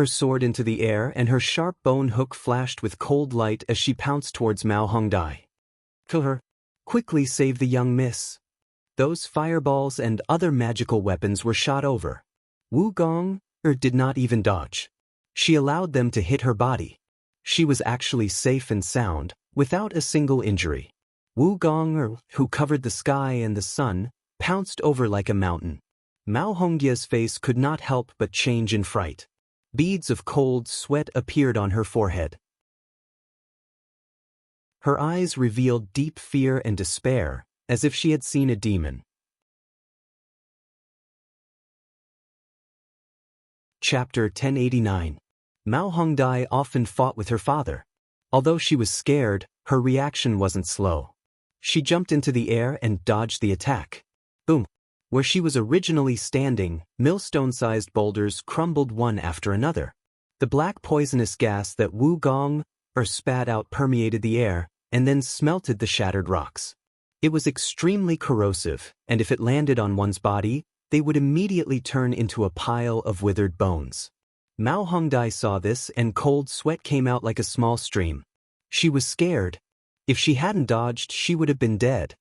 soared into the air and her sharp bone hook flashed with cold light as she pounced towards Mao Hongdai. Kill her. Quickly save the young miss. Those fireballs and other magical weapons were shot over. Wugong did not even dodge. She allowed them to hit her body. She was actually safe and sound, without a single injury. Wugong, who covered the sky and the sun, pounced over like a mountain. Mao Hongdia's face could not help but change in fright. Beads of cold sweat appeared on her forehead. Her eyes revealed deep fear and despair, as if she had seen a demon. Chapter 1089. Mao Hongdai often fought with her father. Although she was scared, her reaction wasn't slow. She jumped into the air and dodged the attack. Boom! Where she was originally standing, millstone-sized boulders crumbled one after another. The black poisonous gas that Wugong spat out permeated the air and then smelted the shattered rocks. It was extremely corrosive, and if it landed on one's body, they would immediately turn into a pile of withered bones. Mao Hongdai saw this and cold sweat came out like a small stream. She was scared. If she hadn't dodged, she would have been dead.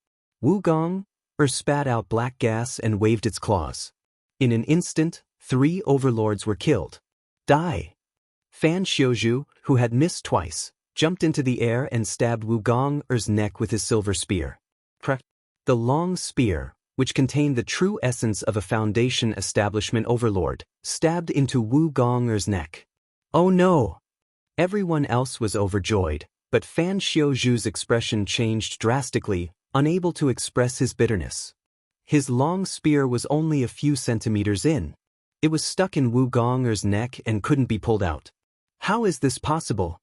Wugong spat out black gas and waved its claws. In an instant, 3 overlords were killed. Die! Fan Xiaozhu, who had missed twice, jumped into the air and stabbed Wugong's neck with his silver spear. The long spear, which contained the true essence of a Foundation establishment overlord, stabbed into Wugong's neck. Oh no! Everyone else was overjoyed, but Fan Xiaozhu's expression changed drastically, unable to express his bitterness. His long spear was only a few centimeters in. It was stuck in Wugong's neck and couldn't be pulled out. How is this possible?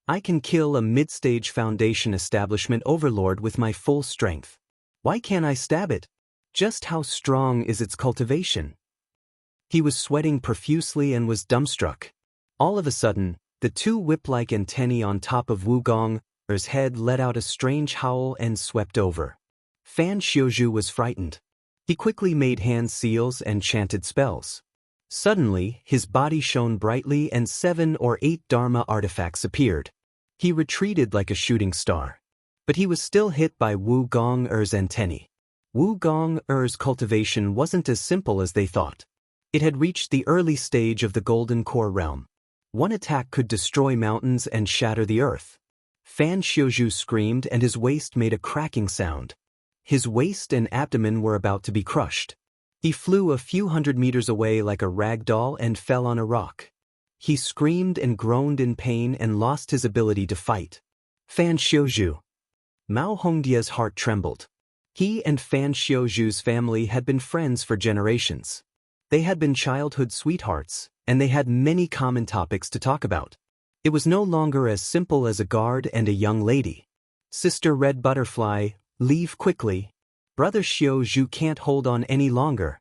I can kill a mid-stage Foundation establishment overlord with my full strength. Why can't I stab it? Just how strong is its cultivation? He was sweating profusely and was dumbstruck. All of a sudden, the 2 whip-like antennae on top of Wugong's head let out a strange howl and swept over. Fan Xiaozhu was frightened. He quickly made hand seals and chanted spells. Suddenly, his body shone brightly and 7 or 8 Dharma artifacts appeared. He retreated like a shooting star. But he was still hit by Wugong's antennae. Wugong's cultivation wasn't as simple as they thought. It had reached the early stage of the Golden Core realm. One attack could destroy mountains and shatter the earth. Fan Xiaozhu screamed and his waist made a cracking sound. His waist and abdomen were about to be crushed. He flew a few hundred meters away like a rag doll and fell on a rock. He screamed and groaned in pain and lost his ability to fight. Fan Xiaozhu. Mao Hongdia's heart trembled. He and Fan Xiaozhu's family had been friends for generations. They had been childhood sweethearts, and they had many common topics to talk about. It was no longer as simple as a guard and a young lady. Sister Red Butterfly, leave quickly. Brother Xiaozhu can't hold on any longer.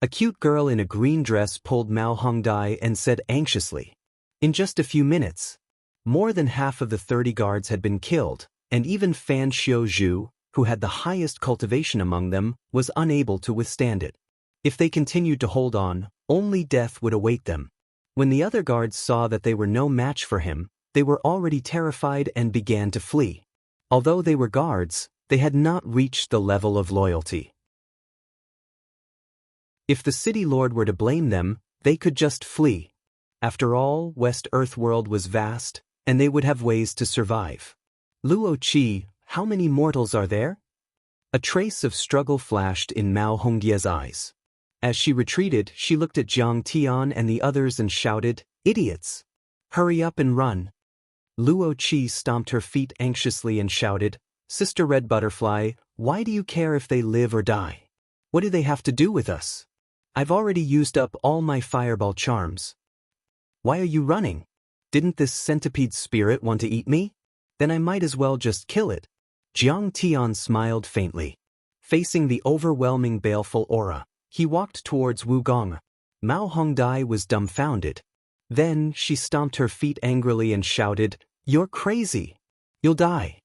A cute girl in a green dress pulled Mao Hongdai and said anxiously. In just a few minutes, more than half of the 30 guards had been killed, and even Fan Xiaozhu, who had the highest cultivation among them, was unable to withstand it. If they continued to hold on, only death would await them. When the other guards saw that they were no match for him, they were already terrified and began to flee. Although they were guards, they had not reached the level of loyalty. If the city lord were to blame them, they could just flee. After all, West Earth world was vast, and they would have ways to survive. Luo Qi, how many mortals are there? A trace of struggle flashed in Mao Hongdia's eyes. As she retreated, she looked at Jiang Tian and the others and shouted, "Idiots! Hurry up and run!" Luo Qi stomped her feet anxiously and shouted, "Sister Red Butterfly, why do you care if they live or die? What do they have to do with us? I've already used up all my fireball charms. Why are you running? Didn't this centipede spirit want to eat me? Then I might as well just kill it." Jiang Tian smiled faintly. Facing the overwhelming baleful aura, he walked towards Wu Gong. Mao Hongdai was dumbfounded. Then she stomped her feet angrily and shouted, "You're crazy. You'll die.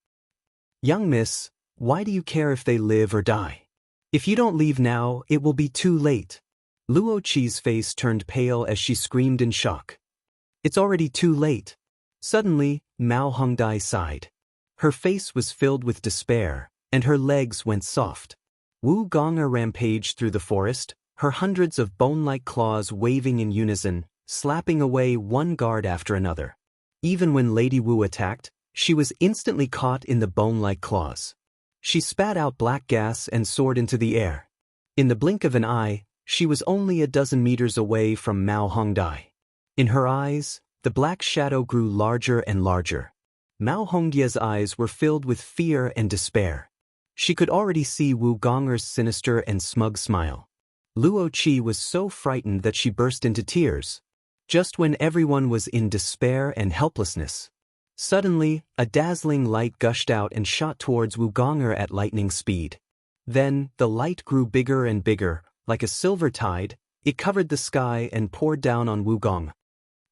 Young miss, why do you care if they live or die? If you don't leave now, it will be too late." Luo Qi's face turned pale as she screamed in shock. "It's already too late." Suddenly, Mao Hongdai sighed. Her face was filled with despair, and her legs went soft. Wu Gong'er rampaged through the forest, her hundreds of bone-like claws waving in unison, slapping away one guard after another. Even when Lady Wu attacked, she was instantly caught in the bone-like claws. She spat out black gas and soared into the air. In the blink of an eye, she was only a dozen meters away from Mao Hongdai. In her eyes, the black shadow grew larger and larger. Mao Hongdia's eyes were filled with fear and despair. She could already see Wu Gong'er's sinister and smug smile. Luo Qi was so frightened that she burst into tears. Just when everyone was in despair and helplessness, suddenly, a dazzling light gushed out and shot towards Wu Gong'er at lightning speed. Then, the light grew bigger and bigger, like a silver tide. It covered the sky and poured down on Wu Gong.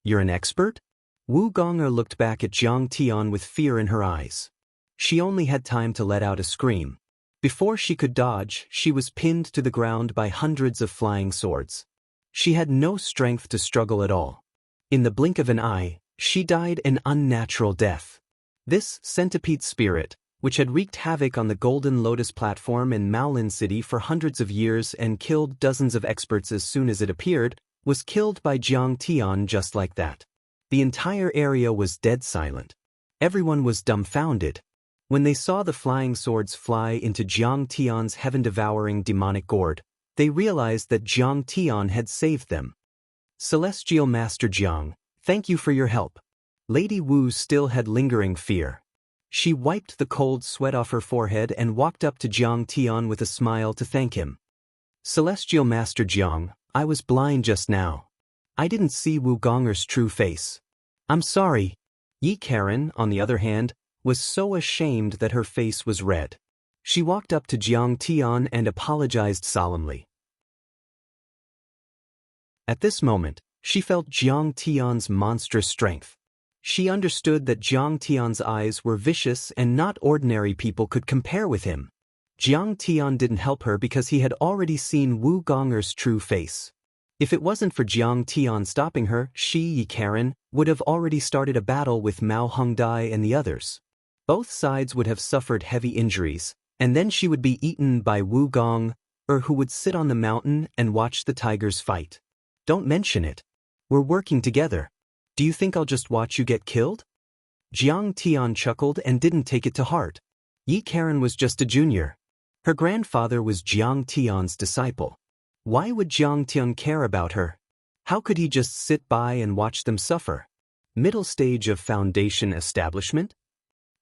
"You're an expert?" Wu Gong'er looked back at Jiang Tian with fear in her eyes. She only had time to let out a scream. Before she could dodge, she was pinned to the ground by hundreds of flying swords. She had no strength to struggle at all. In the blink of an eye, she died an unnatural death. This centipede spirit, which had wreaked havoc on the Golden Lotus platform in Maolin City for hundreds of years and killed dozens of experts as soon as it appeared, was killed by Jiang Tian just like that. The entire area was dead silent. Everyone was dumbfounded. When they saw the flying swords fly into Jiang Tian's heaven-devouring demonic gourd, they realized that Jiang Tian had saved them. "Celestial Master Jiang, thank you for your help." Lady Wu still had lingering fear. She wiped the cold sweat off her forehead and walked up to Jiang Tian with a smile to thank him. "Celestial Master Jiang, I was blind just now. I didn't see Wu Gong'er's true face. I'm sorry." Yi Karen, on the other hand, was so ashamed that her face was red. She walked up to Jiang Tian and apologized solemnly. At this moment, she felt Jiang Tian's monstrous strength. She understood that Jiang Tian's eyes were vicious and not ordinary people could compare with him. Jiang Tian didn't help her because he had already seen Wu Gong'er's true face. If it wasn't for Jiang Tian stopping her, Yi Karen would have already started a battle with Mao Hongdai and the others. Both sides would have suffered heavy injuries, and then she would be eaten by Wu Gong, who would sit on the mountain and watch the tigers fight. "Don't mention it. We're working together. Do you think I'll just watch you get killed?" Jiang Tian chuckled and didn't take it to heart. Yi Karen was just a junior. Her grandfather was Jiang Tian's disciple. Why would Jiang Tian care about her? How could he just sit by and watch them suffer? Middle stage of foundation establishment?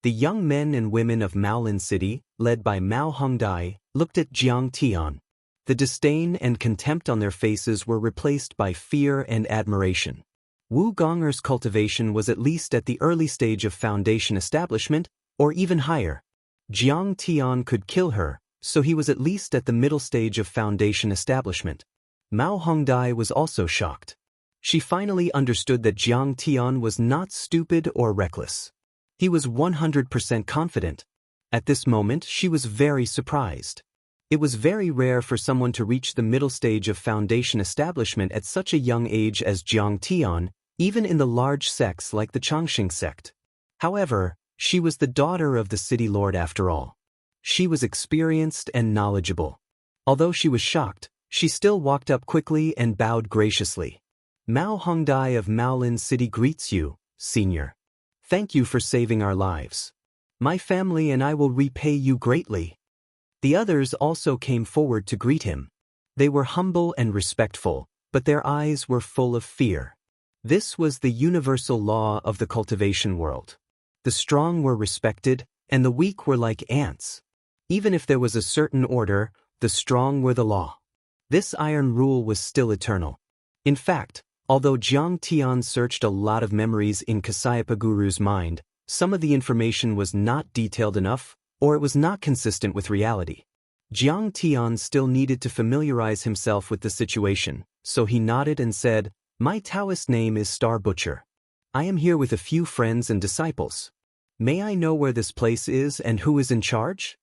The young men and women of Maolin City, led by Mao Hongdai, looked at Jiang Tian. The disdain and contempt on their faces were replaced by fear and admiration. Wu Gonger's cultivation was at least at the early stage of foundation establishment, or even higher. Jiang Tian could kill her, so he was at least at the middle stage of foundation establishment. Mao Hongdai was also shocked. She finally understood that Jiang Tian was not stupid or reckless. He was 100% confident. At this moment, she was very surprised. It was very rare for someone to reach the middle stage of foundation establishment at such a young age as Jiang Tian, even in the large sects like the Chongqing sect. However, she was the daughter of the city lord after all. She was experienced and knowledgeable. Although she was shocked, she still walked up quickly and bowed graciously. Mao Hongdai of Maolin City greets you, senior. Thank you for saving our lives. My family and I will repay you greatly. The others also came forward to greet him. They were humble and respectful, but their eyes were full of fear. This was the universal law of the cultivation world. The strong were respected, and the weak were like ants. Even if there was a certain order, the strong were the law. This iron rule was still eternal. In fact, although Jiang Tian searched a lot of memories in Kasayapa Guru's mind, some of the information was not detailed enough, or it was not consistent with reality. Jiang Tian still needed to familiarize himself with the situation, so he nodded and said, "My Taoist name is Star Butcher. I am here with a few friends and disciples. May I know where this place is and who is in charge?"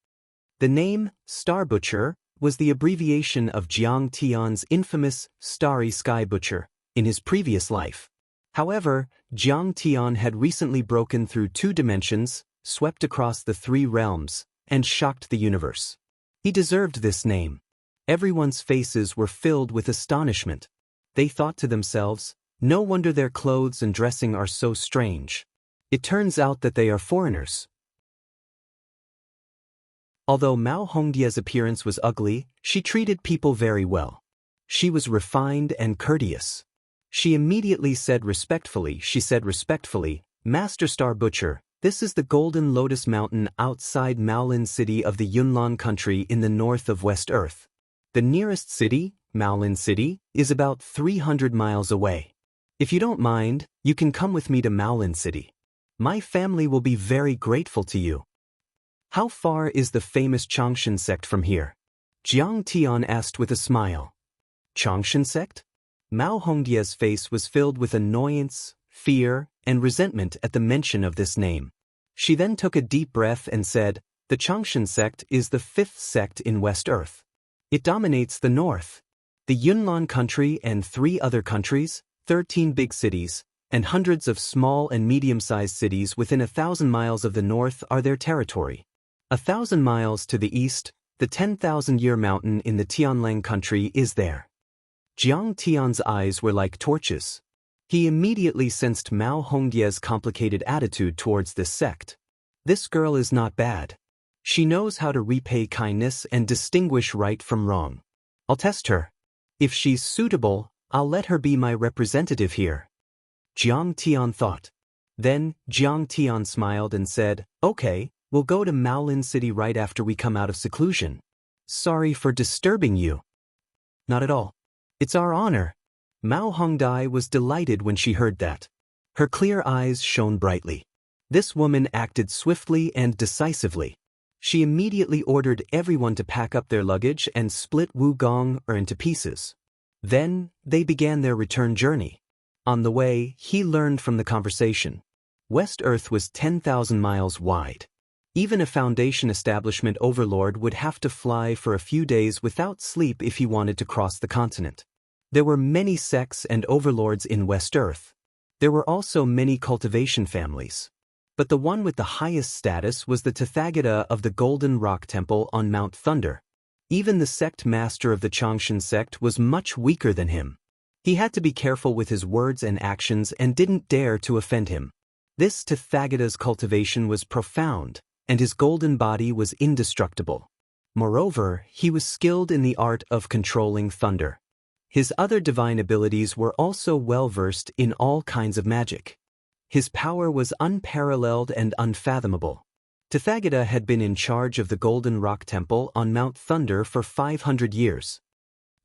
The name, Star Butcher, was the abbreviation of Jiang Tian's infamous Starry Sky Butcher in his previous life. However, Jiang Tian had recently broken through 2 dimensions, swept across the 3 realms, and shocked the universe. He deserved this name. Everyone's faces were filled with astonishment. They thought to themselves, no wonder their clothes and dressing are so strange. It turns out that they are foreigners. Although Mao Hongdia's appearance was ugly, she treated people very well. She was refined and courteous. She immediately said respectfully, "Master Star Butcher, this is the Golden Lotus Mountain outside Maolin City of the Yunnan country in the north of West Earth. The nearest city, Maolin City, is about 300 miles away. If you don't mind, you can come with me to Maolin City. My family will be very grateful to you." "How far is the famous Chongqing sect from here?" Jiang Tian asked with a smile. "Chongqing sect?" Mao Hongdia's face was filled with annoyance, fear, and resentment at the mention of this name. She then took a deep breath and said, "The Chongqing sect is the 5th sect in West Earth. It dominates the north. The Yunnan country and 3 other countries, 13 big cities, and hundreds of small and medium-sized cities within 1,000 miles of the north are their territory. 1,000 miles to the east, the 10,000-year mountain in the Tianlang country is there." Jiang Tian's eyes were like torches. He immediately sensed Mao Hongdia's complicated attitude towards this sect. This girl is not bad. She knows how to repay kindness and distinguish right from wrong. I'll test her. If she's suitable, I'll let her be my representative here. Jiang Tian thought. Then, Jiang Tian smiled and said, "Okay, we'll go to Maolin City right after we come out of seclusion. Sorry for disturbing you." "Not at all. It's our honor." Mao Hongdai was delighted when she heard that. Her clear eyes shone brightly. This woman acted swiftly and decisively. She immediately ordered everyone to pack up their luggage and split Wu Gong into pieces. Then, they began their return journey. On the way, he learned from the conversation. West Earth was 10,000 miles wide. Even a foundation establishment overlord would have to fly for a few days without sleep if he wanted to cross the continent. There were many sects and overlords in West Earth. There were also many cultivation families. But the one with the highest status was the Tathagata of the Golden Rock Temple on Mount Thunder. Even the sect master of the Chongqing sect was much weaker than him. He had to be careful with his words and actions and didn't dare to offend him. This Tathagata's cultivation was profound, and his golden body was indestructible. Moreover, he was skilled in the art of controlling thunder. His other divine abilities were also well-versed in all kinds of magic. His power was unparalleled and unfathomable. Tathagata had been in charge of the Golden Rock Temple on Mount Thunder for 500 years.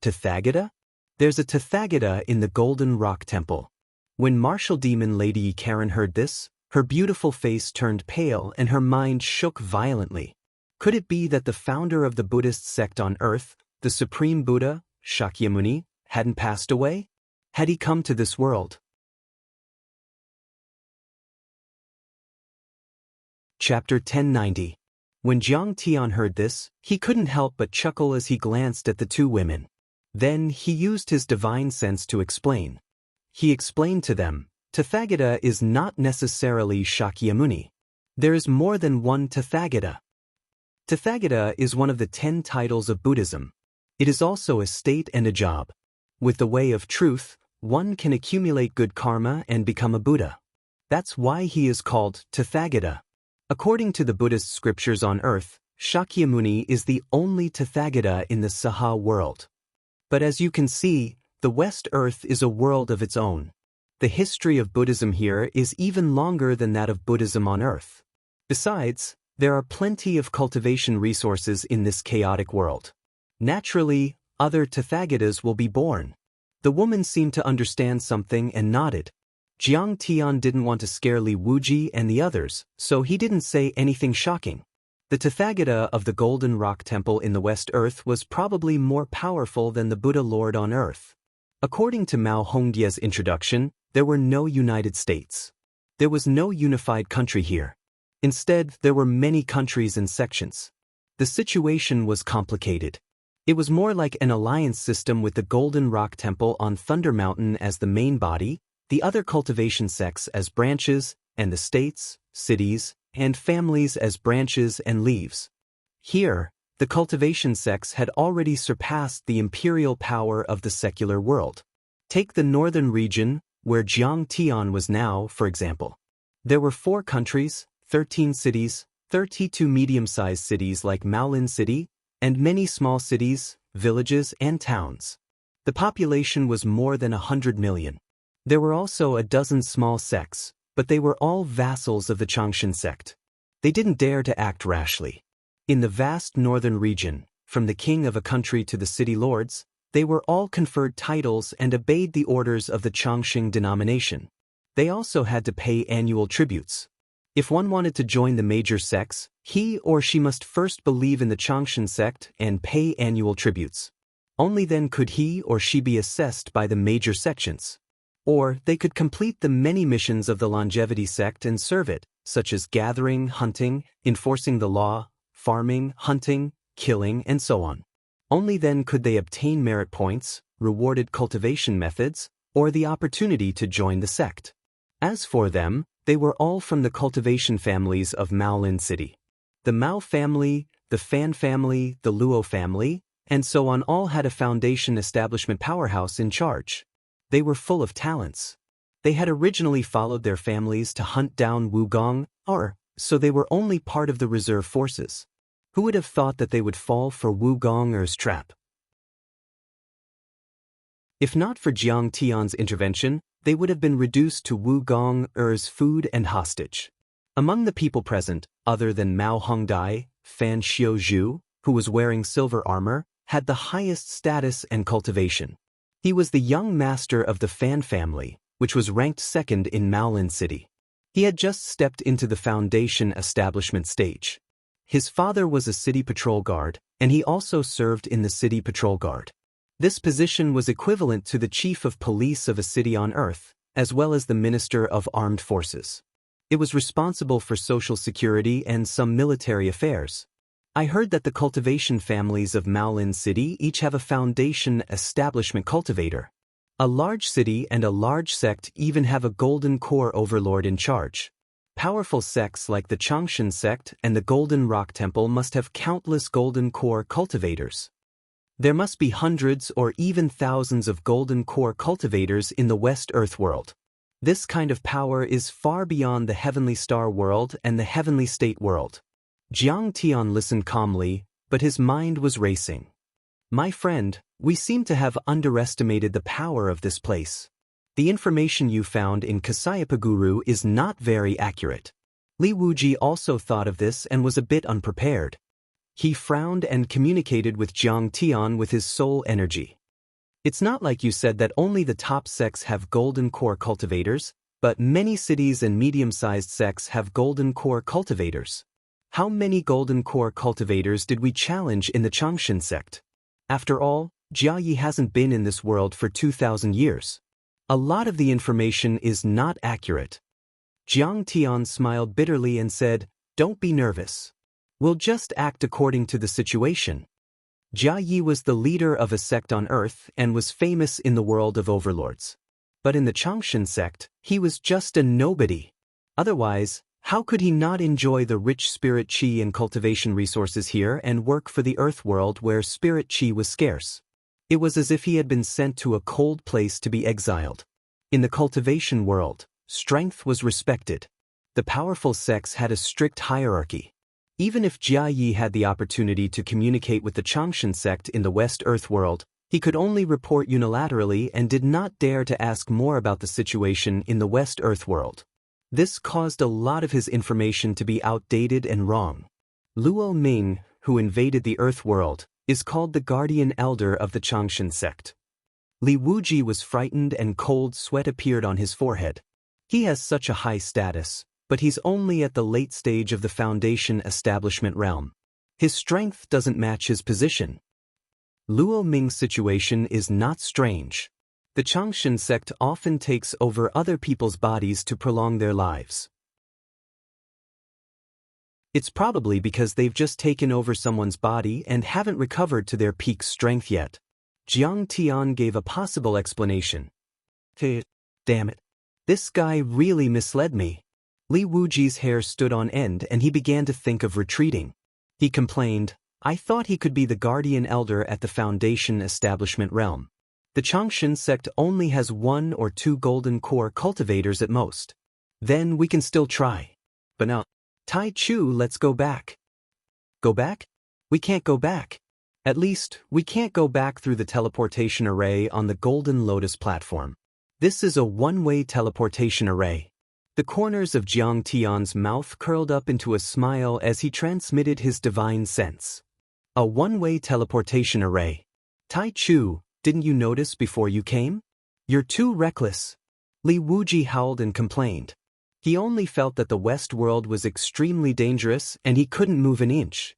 Tathagata? There's a Tathagata in the Golden Rock Temple. When martial demon Lady Karen heard this, her beautiful face turned pale and her mind shook violently. Could it be that the founder of the Buddhist sect on earth, the Supreme Buddha, Shakyamuni, hadn't passed away? Had he come to this world? Chapter 1090. When Jiang Tian heard this, he couldn't help but chuckle as he glanced at the two women. Then he used his divine sense to explain. He explained to them, Tathagata is not necessarily Shakyamuni. There is more than one Tathagata. Tathagata is one of the 10 titles of Buddhism. It is also a state and a job. With the way of truth, one can accumulate good karma and become a Buddha. That's why he is called Tathagata. According to the Buddhist scriptures on earth, Shakyamuni is the only Tathagata in the Saha world. But as you can see, the West Earth is a world of its own. The history of Buddhism here is even longer than that of Buddhism on earth. Besides, there are plenty of cultivation resources in this chaotic world. Naturally, other Tathagatas will be born. The woman seemed to understand something and nodded. Jiang Tian didn't want to scare Li Wuji and the others, so he didn't say anything shocking. The Tathagata of the Golden Rock Temple in the West Earth was probably more powerful than the Buddha Lord on earth. According to Mao Hongdia's introduction, there were no United States. There was no unified country here. Instead, there were many countries and sections. The situation was complicated. It was more like an alliance system with the Golden Rock Temple on Thunder Mountain as the main body, the other cultivation sects as branches, and the states, cities, and families as branches and leaves. Here, the cultivation sects had already surpassed the imperial power of the secular world. Take the northern region, where Jiang Tian was now, for example. There were 4 countries, 13 cities, 32 medium-sized cities like Maolin City, and many small cities, villages, and towns. The population was more than 100 million. There were also a dozen small sects, but they were all vassals of the Changshan sect. They didn't dare to act rashly. In the vast northern region, from the king of a country to the city lords, they were all conferred titles and obeyed the orders of the Changshan denomination. They also had to pay annual tributes. If one wanted to join the major sects, he or she must first believe in the Changshan sect and pay annual tributes. Only then could he or she be assessed by the major sections. Or they could complete the many missions of the longevity sect and serve it, such as gathering, hunting, enforcing the law, farming, hunting, killing, and so on. Only then could they obtain merit points, rewarded cultivation methods, or the opportunity to join the sect. As for them, they were all from the cultivation families of Maolin City. The Mao family, the Fan family, the Luo family, and so on all had a foundation establishment powerhouse in charge. They were full of talents. They had originally followed their families to hunt down Wugong, so they were only part of the reserve forces. Who would have thought that they would fall for Wugong's trap? If not for Jiang Tian's intervention, they would have been reduced to Wugong's food and hostage. Among the people present, other than Mao Hongdai, Fan Xiuzhu, who was wearing silver armor, had the highest status and cultivation. He was the young master of the Fan family, which was ranked second in Maolin City. He had just stepped into the foundation establishment stage. His father was a city patrol guard, and he also served in the city patrol guard. This position was equivalent to the chief of police of a city on earth, as well as the minister of armed forces. It was responsible for social security and some military affairs. I heard that the cultivation families of Maolin City each have a foundation establishment cultivator. A large city and a large sect even have a golden core overlord in charge. Powerful sects like the Changshan sect and the Golden Rock Temple must have countless golden core cultivators. There must be hundreds or even thousands of golden core cultivators in the West Earth world. This kind of power is far beyond the heavenly star world and the heavenly state world. Jiang Tian listened calmly, but his mind was racing. My friend, we seem to have underestimated the power of this place. The information you found in Kasayapaguru is not very accurate. Li Wuji also thought of this and was a bit unprepared. He frowned and communicated with Jiang Tian with his soul energy. It's not like you said that only the top sects have golden core cultivators, but many cities and medium-sized sects have golden core cultivators. How many golden core cultivators did we challenge in the Changshan sect? After all, Jia Yi hasn't been in this world for 2,000 years. A lot of the information is not accurate. Jiang Tian smiled bitterly and said, "Don't be nervous. We'll just act according to the situation." Jia Yi was the leader of a sect on Earth and was famous in the world of overlords. But in the Changshan sect, he was just a nobody. Otherwise, how could he not enjoy the rich spirit qi and cultivation resources here and work for the Earth world where spirit qi was scarce? It was as if he had been sent to a cold place to be exiled. In the cultivation world, strength was respected. The powerful sects had a strict hierarchy. Even if Jia Yi had the opportunity to communicate with the Changshan sect in the West Earth world, he could only report unilaterally and did not dare to ask more about the situation in the West Earth world. This caused a lot of his information to be outdated and wrong. Luo Ming, who invaded the Earth world, is called the guardian elder of the Changshan sect. Li Wuji was frightened and cold sweat appeared on his forehead. He has such a high status, but he's only at the late stage of the Foundation establishment realm. His strength doesn't match his position. Luo Ming's situation is not strange. The Changshan sect often takes over other people's bodies to prolong their lives. It's probably because they've just taken over someone's body and haven't recovered to their peak strength yet. Jiang Tian gave a possible explanation. Damn it. This guy really misled me. Li Wuji's hair stood on end and he began to think of retreating. He complained, "I thought he could be the guardian elder at the Foundation establishment realm. The Changshan sect only has 1 or 2 golden core cultivators at most. Then we can still try. But now, Tai Chu, let's go back." Go back? We can't go back. At least, we can't go back through the teleportation array on the Golden Lotus platform. This is a one-way teleportation array. The corners of Jiang Tian's mouth curled up into a smile as he transmitted his divine sense. A one-way teleportation array. Tai Chu, didn't you notice before you came? You're too reckless. Li Wuji howled and complained. He only felt that the West world was extremely dangerous and he couldn't move an inch.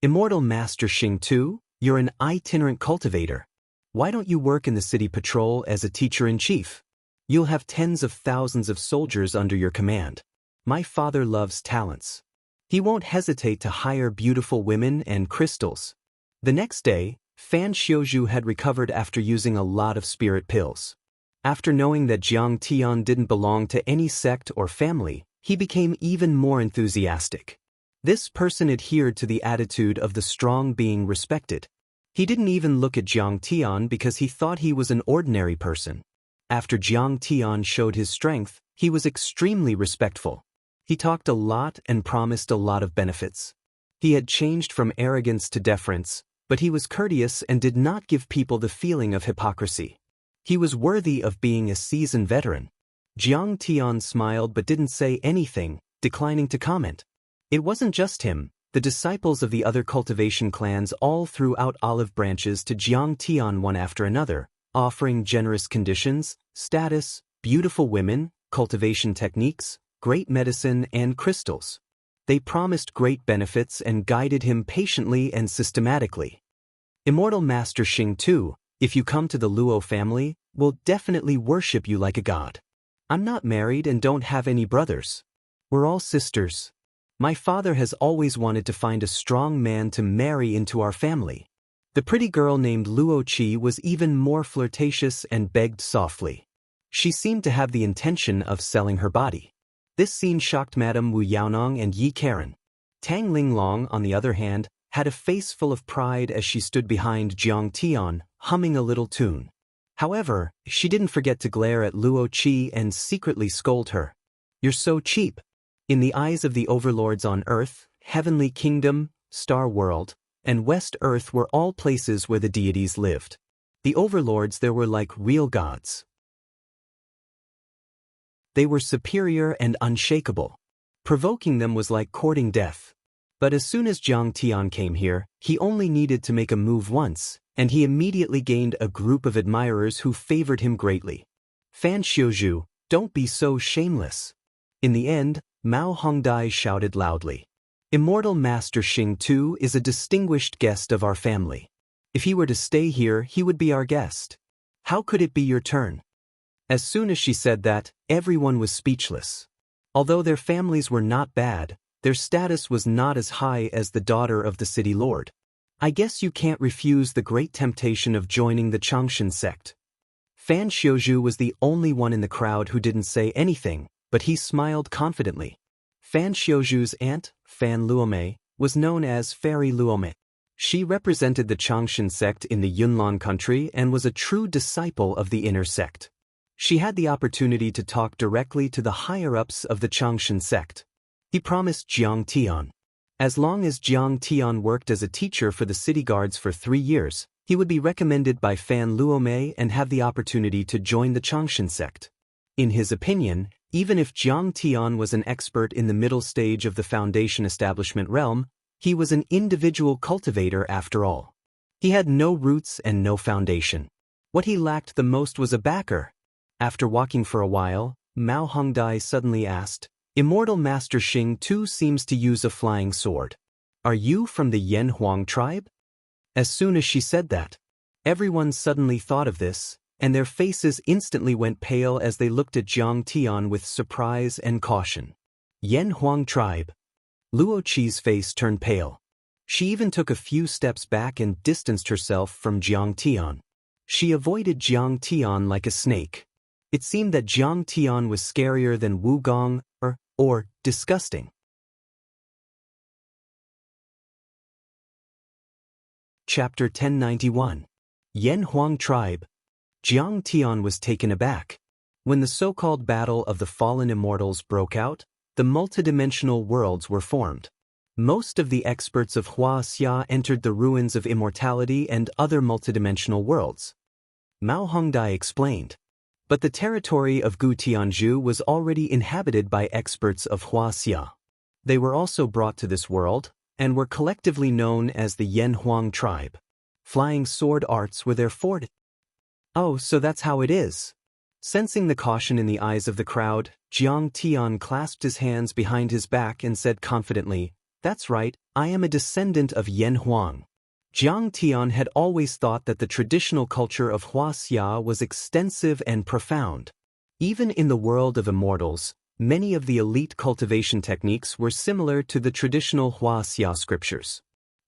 Immortal Master Xing Tu, you're an itinerant cultivator. Why don't you work in the city patrol as a teacher-in-chief? You'll have tens of thousands of soldiers under your command. My father loves talents. He won't hesitate to hire beautiful women and crystals. The next day, Fan Xiuzhu had recovered after using a lot of spirit pills. After knowing that Jiang Tian didn't belong to any sect or family, he became even more enthusiastic. This person adhered to the attitude of the strong being respected. He didn't even look at Jiang Tian because he thought he was an ordinary person. After Jiang Tian showed his strength, he was extremely respectful. He talked a lot and promised a lot of benefits. He had changed from arrogance to deference, but he was courteous and did not give people the feeling of hypocrisy. He was worthy of being a seasoned veteran. Jiang Tian smiled but didn't say anything, declining to comment. It wasn't just him. The disciples of the other cultivation clans all threw out olive branches to Jiang Tian one after another, offering generous conditions, status, beautiful women, cultivation techniques, great medicine, and crystals. They promised great benefits and guided him patiently and systematically. Immortal Master Xing Tu, if you come to the Luo family, we'll definitely worship you like a god. I'm not married and don't have any brothers. We're all sisters. My father has always wanted to find a strong man to marry into our family. The pretty girl named Luo Qi was even more flirtatious and begged softly. She seemed to have the intention of selling her body. This scene shocked Madame Wu Yaonong and Yi Karen. Tang Linglong, on the other hand, had a face full of pride as she stood behind Jiang Tian, humming a little tune. However, she didn't forget to glare at Luo Qi and secretly scold her. You're so cheap. In the eyes of the overlords on Earth, Heavenly Kingdom, Star World, and West Earth were all places where the deities lived. The overlords there were like real gods. They were superior and unshakable. Provoking them was like courting death. But as soon as Jiang Tian came here, he only needed to make a move once, and he immediately gained a group of admirers who favored him greatly. Fan Xiuzhu, don't be so shameless. In the end, Mao Hongdai shouted loudly. Immortal Master Xing Tu is a distinguished guest of our family. If he were to stay here, he would be our guest. How could it be your turn? As soon as she said that, everyone was speechless. Although their families were not bad, their status was not as high as the daughter of the city lord. I guess you can't refuse the great temptation of joining the Changshan sect. Fan Xiuzhu was the only one in the crowd who didn't say anything, but he smiled confidently. Fan Xiuzhu's aunt, Fan Luomei, was known as Fairy Luomei. She represented the Changshan sect in the Yunnan country and was a true disciple of the inner sect. She had the opportunity to talk directly to the higher-ups of the Changshan sect. He promised Jiang Tian. As long as Jiang Tian worked as a teacher for the city guards for 3 years, he would be recommended by Fan Luomei and have the opportunity to join the Changshan sect. In his opinion, even if Jiang Tian was an expert in the middle stage of the foundation establishment realm, he was an individual cultivator after all. He had no roots and no foundation. What he lacked the most was a backer. After walking for a while, Mao Hongdai suddenly asked, Immortal Master Xing Tu seems to use a flying sword. Are you from the Yan Huang tribe? As soon as she said that, everyone suddenly thought of this, and their faces instantly went pale as they looked at Jiang Tian with surprise and caution. Yan Huang tribe. Luo Qi's face turned pale. She even took a few steps back and distanced herself from Jiang Tian. She avoided Jiang Tian like a snake. It seemed that Jiang Tian was scarier than Wu Gong, or disgusting. Chapter 1091. Yan Huang Tribe. Jiang Tian was taken aback. When the so-called Battle of the Fallen Immortals broke out, the multidimensional worlds were formed. Most of the experts of Hua Xia entered the ruins of immortality and other multidimensional worlds. Mao Hongdai explained. But the territory of Gu Tianzhu was already inhabited by experts of Hua Xia. They were also brought to this world, and were collectively known as the Yan Huang tribe. Flying sword arts were their forte. Oh, so that's how it is. Sensing the caution in the eyes of the crowd, Jiang Tian clasped his hands behind his back and said confidently, That's right, I am a descendant of Yan Huang. Jiang Tian had always thought that the traditional culture of Hua Xia was extensive and profound. Even in the world of immortals, many of the elite cultivation techniques were similar to the traditional Hua Xia scriptures.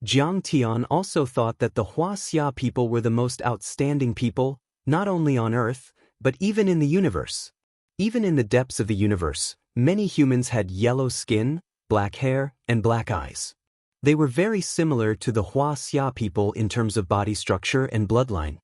Jiang Tian also thought that the Hua Xia people were the most outstanding people, not only on Earth, but even in the universe. Even in the depths of the universe, many humans had yellow skin, black hair, and black eyes. They were very similar to the Hua Xia people in terms of body structure and bloodline.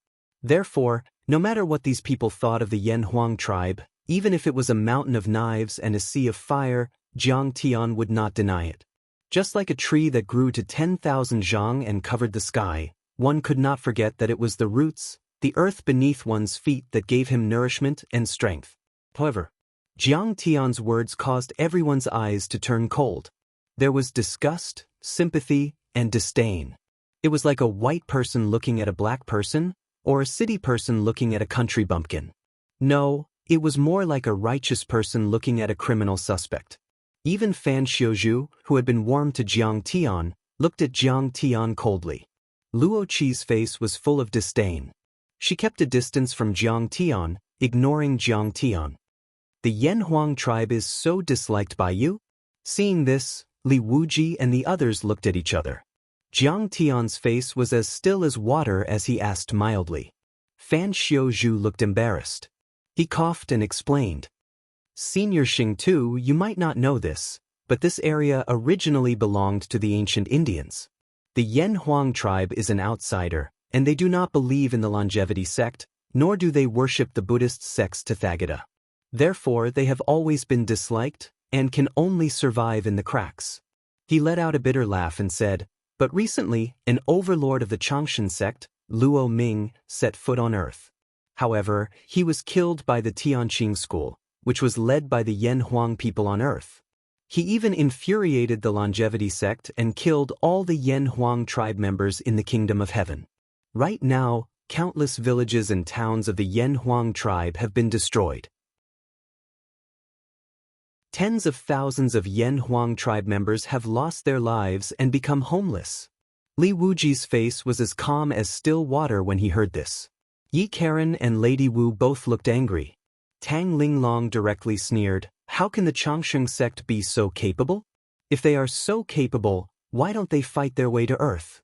Therefore, no matter what these people thought of the Yan Huang tribe, even if it was a mountain of knives and a sea of fire, Jiang Tian would not deny it. Just like a tree that grew to 10,000 zhang and covered the sky, one could not forget that it was the roots, the earth beneath one's feet that gave him nourishment and strength. However, Jiang Tian's words caused everyone's eyes to turn cold. There was disgust, sympathy, and disdain. It was like a white person looking at a black person, or a city person looking at a country bumpkin. No, it was more like a righteous person looking at a criminal suspect. Even Fan Xiuzhu, who had been warm to Jiang Tian, looked at Jiang Tian coldly. Luo Qi's face was full of disdain. She kept a distance from Jiang Tian, ignoring Jiang Tian. The Yan Huang tribe is so disliked by you? Seeing this, Li Wuji and the others looked at each other. Jiang Tian's face was as still as water as he asked mildly. Fan Xiuzhu looked embarrassed. He coughed and explained. Senior Xing Tu, you might not know this, but this area originally belonged to the ancient Indians. The Yan Huang tribe is an outsider, and they do not believe in the longevity sect, nor do they worship the Buddhist sects Tathagata. Therefore, they have always been disliked, and can only survive in the cracks. He let out a bitter laugh and said, but recently, an overlord of the Changshan sect, Luo Ming, set foot on Earth. However, he was killed by the Tianqing school, which was led by the Yan Huang people on Earth. He even infuriated the longevity sect and killed all the Yen Huang tribe members in the Kingdom of Heaven. Right now, countless villages and towns of the Yen Huang tribe have been destroyed. Tens of thousands of Yen Huang tribe members have lost their lives and become homeless. Li Wuji's face was as calm as still water when he heard this. Yi Karen and Lady Wu both looked angry. Tang Linglong directly sneered, "How can the Changsheng sect be so capable? If they are so capable, why don't they fight their way to Earth?"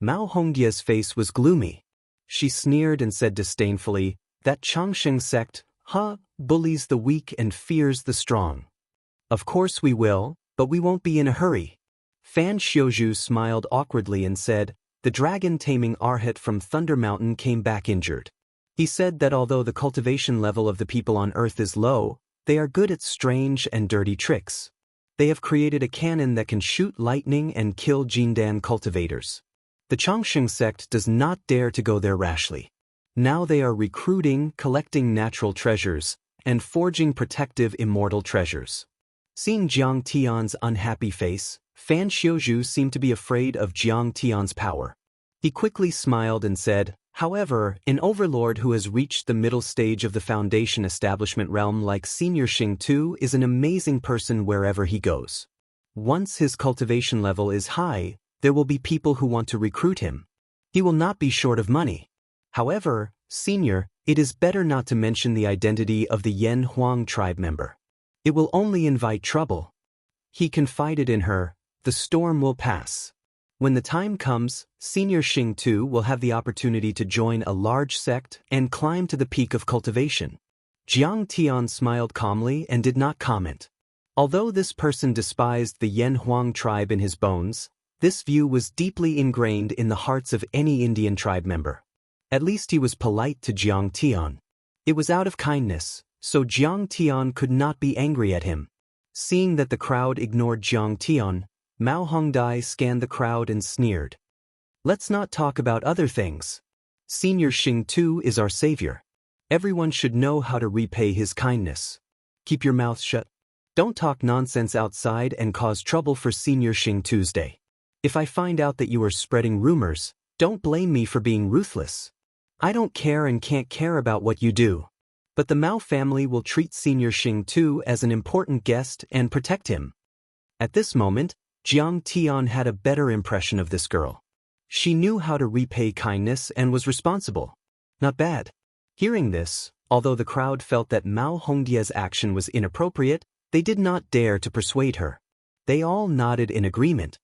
Mao Hongdia's face was gloomy. She sneered and said disdainfully, "That Changsheng sect, bullies the weak and fears the strong." "Of course we will, but we won't be in a hurry." Fan Xiuzhu smiled awkwardly and said, "The dragon-taming Arhat from Thunder Mountain came back injured. He said that although the cultivation level of the people on Earth is low, they are good at strange and dirty tricks. They have created a cannon that can shoot lightning and kill Jindan cultivators. The Changsheng sect does not dare to go there rashly. Now they are recruiting, collecting natural treasures, and forging protective immortal treasures." Seeing Jiang Tian's unhappy face, Fan Xiuzhu seemed to be afraid of Jiang Tian's power. He quickly smiled and said, "However, an overlord who has reached the middle stage of the foundation establishment realm like Senior Xing Tu is an amazing person wherever he goes. Once his cultivation level is high, there will be people who want to recruit him. He will not be short of money. However, Senior, it is better not to mention the identity of the Yen Huang tribe member. It will only invite trouble." He confided in her, "The storm will pass. When the time comes, Senior Xing Tu will have the opportunity to join a large sect and climb to the peak of cultivation." Jiang Tian smiled calmly and did not comment. Although this person despised the Yen Huang tribe in his bones, this view was deeply ingrained in the hearts of any Indian tribe member. At least he was polite to Jiang Tian. It was out of kindness, so Jiang Tian could not be angry at him. Seeing that the crowd ignored Jiang Tian, Mao Hongdai scanned the crowd and sneered. "Let's not talk about other things. Senior Xing Tu is our savior. Everyone should know how to repay his kindness. Keep your mouth shut. Don't talk nonsense outside and cause trouble for Senior Xing Tuesday. If I find out that you are spreading rumors, don't blame me for being ruthless. I don't care and can't care about what you do. But the Mao family will treat Senior Xing Tu as an important guest and protect him." At this moment, Jiang Tian had a better impression of this girl. She knew how to repay kindness and was responsible. Not bad. Hearing this, although the crowd felt that Mao Hongdia's action was inappropriate, they did not dare to persuade her. They all nodded in agreement.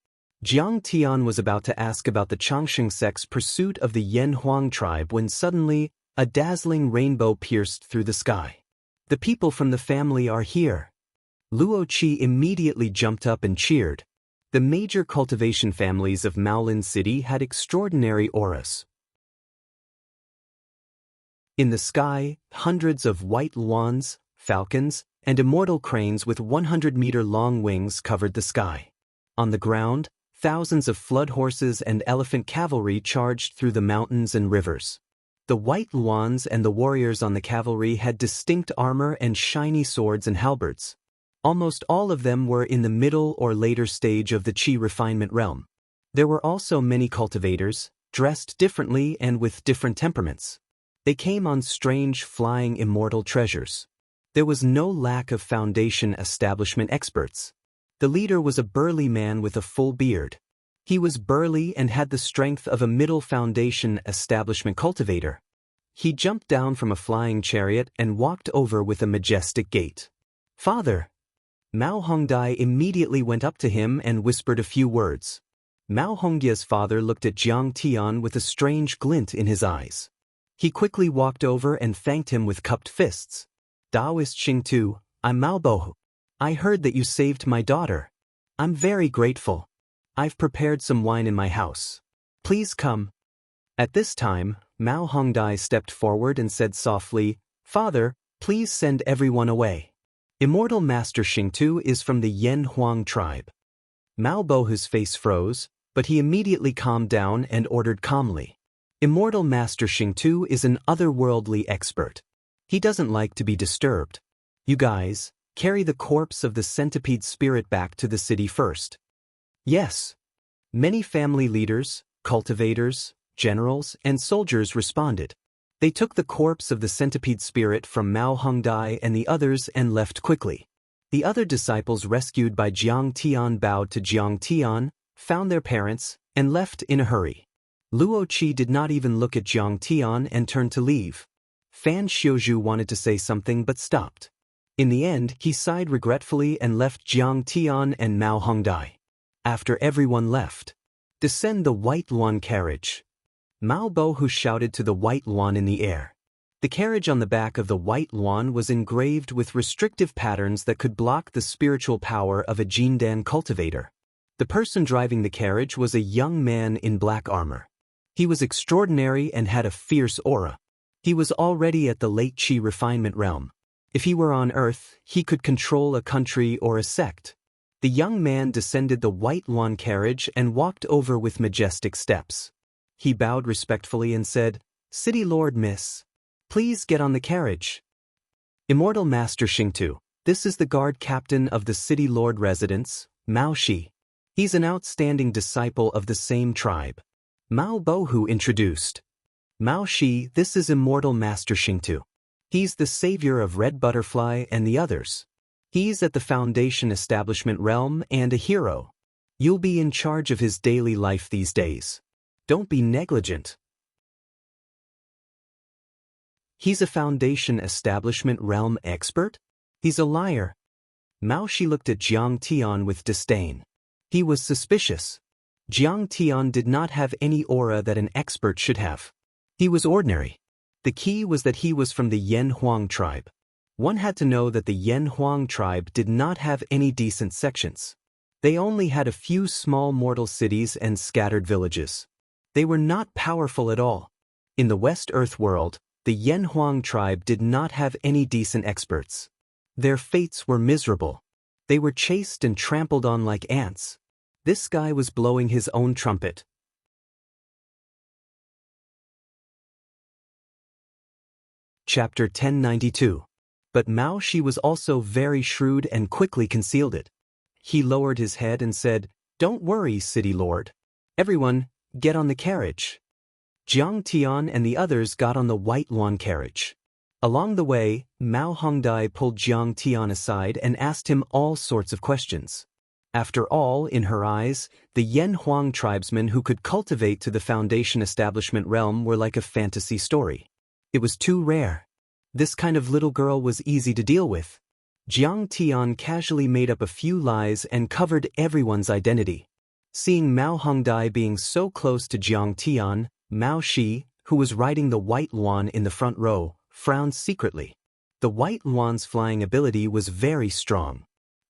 Jiang Tian was about to ask about the Changsheng sect's pursuit of the Yen Huang tribe when suddenly, a dazzling rainbow pierced through the sky. "The people from the family are here." Luo Qi immediately jumped up and cheered. The major cultivation families of Maolin City had extraordinary auras. In the sky, hundreds of white luans, falcons, and immortal cranes with 100-meter-long wings covered the sky. On the ground, thousands of flood horses and elephant cavalry charged through the mountains and rivers. The white luans and the warriors on the cavalry had distinct armor and shiny swords and halberds. Almost all of them were in the middle or later stage of the Qi refinement realm. There were also many cultivators, dressed differently and with different temperaments. They came on strange flying immortal treasures. There was no lack of foundation establishment experts. The leader was a burly man with a full beard. He was burly and had the strength of a middle foundation establishment cultivator. He jumped down from a flying chariot and walked over with a majestic gait. "Father!" Mao Hongdai immediately went up to him and whispered a few words. Mao Hongdia's father looked at Jiang Tian with a strange glint in his eyes. He quickly walked over and thanked him with cupped fists. "Daoist Xing Tu, I'm Mao Bohu. I heard that you saved my daughter. I'm very grateful. I've prepared some wine in my house. Please come." At this time, Mao Hongdai stepped forward and said softly, "Father, please send everyone away. Immortal Master Xing Tu is from the Yen Huang tribe." Mao Bohu's face froze, but he immediately calmed down and ordered calmly. "Immortal Master Xing Tu is an otherworldly expert. He doesn't like to be disturbed. You guys, Carry the corpse of the centipede spirit back to the city first. Yes. Many family leaders, cultivators, generals, and soldiers responded. They took the corpse of the centipede spirit from Mao Hongdai and the others and left quickly. The other disciples rescued by Jiang Tian bowed to Jiang Tian, found their parents, and left in a hurry. Luo Qi did not even look at Jiang Tian and turned to leave. Fan Xiuzhu wanted to say something but stopped. In the end, he sighed regretfully and left Jiang Tian and Mao Hongdai. After everyone left, "Descend the White Luan carriage." Mao Bohu shouted to the White Luan in the air. The carriage on the back of the White Luan was engraved with restrictive patterns that could block the spiritual power of a Jindan cultivator. The person driving the carriage was a young man in black armor. He was extraordinary and had a fierce aura. He was already at the late Qi refinement realm. If he were on Earth, he could control a country or a sect. The young man descended the White Luan carriage and walked over with majestic steps. He bowed respectfully and said, "City Lord Miss, please get on the carriage." Immortal Master Xingtu, this is the guard captain of the City Lord residence, Mao Shi. He's an outstanding disciple of the same tribe. Mao Bohu introduced. Mao Shi, this is Immortal Master Xingtu. He's the savior of Red Butterfly and the others. He's at the Foundation Establishment realm and a hero. You'll be in charge of his daily life these days. Don't be negligent. He's a Foundation Establishment realm expert? He's a liar. Mao Shi looked at Jiang Tian with disdain. He was suspicious. Jiang Tian did not have any aura that an expert should have. He was ordinary. The key was that he was from the Yan Huang tribe. One had to know that the Yan Huang tribe did not have any decent sections. They only had a few small mortal cities and scattered villages. They were not powerful at all. In the West Earth world, the Yan Huang tribe did not have any decent experts. Their fates were miserable. They were chased and trampled on like ants. This guy was blowing his own trumpet. Chapter 1092. But Mao Shi was also very shrewd and quickly concealed it. He lowered his head and said, "Don't worry, City Lord. Everyone, get on the carriage." Jiang Tian and the others got on the White Luan carriage. Along the way, Mao Hongdai pulled Jiang Tian aside and asked him all sorts of questions. After all, in her eyes, the Yan Huang tribesmen who could cultivate to the Foundation Establishment realm were like a fantasy story. It was too rare. This kind of little girl was easy to deal with. Jiang Tian casually made up a few lies and covered everyone's identity. Seeing Mao Hongdai being so close to Jiang Tian, Mao Shi, who was riding the White Luan in the front row, frowned secretly. The White Luan's flying ability was very strong.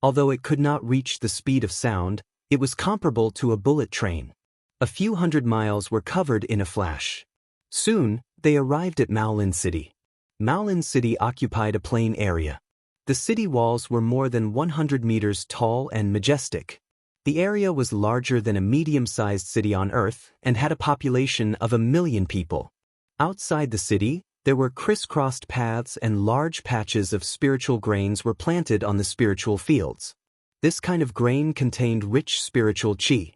Although it could not reach the speed of sound, it was comparable to a bullet train. A few hundred miles were covered in a flash. Soon, they arrived at Maolin City. Maolin City occupied a plain area. The city walls were more than 100 meters tall and majestic. The area was larger than a medium-sized city on Earth and had a population of 1 million people. Outside the city, there were crisscrossed paths and large patches of spiritual grains were planted on the spiritual fields. This kind of grain contained rich spiritual qi.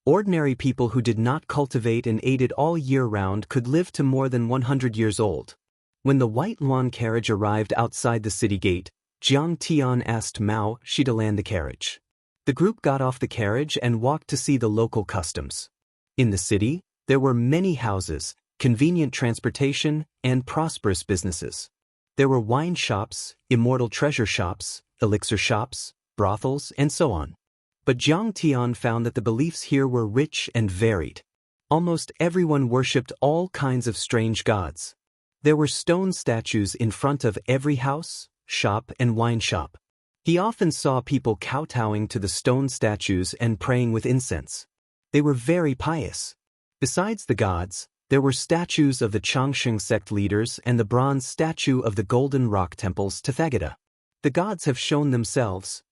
Ordinary people who did not cultivate and ate it all year round could live to more than 100 years old. When the White Luan carriage arrived outside the city gate, Jiang Tian asked Mao Shi to land the carriage. The group got off the carriage and walked to see the local customs. In the city, there were many houses, convenient transportation, and prosperous businesses. There were wine shops, immortal treasure shops, elixir shops, brothels, and so on. But Jiang Tian found that the beliefs here were rich and varied. Almost everyone worshipped all kinds of strange gods. There were stone statues in front of every house, shop, and wine shop. He often saw people kowtowing to the stone statues and praying with incense. They were very pious. Besides the gods, there were statues of the Changsheng sect leaders and the bronze statue of the Golden Rock Temple's Tathagata. The gods have shown themselves.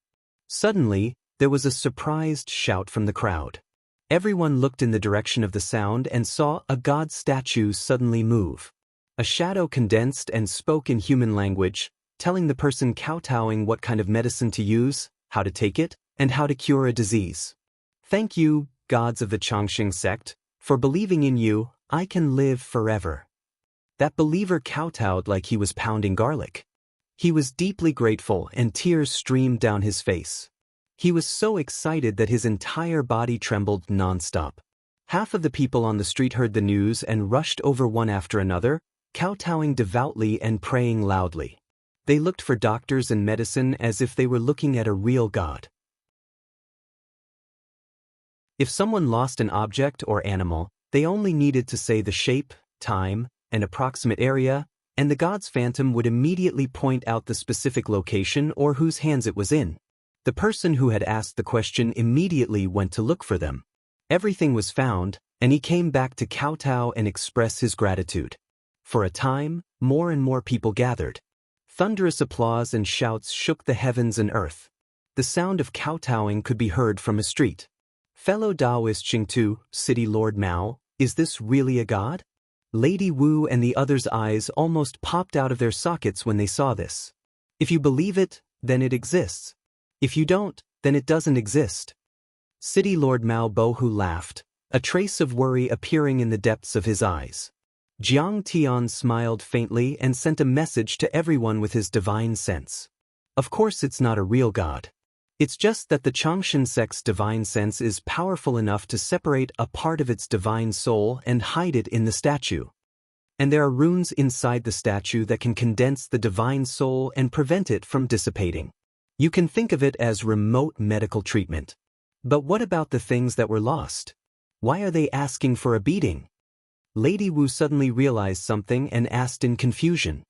Suddenly, there was a surprised shout from the crowd. Everyone looked in the direction of the sound and saw a god statue suddenly move. A shadow condensed and spoke in human language, telling the person kowtowing what kind of medicine to use, how to take it, and how to cure a disease. Thank you, gods of the Changxing sect, for believing in you, I can live forever. That believer kowtowed like he was pounding garlic. He was deeply grateful and tears streamed down his face. He was so excited that his entire body trembled nonstop. Half of the people on the street heard the news and rushed over one after another, kowtowing devoutly and praying loudly. They looked for doctors and medicine as if they were looking at a real god. If someone lost an object or animal, they only needed to say the shape, time, and approximate area, and the god's phantom would immediately point out the specific location or whose hands it was in. The person who had asked the question immediately went to look for them. Everything was found, and he came back to kowtow and express his gratitude. For a time, more and more people gathered. Thunderous applause and shouts shook the heavens and earth. The sound of kowtowing could be heard from a street. Fellow Taoist Xingtu, City Lord Mao, is this really a god? Lady Wu and the others' eyes almost popped out of their sockets when they saw this. If you believe it, then it exists. If you don't, then it doesn't exist. City Lord Mao Bohu laughed, a trace of worry appearing in the depths of his eyes. Jiang Tian smiled faintly and sent a message to everyone with his divine sense. Of course it's not a real god. It's just that the Changxin sect's divine sense is powerful enough to separate a part of its divine soul and hide it in the statue. And there are runes inside the statue that can condense the divine soul and prevent it from dissipating. You can think of it as remote medical treatment. But what about the things that were lost? Why are they asking for a beating? Lady Wu suddenly realized something and asked in confusion.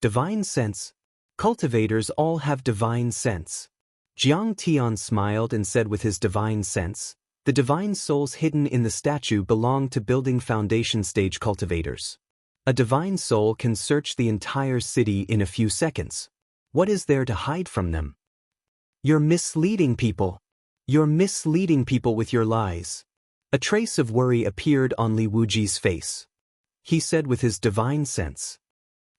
Divine sense? Cultivators all have divine sense. Jiang Tian smiled and said with his divine sense, the divine souls hidden in the statue belong to building foundation stage cultivators. A divine soul can search the entire city in a few seconds. What is there to hide from them? You're misleading people. You're misleading people with your lies. A trace of worry appeared on Li Wuji's face. He said with his divine sense,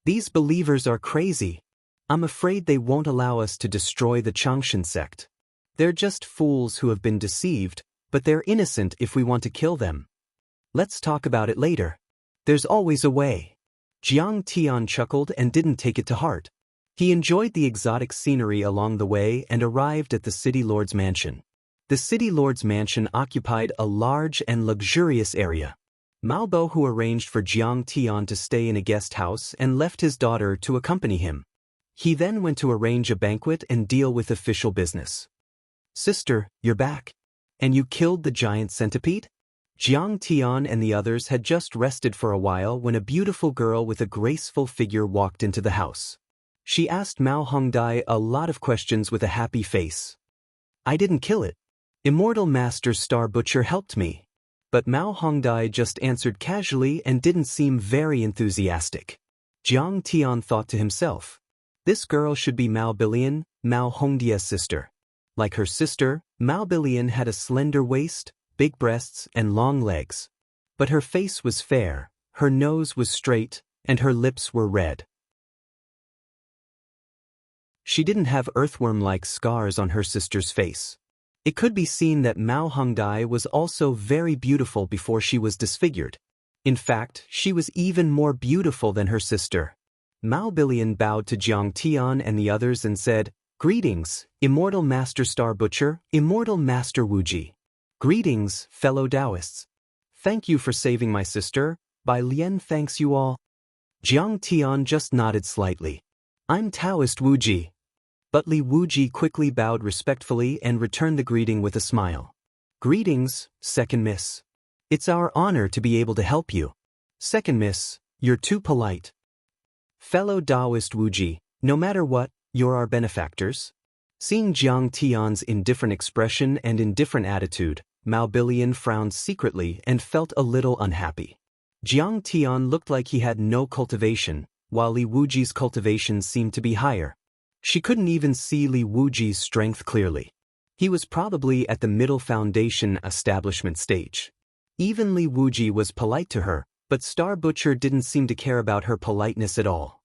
these believers are crazy. I'm afraid they won't allow us to destroy the Changxin sect. They're just fools who have been deceived, but they're innocent if we want to kill them. Let's talk about it later. There's always a way. Jiang Tian chuckled and didn't take it to heart. He enjoyed the exotic scenery along the way and arrived at the city lord's mansion. The city lord's mansion occupied a large and luxurious area. Mao Bohu arranged for Jiang Tian to stay in a guest house and left his daughter to accompany him. He then went to arrange a banquet and deal with official business. Sister, you're back. And you killed the giant centipede? Jiang Tian and the others had just rested for a while when a beautiful girl with a graceful figure walked into the house. She asked Mao Hongdai a lot of questions with a happy face. I didn't kill it. Immortal Master Star Butcher helped me. But Mao Hongdai just answered casually and didn't seem very enthusiastic. Jiang Tian thought to himself, this girl should be Mao Bilian, Mao Hongdia's sister. Like her sister, Mao Bilian had a slender waist, big breasts, and long legs. But her face was fair, her nose was straight, and her lips were red. She didn't have earthworm-like scars on her sister's face. It could be seen that Mao Hongdai was also very beautiful before she was disfigured. In fact, she was even more beautiful than her sister. Mao Bilian bowed to Jiang Tian and the others and said, Greetings, Immortal Master Star Butcher, Immortal Master Wuji. Greetings, fellow Taoists. Thank you for saving my sister. Bai Lian thanks you all. Jiang Tian just nodded slightly. I'm Taoist Wuji. But Li Wuji quickly bowed respectfully and returned the greeting with a smile. Greetings, Second Miss. It's our honor to be able to help you. Second Miss, you're too polite. Fellow Taoist Wuji, no matter what, you're our benefactors. Seeing Jiang Tian's indifferent expression and indifferent attitude, Mao Bilian frowned secretly and felt a little unhappy. Jiang Tian looked like he had no cultivation, while Li Wuji's cultivation seemed to be higher. She couldn't even see Li Wuji's strength clearly. He was probably at the middle foundation establishment stage. Even Li Wuji was polite to her, but Star Butcher didn't seem to care about her politeness at all.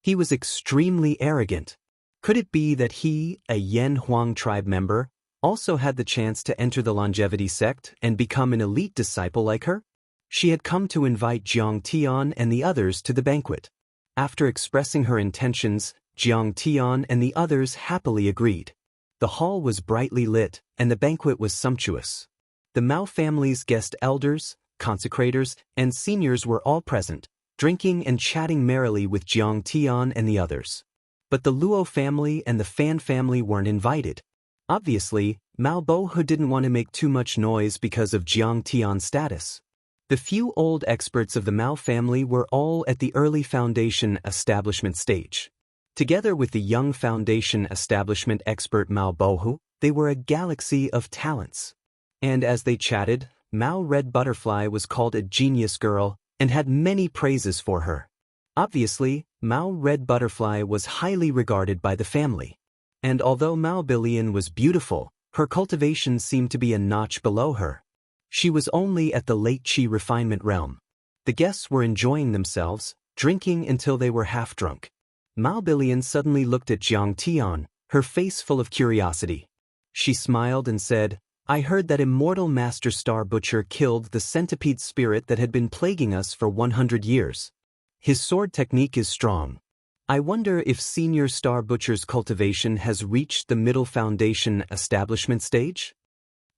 He was extremely arrogant. Could it be that he, a Yen Huang tribe member, also had the chance to enter the longevity sect and become an elite disciple like her? She had come to invite Jiang Tian and the others to the banquet. After expressing her intentions, Jiang Tian and the others happily agreed. The hall was brightly lit, and the banquet was sumptuous. The Mao family's guest elders, consecrators, and seniors were all present, drinking and chatting merrily with Jiang Tian and the others. But the Luo family and the Fan family weren't invited. Obviously, Mao Bohu didn't want to make too much noise because of Jiang Tian's status. The few old experts of the Mao family were all at the early foundation establishment stage. Together with the young foundation establishment expert Mao Bohu, they were a galaxy of talents. And as they chatted, Mao Red Butterfly was called a genius girl and had many praises for her. Obviously, Mao Red Butterfly was highly regarded by the family. And although Mao Billion was beautiful, her cultivation seemed to be a notch below her. She was only at the late Qi refinement realm. The guests were enjoying themselves, drinking until they were half drunk. Mao Billion suddenly looked at Jiang Tian, her face full of curiosity. She smiled and said, "I heard that immortal Master Star Butcher killed the centipede spirit that had been plaguing us for 100 years. His sword technique is strong. I wonder if Senior Star Butcher's cultivation has reached the middle foundation establishment stage?"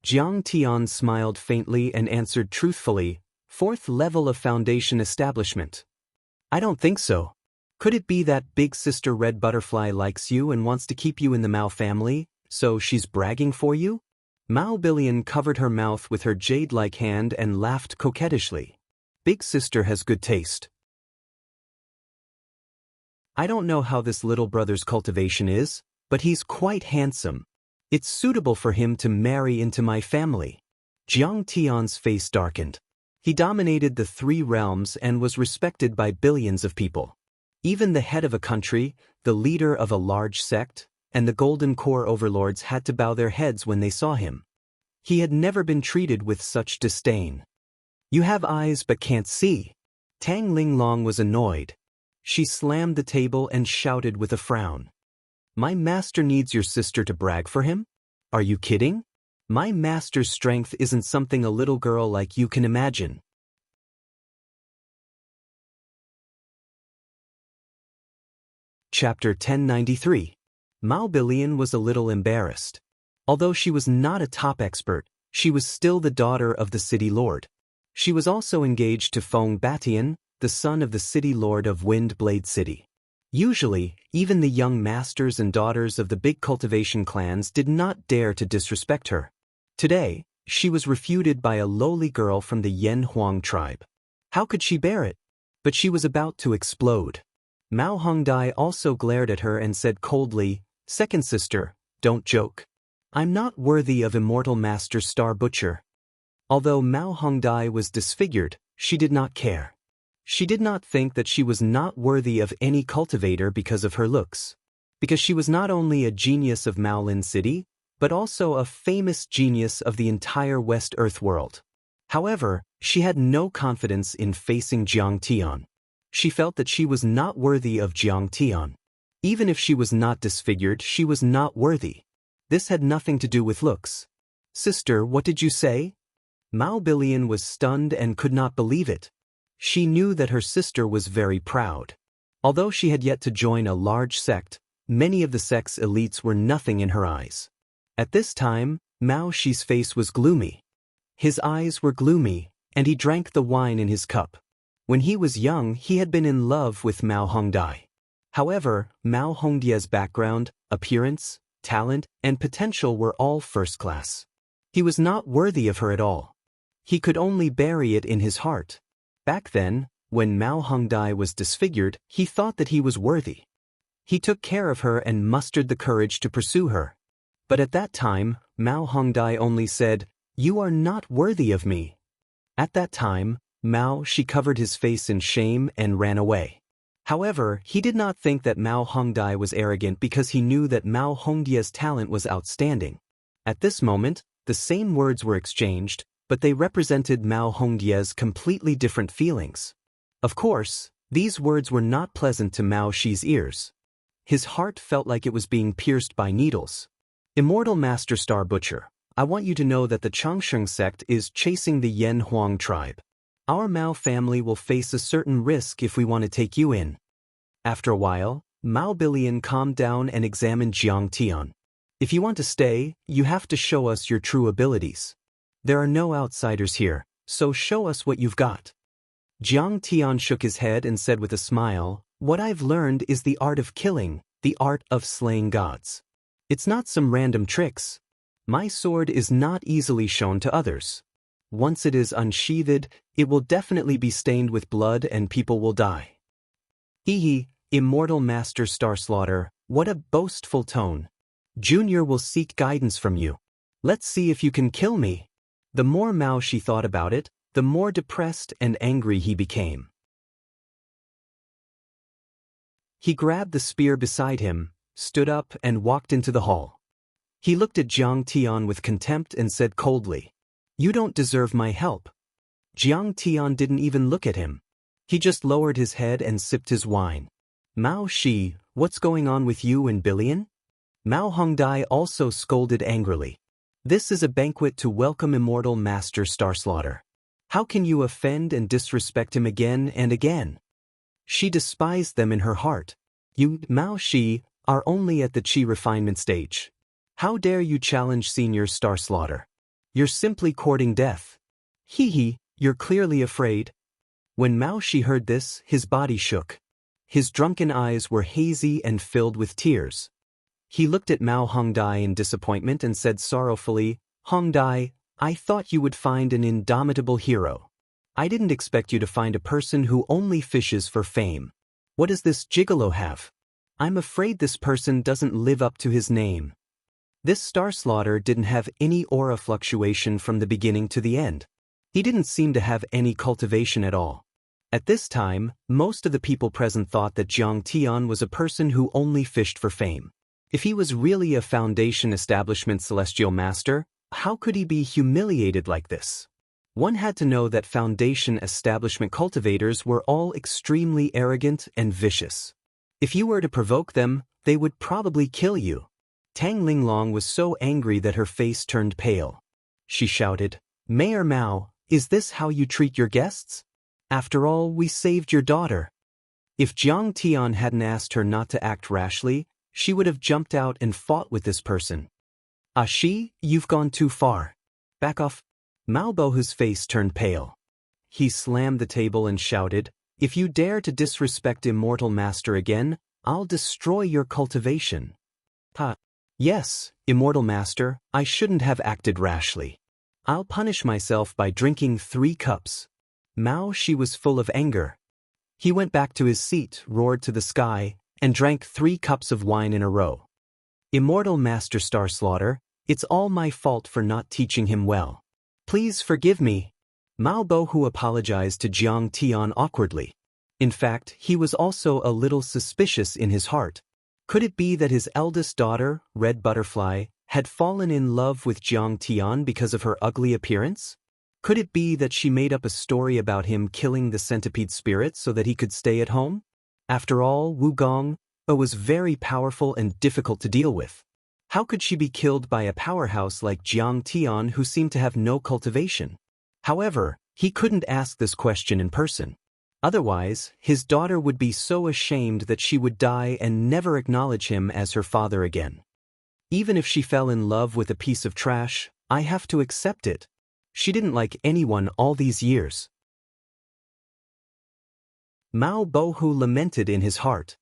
Jiang Tian smiled faintly and answered truthfully, "Fourth level of foundation establishment." "I don't think so. Could it be that Big Sister Red Butterfly likes you and wants to keep you in the Mao family, so she's bragging for you?" Mao Billion covered her mouth with her jade-like hand and laughed coquettishly. "Big Sister has good taste. I don't know how this little brother's cultivation is, but he's quite handsome. It's suitable for him to marry into my family." Jiang Tian's face darkened. He dominated the 3 realms and was respected by billions of people. Even the head of a country, the leader of a large sect, and the Golden Core overlords had to bow their heads when they saw him. He had never been treated with such disdain. "You have eyes but can't see." Tang Linglong was annoyed. She slammed the table and shouted with a frown. "My master needs your sister to brag for him? Are you kidding? My master's strength isn't something a little girl like you can imagine." Chapter 1093. Mao Billion was a little embarrassed. Although she was not a top expert, she was still the daughter of the city lord. She was also engaged to Feng Batian, the son of the city lord of Wind Blade City. Usually, even the young masters and daughters of the big cultivation clans did not dare to disrespect her. Today, she was refuted by a lowly girl from the Yen Huang tribe. How could she bear it? But she was about to explode. Mao Hongdai also glared at her and said coldly, "Second sister, don't joke. I'm not worthy of immortal Master Star Butcher." Although Mao Hongdai was disfigured, she did not care. She did not think that she was not worthy of any cultivator because of her looks. Because she was not only a genius of Maolin City, but also a famous genius of the entire West Earth world. However, she had no confidence in facing Jiang Tian. She felt that she was not worthy of Jiang Tian. Even if she was not disfigured, she was not worthy. This had nothing to do with looks. "Sister, what did you say?" Mao Billion was stunned and could not believe it. She knew that her sister was very proud. Although she had yet to join a large sect, many of the sect's elites were nothing in her eyes. At this time, Mao Shi's face was gloomy. His eyes were gloomy, and he drank the wine in his cup. When he was young, he had been in love with Mao Hongdai. However, Mao Hongdia's background, appearance, talent, and potential were all first class. He was not worthy of her at all. He could only bury it in his heart. Back then, when Mao Hongdai was disfigured, he thought that he was worthy. He took care of her and mustered the courage to pursue her. But at that time, Mao Hongdai only said, "You are not worthy of me." At that time, Mao Shi covered his face in shame and ran away. However, he did not think that Mao Hongdai was arrogant because he knew that Mao Hongdia's talent was outstanding. At this moment, the same words were exchanged, but they represented Mao Hongdia's completely different feelings. Of course, These words were not pleasant to Mao Shi's ears. His heart felt like it was being pierced by needles. Immortal Master Star Butcher, I want you to know that the Changsheng sect is chasing the Yen Huang tribe. Our Mao family will face a certain risk if we want to take you in. After a while, Mao Bilian calmed down and examined Jiang Tian. If you want to stay, you have to show us your true abilities. There are no outsiders here, so show us what you've got. Jiang Tian shook his head and said with a smile, what I've learned is the art of killing, the art of slaying gods. It's not some random tricks. My sword is not easily shown to others. Once it is unsheathed, it will definitely be stained with blood and people will die. Hee, Immortal Master Starslaughter, what a boastful tone. Junior will seek guidance from you. Let's see if you can kill me. The more Mao Shi thought about it, the more depressed and angry he became. He grabbed the spear beside him, stood up and walked into the hall. He looked at Jiang Tian with contempt and said coldly, you don't deserve my help. Jiang Tian didn't even look at him. He just lowered his head and sipped his wine. Mao Shi, what's going on with you and Bilian? Mao Hongdai also scolded angrily. This is a banquet to welcome Immortal Master Starslaughter. How can you offend and disrespect him again and again? She despised them in her heart. You, Mao Shi, are only at the Qi refinement stage. How dare you challenge Senior Starslaughter? You're simply courting death. Hee, you're clearly afraid. When Mao Shi heard this, his body shook. His drunken eyes were hazy and filled with tears. He looked at Mao Hongdai in disappointment and said sorrowfully, Hongdai, I thought you would find an indomitable hero. I didn't expect you to find a person who only fishes for fame. What does this gigolo have? I'm afraid this person doesn't live up to his name. This Starslaughter didn't have any aura fluctuation from the beginning to the end. He didn't seem to have any cultivation at all. At this time, most of the people present thought that Jiang Tian was a person who only fished for fame. If he was really a Foundation Establishment Celestial Master, how could he be humiliated like this? One had to know that Foundation Establishment cultivators were all extremely arrogant and vicious. If you were to provoke them, they would probably kill you. Tang Linglong was so angry that her face turned pale. She shouted, Mayor Mao, is this how you treat your guests? After all, we saved your daughter. If Jiang Tian hadn't asked her not to act rashly, she would have jumped out and fought with this person. Shi, you've gone too far. Back off. Mao Bohu's face turned pale. He slammed the table and shouted, if you dare to disrespect Immortal Master again, I'll destroy your cultivation. Yes, Immortal Master, I shouldn't have acted rashly. I'll punish myself by drinking 3 cups. Mao Shi was full of anger. He went back to his seat, roared to the sky, and drank 3 cups of wine in a row. Immortal Master Starslaughter, it's all my fault for not teaching him well. Please forgive me. Mao Bohu apologized to Jiang Tian awkwardly. In fact, he was also a little suspicious in his heart. Could it be that his eldest daughter, Red Butterfly, had fallen in love with Jiang Tian because of her ugly appearance? Could it be that she made up a story about him killing the centipede spirit so that he could stay at home? After all, Wu Gong was very powerful and difficult to deal with. How could she be killed by a powerhouse like Jiang Tian who seemed to have no cultivation? However, he couldn't ask this question in person. Otherwise, his daughter would be so ashamed that she would die and never acknowledge him as her father again. Even if she fell in love with a piece of trash, I have to accept it. She didn't like anyone all these years. Mao Bohu lamented in his heart.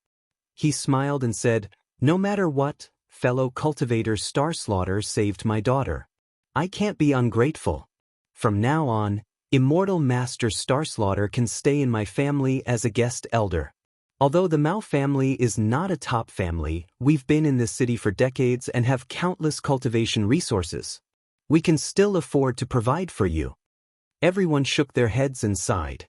He smiled and said, no matter what, fellow cultivator Starslaughter saved my daughter. I can't be ungrateful. From now on, Immortal Master Starslaughter can stay in my family as a guest elder. Although the Mao family is not a top family, we've been in this city for decades and have countless cultivation resources. We can still afford to provide for you. Everyone shook their heads and sighed.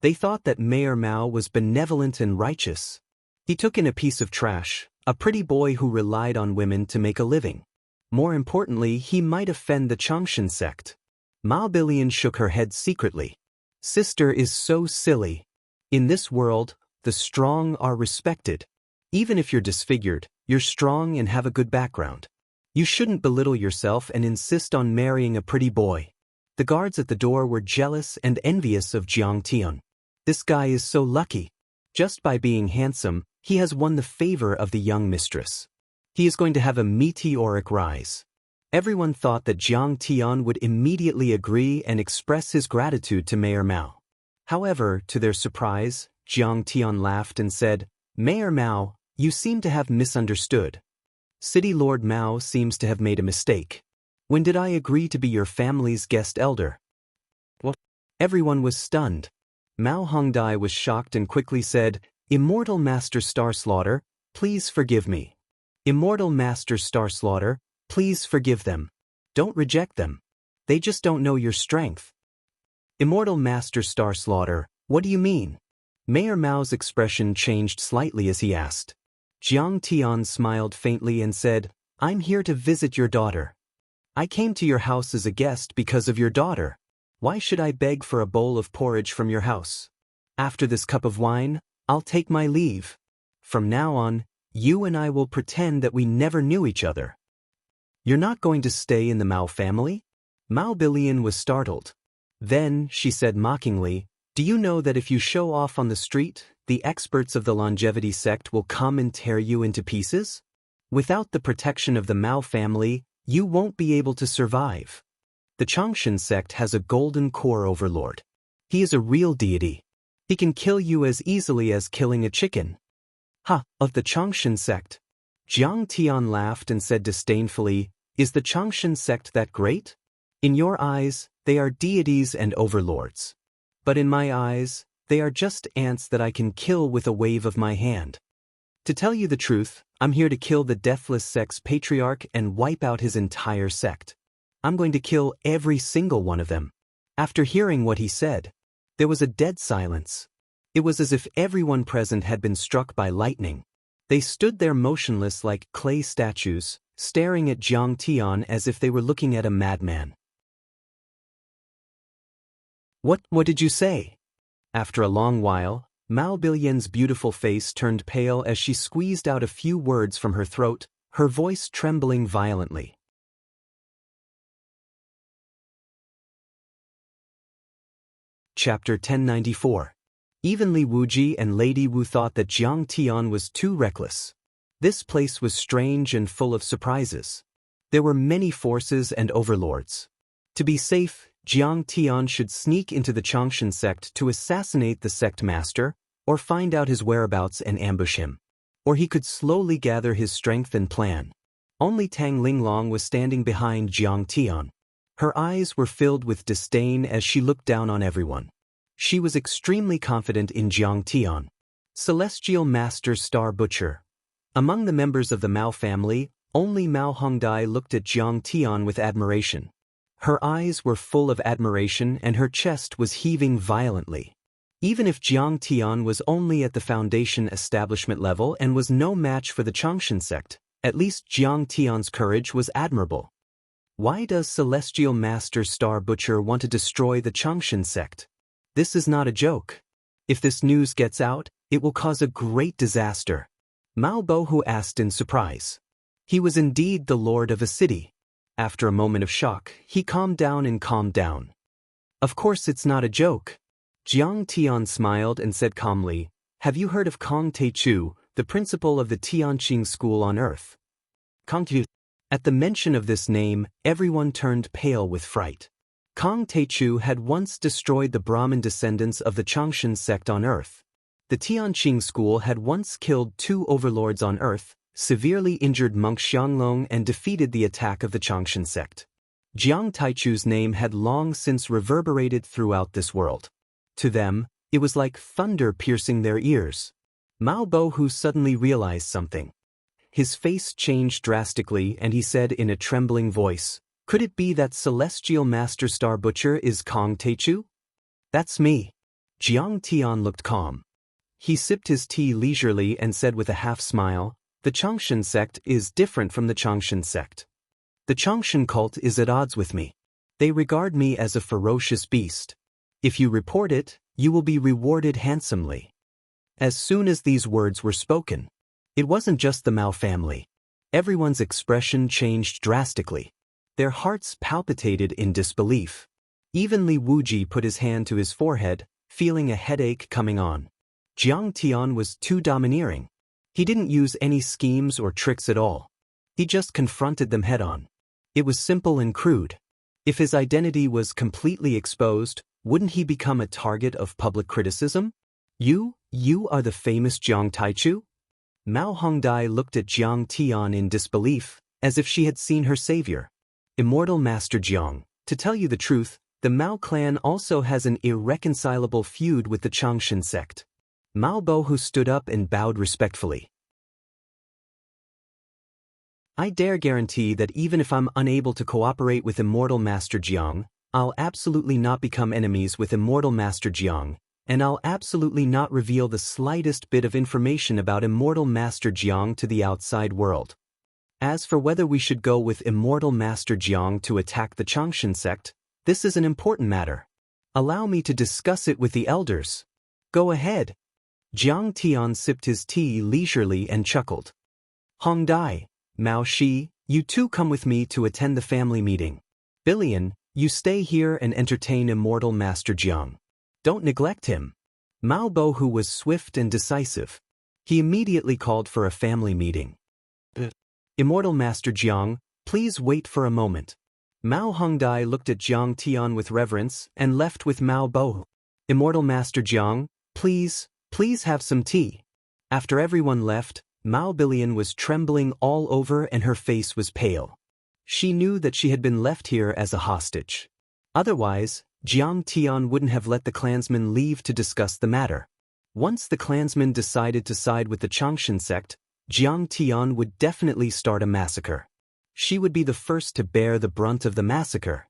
They thought that Mayor Mao was benevolent and righteous. He took in a piece of trash, a pretty boy who relied on women to make a living. More importantly, he might offend the Changshan sect. Ma Bilian shook her head secretly. Sister is so silly. In this world, the strong are respected. Even if you're disfigured, you're strong and have a good background. You shouldn't belittle yourself and insist on marrying a pretty boy. The guards at the door were jealous and envious of Jiang Tian. This guy is so lucky. Just by being handsome, he has won the favor of the young mistress. He is going to have a meteoric rise. Everyone thought that Jiang Tian would immediately agree and express his gratitude to Mayor Mao. However, to their surprise, Jiang Tian laughed and said, "Mayor Mao, you seem to have misunderstood. City Lord Mao seems to have made a mistake. When did I agree to be your family's guest elder?" What? Everyone was stunned. Mao Hongdai was shocked and quickly said, "Immortal Master Star Slaughter, please forgive me. Immortal Master Star Slaughter, please forgive them. Don't reject them. They just don't know your strength." "Immortal Master Star Slaughter, what do you mean?" Mayor Mao's expression changed slightly as he asked. Jiang Tian smiled faintly and said, "I'm here to visit your daughter. I came to your house as a guest because of your daughter. Why should I beg for a bowl of porridge from your house? After this cup of wine, I'll take my leave. From now on, you and I will pretend that we never knew each other." "You're not going to stay in the Mao family?" Mao Bilian was startled. Then, she said mockingly, "Do you know that if you show off on the street, the experts of the longevity sect will come and tear you into pieces? Without the protection of the Mao family, you won't be able to survive. The Changshan sect has a golden core overlord. He is a real deity. He can kill you as easily as killing a chicken." "Ha, of the Changshan sect?" Jiang Tian laughed and said disdainfully, "Is the Changshan sect that great? In your eyes, they are deities and overlords. But in my eyes, they are just ants that I can kill with a wave of my hand. To tell you the truth, I'm here to kill the Deathless Sect's patriarch and wipe out his entire sect. I'm going to kill every single one of them." After hearing what he said, there was a dead silence. It was as if everyone present had been struck by lightning. They stood there motionless like clay statues, staring at Jiang Tian as if they were looking at a madman. What did you say?" After a long while, Mao Bilian's beautiful face turned pale as she squeezed out a few words from her throat, her voice trembling violently. Chapter 1094. Even Li Wuji and Lady Wu thought that Jiang Tian was too reckless. This place was strange and full of surprises. There were many forces and overlords. To be safe, Jiang Tian should sneak into the Changshan sect to assassinate the sect master, or find out his whereabouts and ambush him. Or he could slowly gather his strength and plan. Only Tang Linglong was standing behind Jiang Tian. Her eyes were filled with disdain as she looked down on everyone. She was extremely confident in Jiang Tian. Celestial Master Star Butcher. Among the members of the Mao family, only Mao Hongdai looked at Jiang Tian with admiration. Her eyes were full of admiration and her chest was heaving violently. Even if Jiang Tian was only at the foundation establishment level and was no match for the Changshan sect, at least Jiang Tian's courage was admirable. Why does Celestial Master Star Butcher want to destroy the Changshan sect? This is not a joke. If this news gets out, it will cause a great disaster. Mao Bohu asked in surprise. He was indeed the lord of a city. After a moment of shock, he calmed down and calmed down. "Of course it's not a joke." Jiang Tian smiled and said calmly, "Have you heard of Kong Teichu, the principal of the Tianqing school on earth?" Kong Teichu. At the mention of this name, everyone turned pale with fright. Kong Teichu had once destroyed the Brahmin descendants of the Changshan sect on earth. The Tianqing school had once killed 2 overlords on earth, severely injured monk Xianglong and defeated the attack of the Changshan sect. Jiang Taichu's name had long since reverberated throughout this world. To them, it was like thunder piercing their ears. Mao Bohu suddenly realized something. His face changed drastically and he said in a trembling voice, "Could it be that Celestial Master Star Butcher is Kong Teichu?" "That's me." Jiang Tian looked calm. He sipped his tea leisurely and said with a half-smile, "The Changshan sect is different from the Changshan sect. The Changshan cult is at odds with me. They regard me as a ferocious beast. If you report it, you will be rewarded handsomely." As soon as these words were spoken, it wasn't just the Mao family. Everyone's expression changed drastically. Their hearts palpitated in disbelief. Even Li Wuji put his hand to his forehead, feeling a headache coming on. Jiang Tian was too domineering. He didn't use any schemes or tricks at all. He just confronted them head-on. It was simple and crude. If his identity was completely exposed, wouldn't he become a target of public criticism? You are the famous Jiang Taichu? Mao Hongdai looked at Jiang Tian in disbelief, as if she had seen her savior. Immortal Master Jiang, to tell you the truth, the Mao clan also has an irreconcilable feud with the Changshan sect. Mao Bohu stood up and bowed respectfully. I dare guarantee that even if I'm unable to cooperate with Immortal Master Jiang, I'll absolutely not become enemies with Immortal Master Jiang, and I'll absolutely not reveal the slightest bit of information about Immortal Master Jiang to the outside world. As for whether we should go with Immortal Master Jiang to attack the Changshan sect, this is an important matter. Allow me to discuss it with the elders. Go ahead. Jiang Tian sipped his tea leisurely and chuckled. Hongdai, Mao Shi, you two come with me to attend the family meeting. Billion, you stay here and entertain Immortal Master Jiang. Don't neglect him. Mao Bohu was swift and decisive. He immediately called for a family meeting. Immortal Master Jiang, please wait for a moment. Mao Hongdai looked at Jiang Tian with reverence and left with Mao Bohu. Immortal Master Jiang, please have some tea. After everyone left, Mao Billion was trembling all over and her face was pale. She knew that she had been left here as a hostage. Otherwise, Jiang Tian wouldn't have let the clansmen leave to discuss the matter. Once the clansmen decided to side with the Changshan sect, Jiang Tian would definitely start a massacre. She would be the first to bear the brunt of the massacre.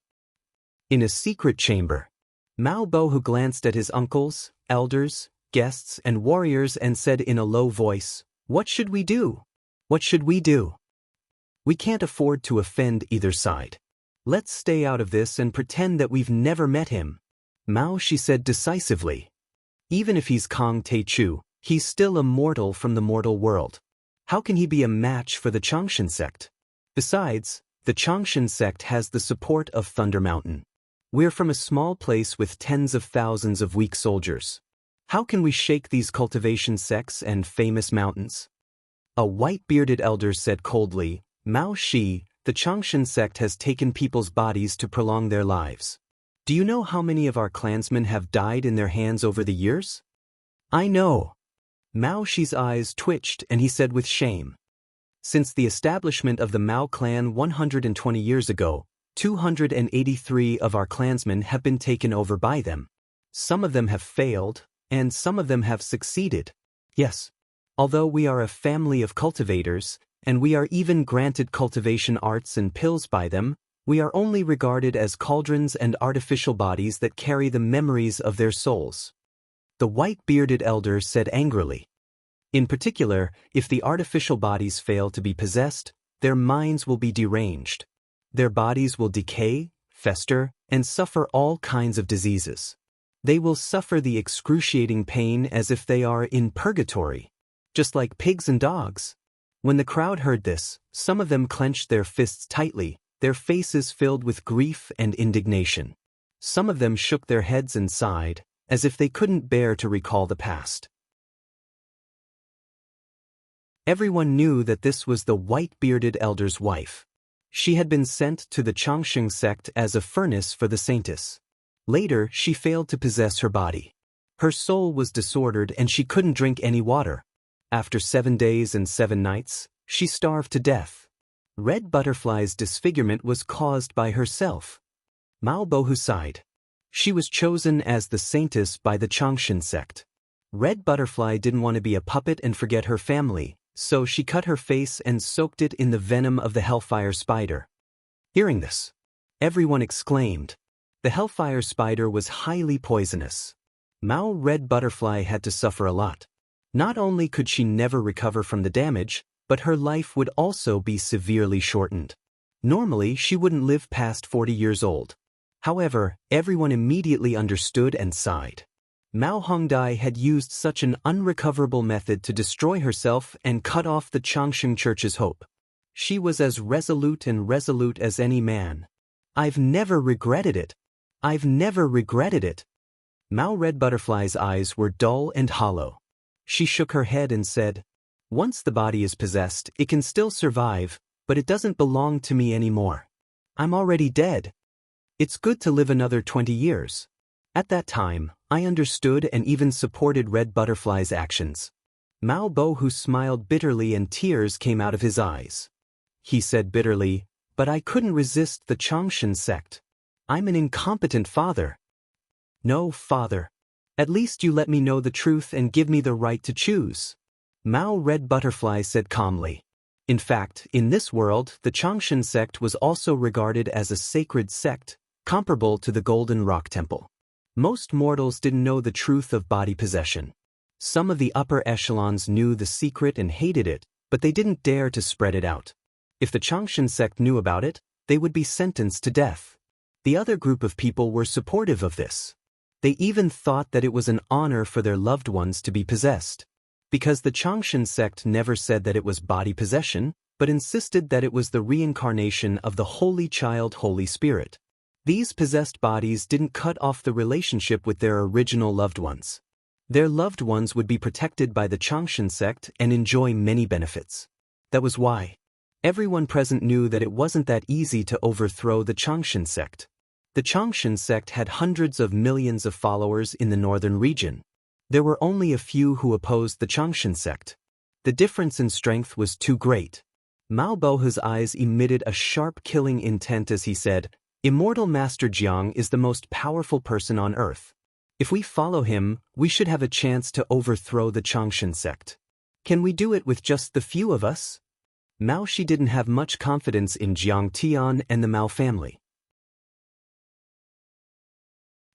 In a secret chamber, Mao Bohu glanced at his uncles, elders, guests, and warriors and said in a low voice, "What should we do? What should we do? We can't afford to offend either side. Let's stay out of this and pretend that we've never met him." Mao Shi said decisively. Even if he's Kang Taichu, he's still a mortal from the mortal world. How can he be a match for the Changshan sect? Besides, the Changshan sect has the support of Thunder Mountain. We're from a small place with tens of thousands of weak soldiers. How can we shake these cultivation sects and famous mountains? A white-bearded elder said coldly, Mao Shi, the Changshan sect has taken people's bodies to prolong their lives. Do you know how many of our clansmen have died in their hands over the years? I know. Mao Shi's eyes twitched and he said with shame. Since the establishment of the Mao clan 120 years ago, 283 of our clansmen have been taken over by them. Some of them have failed, and some of them have succeeded. Yes. Although we are a family of cultivators, and we are even granted cultivation arts and pills by them, we are only regarded as cauldrons and artificial bodies that carry the memories of their souls. The white-bearded elder said angrily. In particular, if the artificial bodies fail to be possessed, their minds will be deranged. Their bodies will decay, fester, and suffer all kinds of diseases. They will suffer the excruciating pain as if they are in purgatory, just like pigs and dogs. When the crowd heard this, some of them clenched their fists tightly, their faces filled with grief and indignation. Some of them shook their heads and sighed, as if they couldn't bear to recall the past. Everyone knew that this was the white-bearded elder's wife. She had been sent to the Changshan sect as a furnace for the saintess. Later, she failed to possess her body. Her soul was disordered and she couldn't drink any water. After 7 days and 7 nights, she starved to death. Red Butterfly's disfigurement was caused by herself. Mao Bohu sighed. She was chosen as the saintess by the Changshan sect. Red Butterfly didn't want to be a puppet and forget her family, so she cut her face and soaked it in the venom of the Hellfire Spider. Hearing this, everyone exclaimed. The Hellfire Spider was highly poisonous. Mao Red Butterfly had to suffer a lot. Not only could she never recover from the damage, but her life would also be severely shortened. Normally, she wouldn't live past 40 years old. However, everyone immediately understood and sighed. Mao Hongdai had used such an unrecoverable method to destroy herself and cut off the Changsheng Church's hope. She was as resolute as any man. I've never regretted it. I've never regretted it. Mao Red Butterfly's eyes were dull and hollow. She shook her head and said, "Once the body is possessed, it can still survive, but it doesn't belong to me anymore. I'm already dead. It's good to live another 20 years. At that time, I understood and even supported Red Butterfly's actions." Mao Bohu smiled bitterly and tears came out of his eyes. He said bitterly, "But I couldn't resist the Changshan sect. I'm an incompetent father." "No, father. At least you let me know the truth and give me the right to choose," Mao Red Butterfly said calmly. In fact, in this world, the Changshan sect was also regarded as a sacred sect, comparable to the Golden Rock Temple. Most mortals didn't know the truth of body possession. Some of the upper echelons knew the secret and hated it, but they didn't dare to spread it out. If the Changshan sect knew about it, they would be sentenced to death. The other group of people were supportive of this. They even thought that it was an honor for their loved ones to be possessed. Because the Changshan sect never said that it was body possession, but insisted that it was the reincarnation of the Holy Child Holy Spirit. These possessed bodies didn't cut off the relationship with their original loved ones. Their loved ones would be protected by the Changshan sect and enjoy many benefits. That was why everyone present knew that it wasn't that easy to overthrow the Changshan sect. The Changshan sect had hundreds of millions of followers in the northern region. There were only a few who opposed the Changshan sect. The difference in strength was too great. Mao Bohu's eyes emitted a sharp killing intent as he said, "Immortal Master Jiang is the most powerful person on earth. If we follow him, we should have a chance to overthrow the Changshan sect. Can we do it with just the few of us?" Mao Shi didn't have much confidence in Jiang Tian and the Mao family.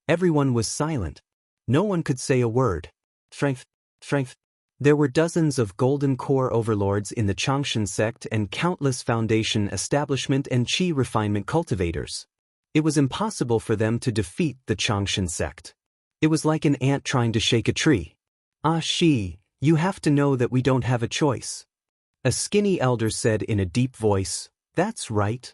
Everyone was silent. No one could say a word. Strength. There were dozens of golden core overlords in the Changshan sect and countless foundation establishment and chi refinement cultivators. It was impossible for them to defeat the Changshan sect. It was like an ant trying to shake a tree. "Ah Shi, you have to know that we don't have a choice," a skinny elder said in a deep voice. "That's right.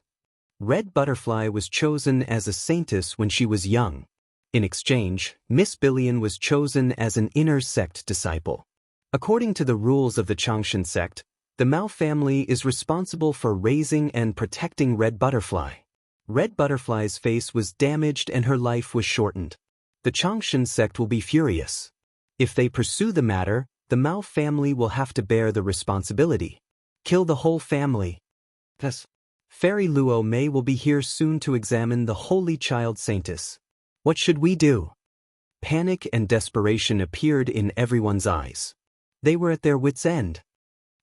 Red Butterfly was chosen as a saintess when she was young. In exchange, Miss Billion was chosen as an inner sect disciple. According to the rules of the Changshan sect, the Mao family is responsible for raising and protecting Red Butterfly. Red Butterfly's face was damaged and her life was shortened. The Changshan sect will be furious. If they pursue the matter, the Mao family will have to bear the responsibility. Kill the whole family. Thus, Fairy Luo Mei will be here soon to examine the Holy Child Saintess. What should we do?" Panic and desperation appeared in everyone's eyes. They were at their wits' end.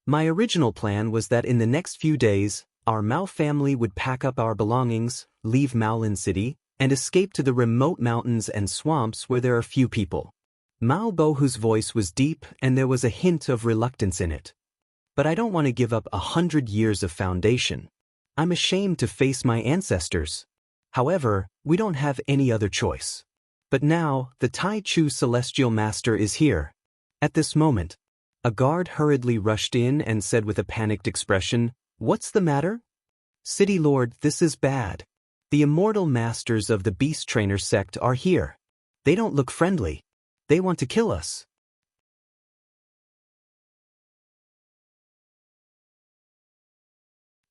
My original plan was that in the next few days, our Mao family would pack up our belongings, leave Maolin City, and escape to the remote mountains and swamps where there are few people. Mao Bohu's voice was deep and there was a hint of reluctance in it. "But I don't want to give up 100 years of foundation. I'm ashamed to face my ancestors. However, we don't have any other choice. But now, the Tai Chu Celestial Master is here." At this moment, a guard hurriedly rushed in and said with a panicked expression, "What's the matter?" "City Lord, this is bad. The immortal masters of the Beast Trainer sect are here. They don't look friendly. They want to kill us."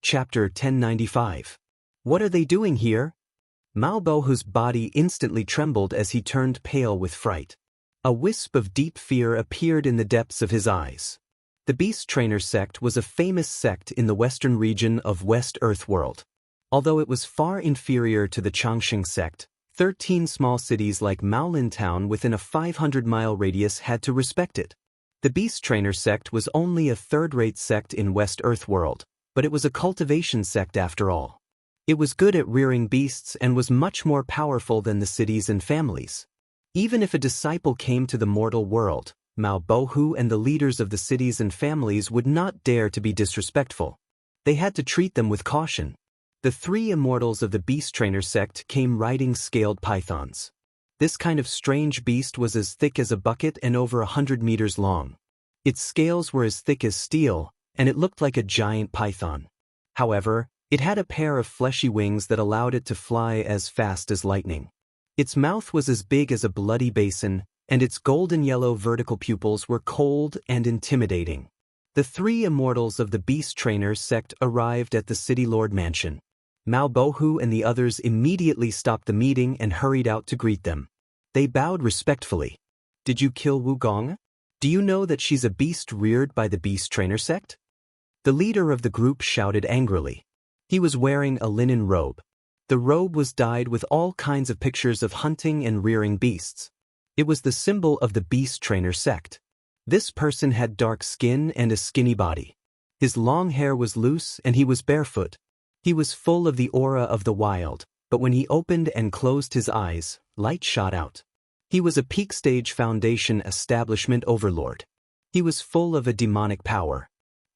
Chapter 1095. What are they doing here? Mao Bohu's body instantly trembled as he turned pale with fright. A wisp of deep fear appeared in the depths of his eyes. The Beast Trainer sect was a famous sect in the western region of West Earth World. Although it was far inferior to the Changshan sect, 13 small cities like Maolin Town within a 500-mile radius had to respect it. The Beast Trainer sect was only a third-rate sect in West Earth World, but it was a cultivation sect after all. It was good at rearing beasts and was much more powerful than the cities and families. Even if a disciple came to the mortal world, Mao Bohu and the leaders of the cities and families would not dare to be disrespectful. They had to treat them with caution. The 3 immortals of the Beast Trainer sect came riding scaled pythons. This kind of strange beast was as thick as a bucket and over 100 meters long. Its scales were as thick as steel, and it looked like a giant python. However, it had a pair of fleshy wings that allowed it to fly as fast as lightning. Its mouth was as big as a bloody basin, and its golden yellow vertical pupils were cold and intimidating. The three immortals of the Beast Trainer sect arrived at the City Lord Mansion. Mao Bohu and the others immediately stopped the meeting and hurried out to greet them. They bowed respectfully. "Did you kill Wugong? Do you know that she's a beast reared by the Beast Trainer sect?" The leader of the group shouted angrily. He was wearing a linen robe. The robe was dyed with all kinds of pictures of hunting and rearing beasts. It was the symbol of the Beast Trainer sect. This person had dark skin and a skinny body. His long hair was loose and he was barefoot. He was full of the aura of the wild, but when he opened and closed his eyes, light shot out. He was a peak stage foundation establishment overlord. He was full of a demonic power.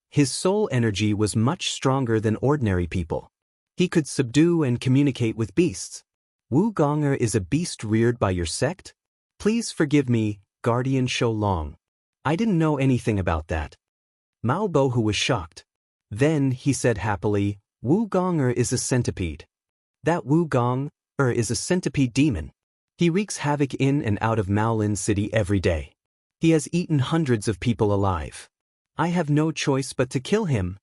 His soul energy was much stronger than ordinary people. He could subdue and communicate with beasts. "Wugonger is a beast reared by your sect? Please forgive me, Guardian Long. I didn't know anything about that." Mao Bohu was shocked. Then he said happily, "Wugonger is a centipede. That Wugong is a centipede demon. He wreaks havoc in and out of Maolin City every day. He has eaten hundreds of people alive. I have no choice but to kill him,"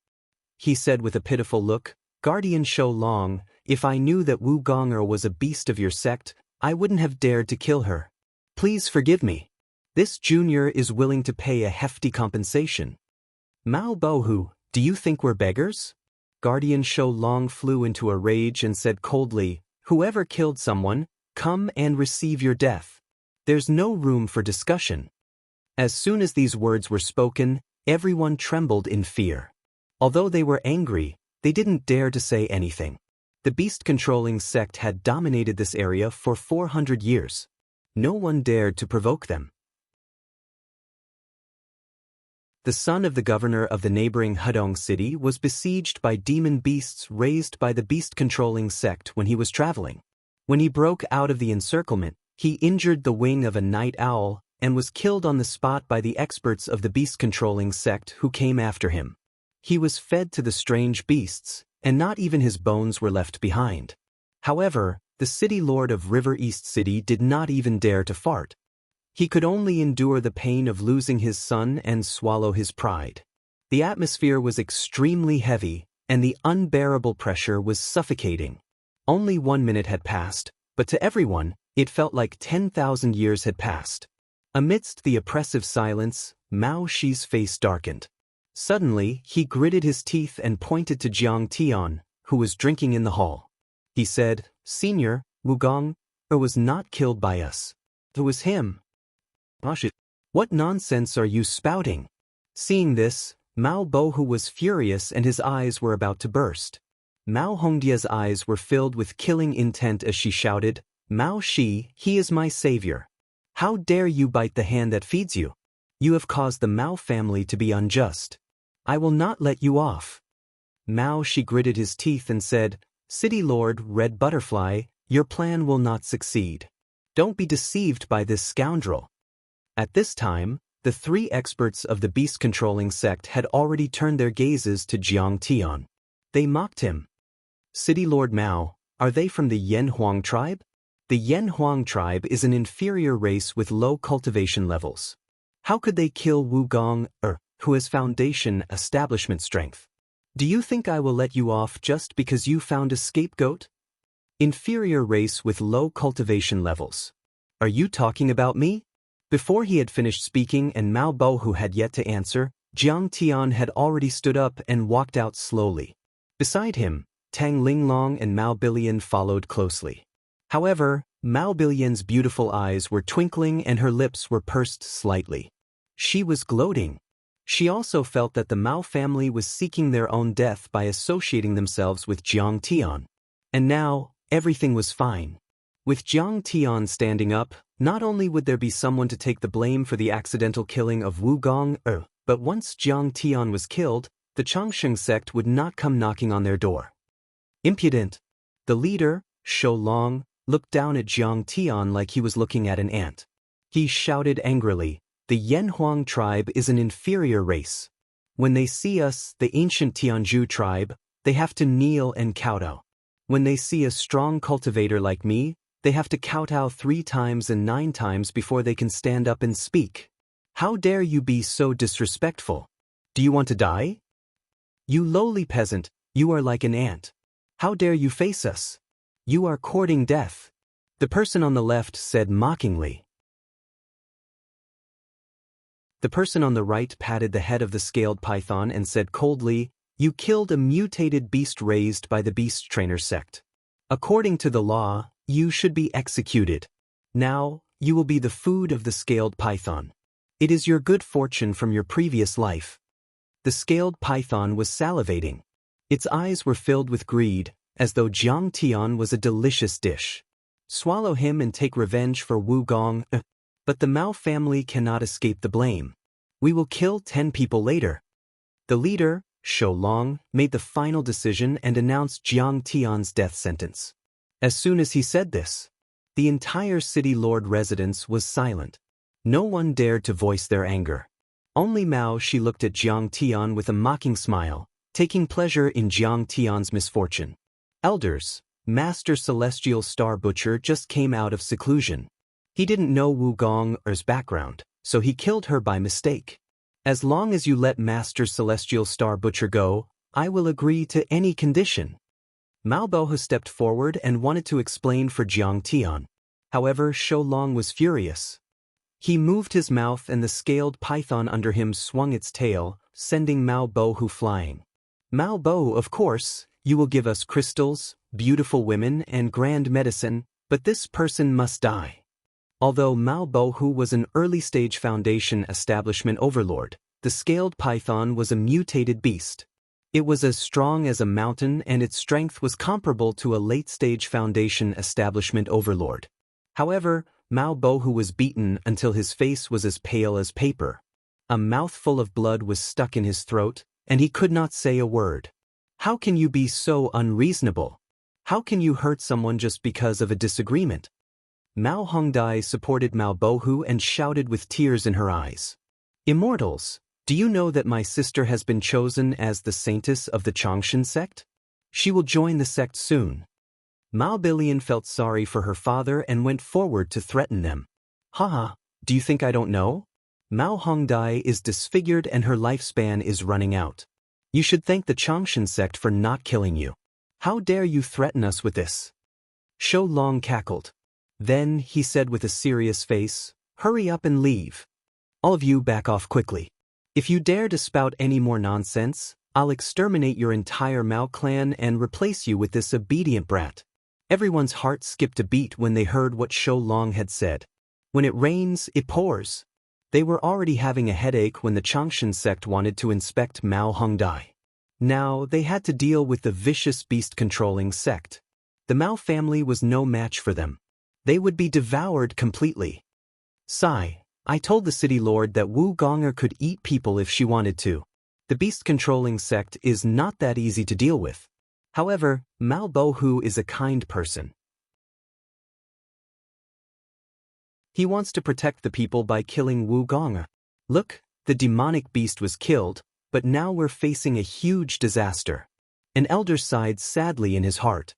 he said with a pitiful look. "Guardian Long, if I knew that Wugonger was a beast of your sect, I wouldn't have dared to kill her. Please forgive me. This junior is willing to pay a hefty compensation." "Mao Bohu, do you think we're beggars?" Guardian Long flew into a rage and said coldly, "Whoever killed someone, come and receive your death. There's no room for discussion." As soon as these words were spoken, everyone trembled in fear. Although they were angry, they didn't dare to say anything. The beast-controlling sect had dominated this area for 400 years. No one dared to provoke them. The son of the governor of the neighboring Hedong city was besieged by demon beasts raised by the beast-controlling sect when he was traveling. When he broke out of the encirclement, he injured the wing of a night owl and was killed on the spot by the experts of the beast-controlling sect who came after him. He was fed to the strange beasts, and not even his bones were left behind. However, the city lord of River East City did not even dare to fart. He could only endure the pain of losing his son and swallow his pride. The atmosphere was extremely heavy, and the unbearable pressure was suffocating. Only 1 minute had passed, but to everyone, it felt like 10,000 years had passed. Amidst the oppressive silence, Mao Shi's face darkened. Suddenly, he gritted his teeth and pointed to Jiang Tian, who was drinking in the hall. He said, "Senior, Wugong was not killed by us. It was him." "What nonsense are you spouting?" Seeing this, Mao Bohu was furious and his eyes were about to burst. Mao Hongdia's eyes were filled with killing intent as she shouted, "Mao Shi, he is my savior. How dare you bite the hand that feeds you? You have caused the Mao family to be unjust. I will not let you off." Mao Shi gritted his teeth and said, "City Lord Red Butterfly, your plan will not succeed. Don't be deceived by this scoundrel." At this time, the three experts of the beast-controlling sect had already turned their gazes to Jiang Tian. They mocked him. "City Lord Mao, are they from the Yen Huang tribe?" The Yen Huang tribe is an inferior race with low cultivation levels. How could they kill Wugong, who has foundation establishment strength? "Do you think I will let you off just because you found a scapegoat? Inferior race with low cultivation levels. Are you talking about me?" Before he had finished speaking and Mao Bohu had yet to answer, Jiang Tian had already stood up and walked out slowly. Beside him, Tang Linglong and Mao Bilian followed closely. However, Mao Bilian's beautiful eyes were twinkling and her lips were pursed slightly. She was gloating. She also felt that the Mao family was seeking their own death by associating themselves with Jiang Tian. And now, everything was fine. With Jiang Tian standing up, not only would there be someone to take the blame for the accidental killing of Wugong, but once Jiang Tian was killed, the Changsheng sect would not come knocking on their door. Impudent! The leader, Long, looked down at Jiang Tian like he was looking at an ant. He shouted angrily, "The Yanhuang tribe is an inferior race. When they see us, the ancient Tianzhu tribe, they have to kneel and kowtow. When they see a strong cultivator like me, they have to kowtow 3 times and 9 times before they can stand up and speak. How dare you be so disrespectful? Do you want to die? You lowly peasant, you are like an ant. How dare you face us? You are courting death." The person on the left said mockingly. The person on the right patted the head of the scaled python and said coldly, "You killed a mutated beast raised by the beast trainer sect. According to the law, you should be executed. Now, you will be the food of the scaled python. It is your good fortune from your previous life." The scaled python was salivating. Its eyes were filled with greed, as though Jiang Tian was a delicious dish. Swallow him and take revenge for Wu Gong. But the Mao family cannot escape the blame. We will kill 10 people later. The leader, Shou Long, made the final decision and announced Jiang Tian's death sentence. As soon as he said this, the entire city lord residence was silent. No one dared to voice their anger. Only Mao Shi looked at Jiang Tian with a mocking smile, taking pleasure in Jiang Tian's misfortune. Elders, Master Celestial Star Butcher just came out of seclusion. He didn't know Wu Gong's background, so he killed her by mistake. As long as you let Master Celestial Star Butcher go, I will agree to any condition. Mao Bohu stepped forward and wanted to explain for Jiang Tian. However, Shou Long was furious. He moved his mouth and the scaled python under him swung its tail, sending Mao Bohu flying. Mao Bohu, of course, you will give us crystals, beautiful women, and grand medicine, but this person must die. Although Mao Bohu was an early-stage Foundation establishment overlord, the scaled python was a mutated beast. It was as strong as a mountain and its strength was comparable to a late-stage Foundation establishment overlord. However, Mao Bohu was beaten until his face was as pale as paper. A mouthful of blood was stuck in his throat, and he could not say a word. How can you be so unreasonable? How can you hurt someone just because of a disagreement? Mao Hongdai supported Mao Bohu and shouted with tears in her eyes. Immortals, do you know that my sister has been chosen as the saintess of the Changshan sect? She will join the sect soon. Mao Billion felt sorry for her father and went forward to threaten them. Haha, do you think I don't know? Mao Hongdai is disfigured and her lifespan is running out. You should thank the Changshan sect for not killing you. How dare you threaten us with this? Shou Long cackled. Then, he said with a serious face, hurry up and leave. All of you back off quickly. If you dare to spout any more nonsense, I'll exterminate your entire Mao clan and replace you with this obedient brat. Everyone's heart skipped a beat when they heard what Shou Long had said. When it rains, it pours. They were already having a headache when the Changshan sect wanted to inspect Mao Hongdai. Now, they had to deal with the vicious beast-controlling sect. The Mao family was no match for them. They would be devoured completely. Sigh, I told the city lord that Wu Gonger could eat people if she wanted to. The beast-controlling sect is not that easy to deal with. However, Mao Bohu is a kind person. He wants to protect the people by killing Wu Gonger. Look, the demonic beast was killed, but now we're facing a huge disaster. An elder sighed sadly in his heart.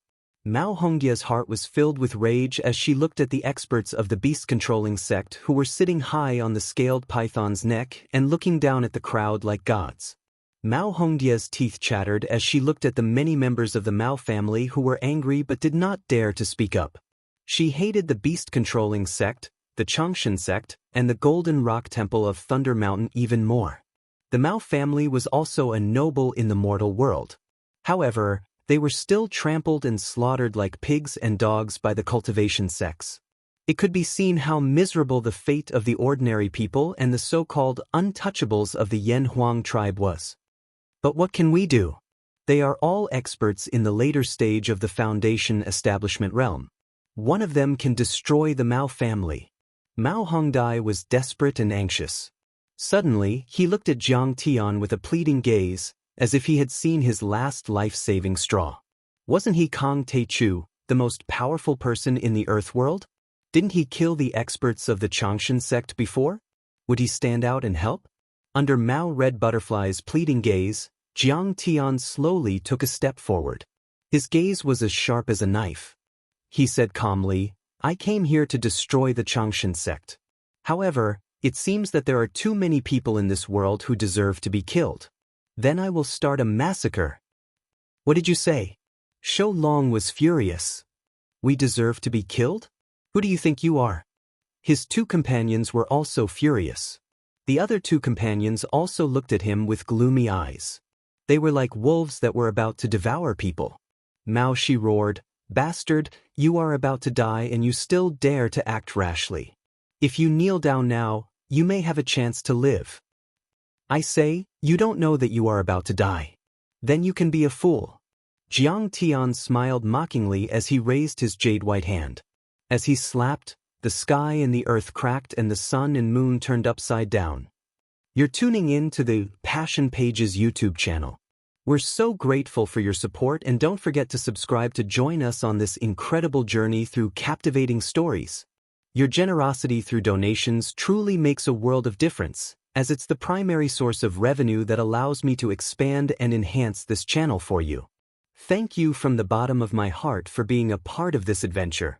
Mao Hongdia's heart was filled with rage as she looked at the experts of the beast-controlling sect who were sitting high on the scaled python's neck and looking down at the crowd like gods. Mao Hongdia's teeth chattered as she looked at the many members of the Mao family who were angry but did not dare to speak up. She hated the beast-controlling sect, the Changshan sect, and the Golden Rock Temple of Thunder Mountain even more. The Mao family was also a noble in the mortal world. However, they were still trampled and slaughtered like pigs and dogs by the cultivation sects. It could be seen how miserable the fate of the ordinary people and the so-called untouchables of the Yanhuang tribe was. But what can we do? They are all experts in the later stage of the Foundation establishment realm. One of them can destroy the Mao family. Mao Hongdai was desperate and anxious. Suddenly, he looked at Jiang Tian with a pleading gaze, as if he had seen his last life-saving straw. Wasn't he Kong Taichu, the most powerful person in the Earth world? Didn't he kill the experts of the Changshan sect before? Would he stand out and help? Under Mao Red Butterfly's pleading gaze, Jiang Tian slowly took a step forward. His gaze was as sharp as a knife. He said calmly, "I came here to destroy the Changshan sect. However, it seems that there are too many people in this world who deserve to be killed. Then I will start a massacre." "What did you say?" Shou Long was furious. "We deserve to be killed? Who do you think you are?" His two companions were also furious. The other two companions also looked at him with gloomy eyes. They were like wolves that were about to devour people. Mao Shi roared, "Bastard, you are about to die and you still dare to act rashly. If you kneel down now, you may have a chance to live. I say, you don't know that you are about to die. Then you can be a fool." Jiang Tian smiled mockingly as he raised his jade white hand. As he slapped, the sky and the earth cracked and the sun and moon turned upside down. You're tuning in to the Passion Pages YouTube channel. We're so grateful for your support, and don't forget to subscribe to join us on this incredible journey through captivating stories. Your generosity through donations truly makes a world of difference, as it's the primary source of revenue that allows me to expand and enhance this channel for you. Thank you from the bottom of my heart for being a part of this adventure.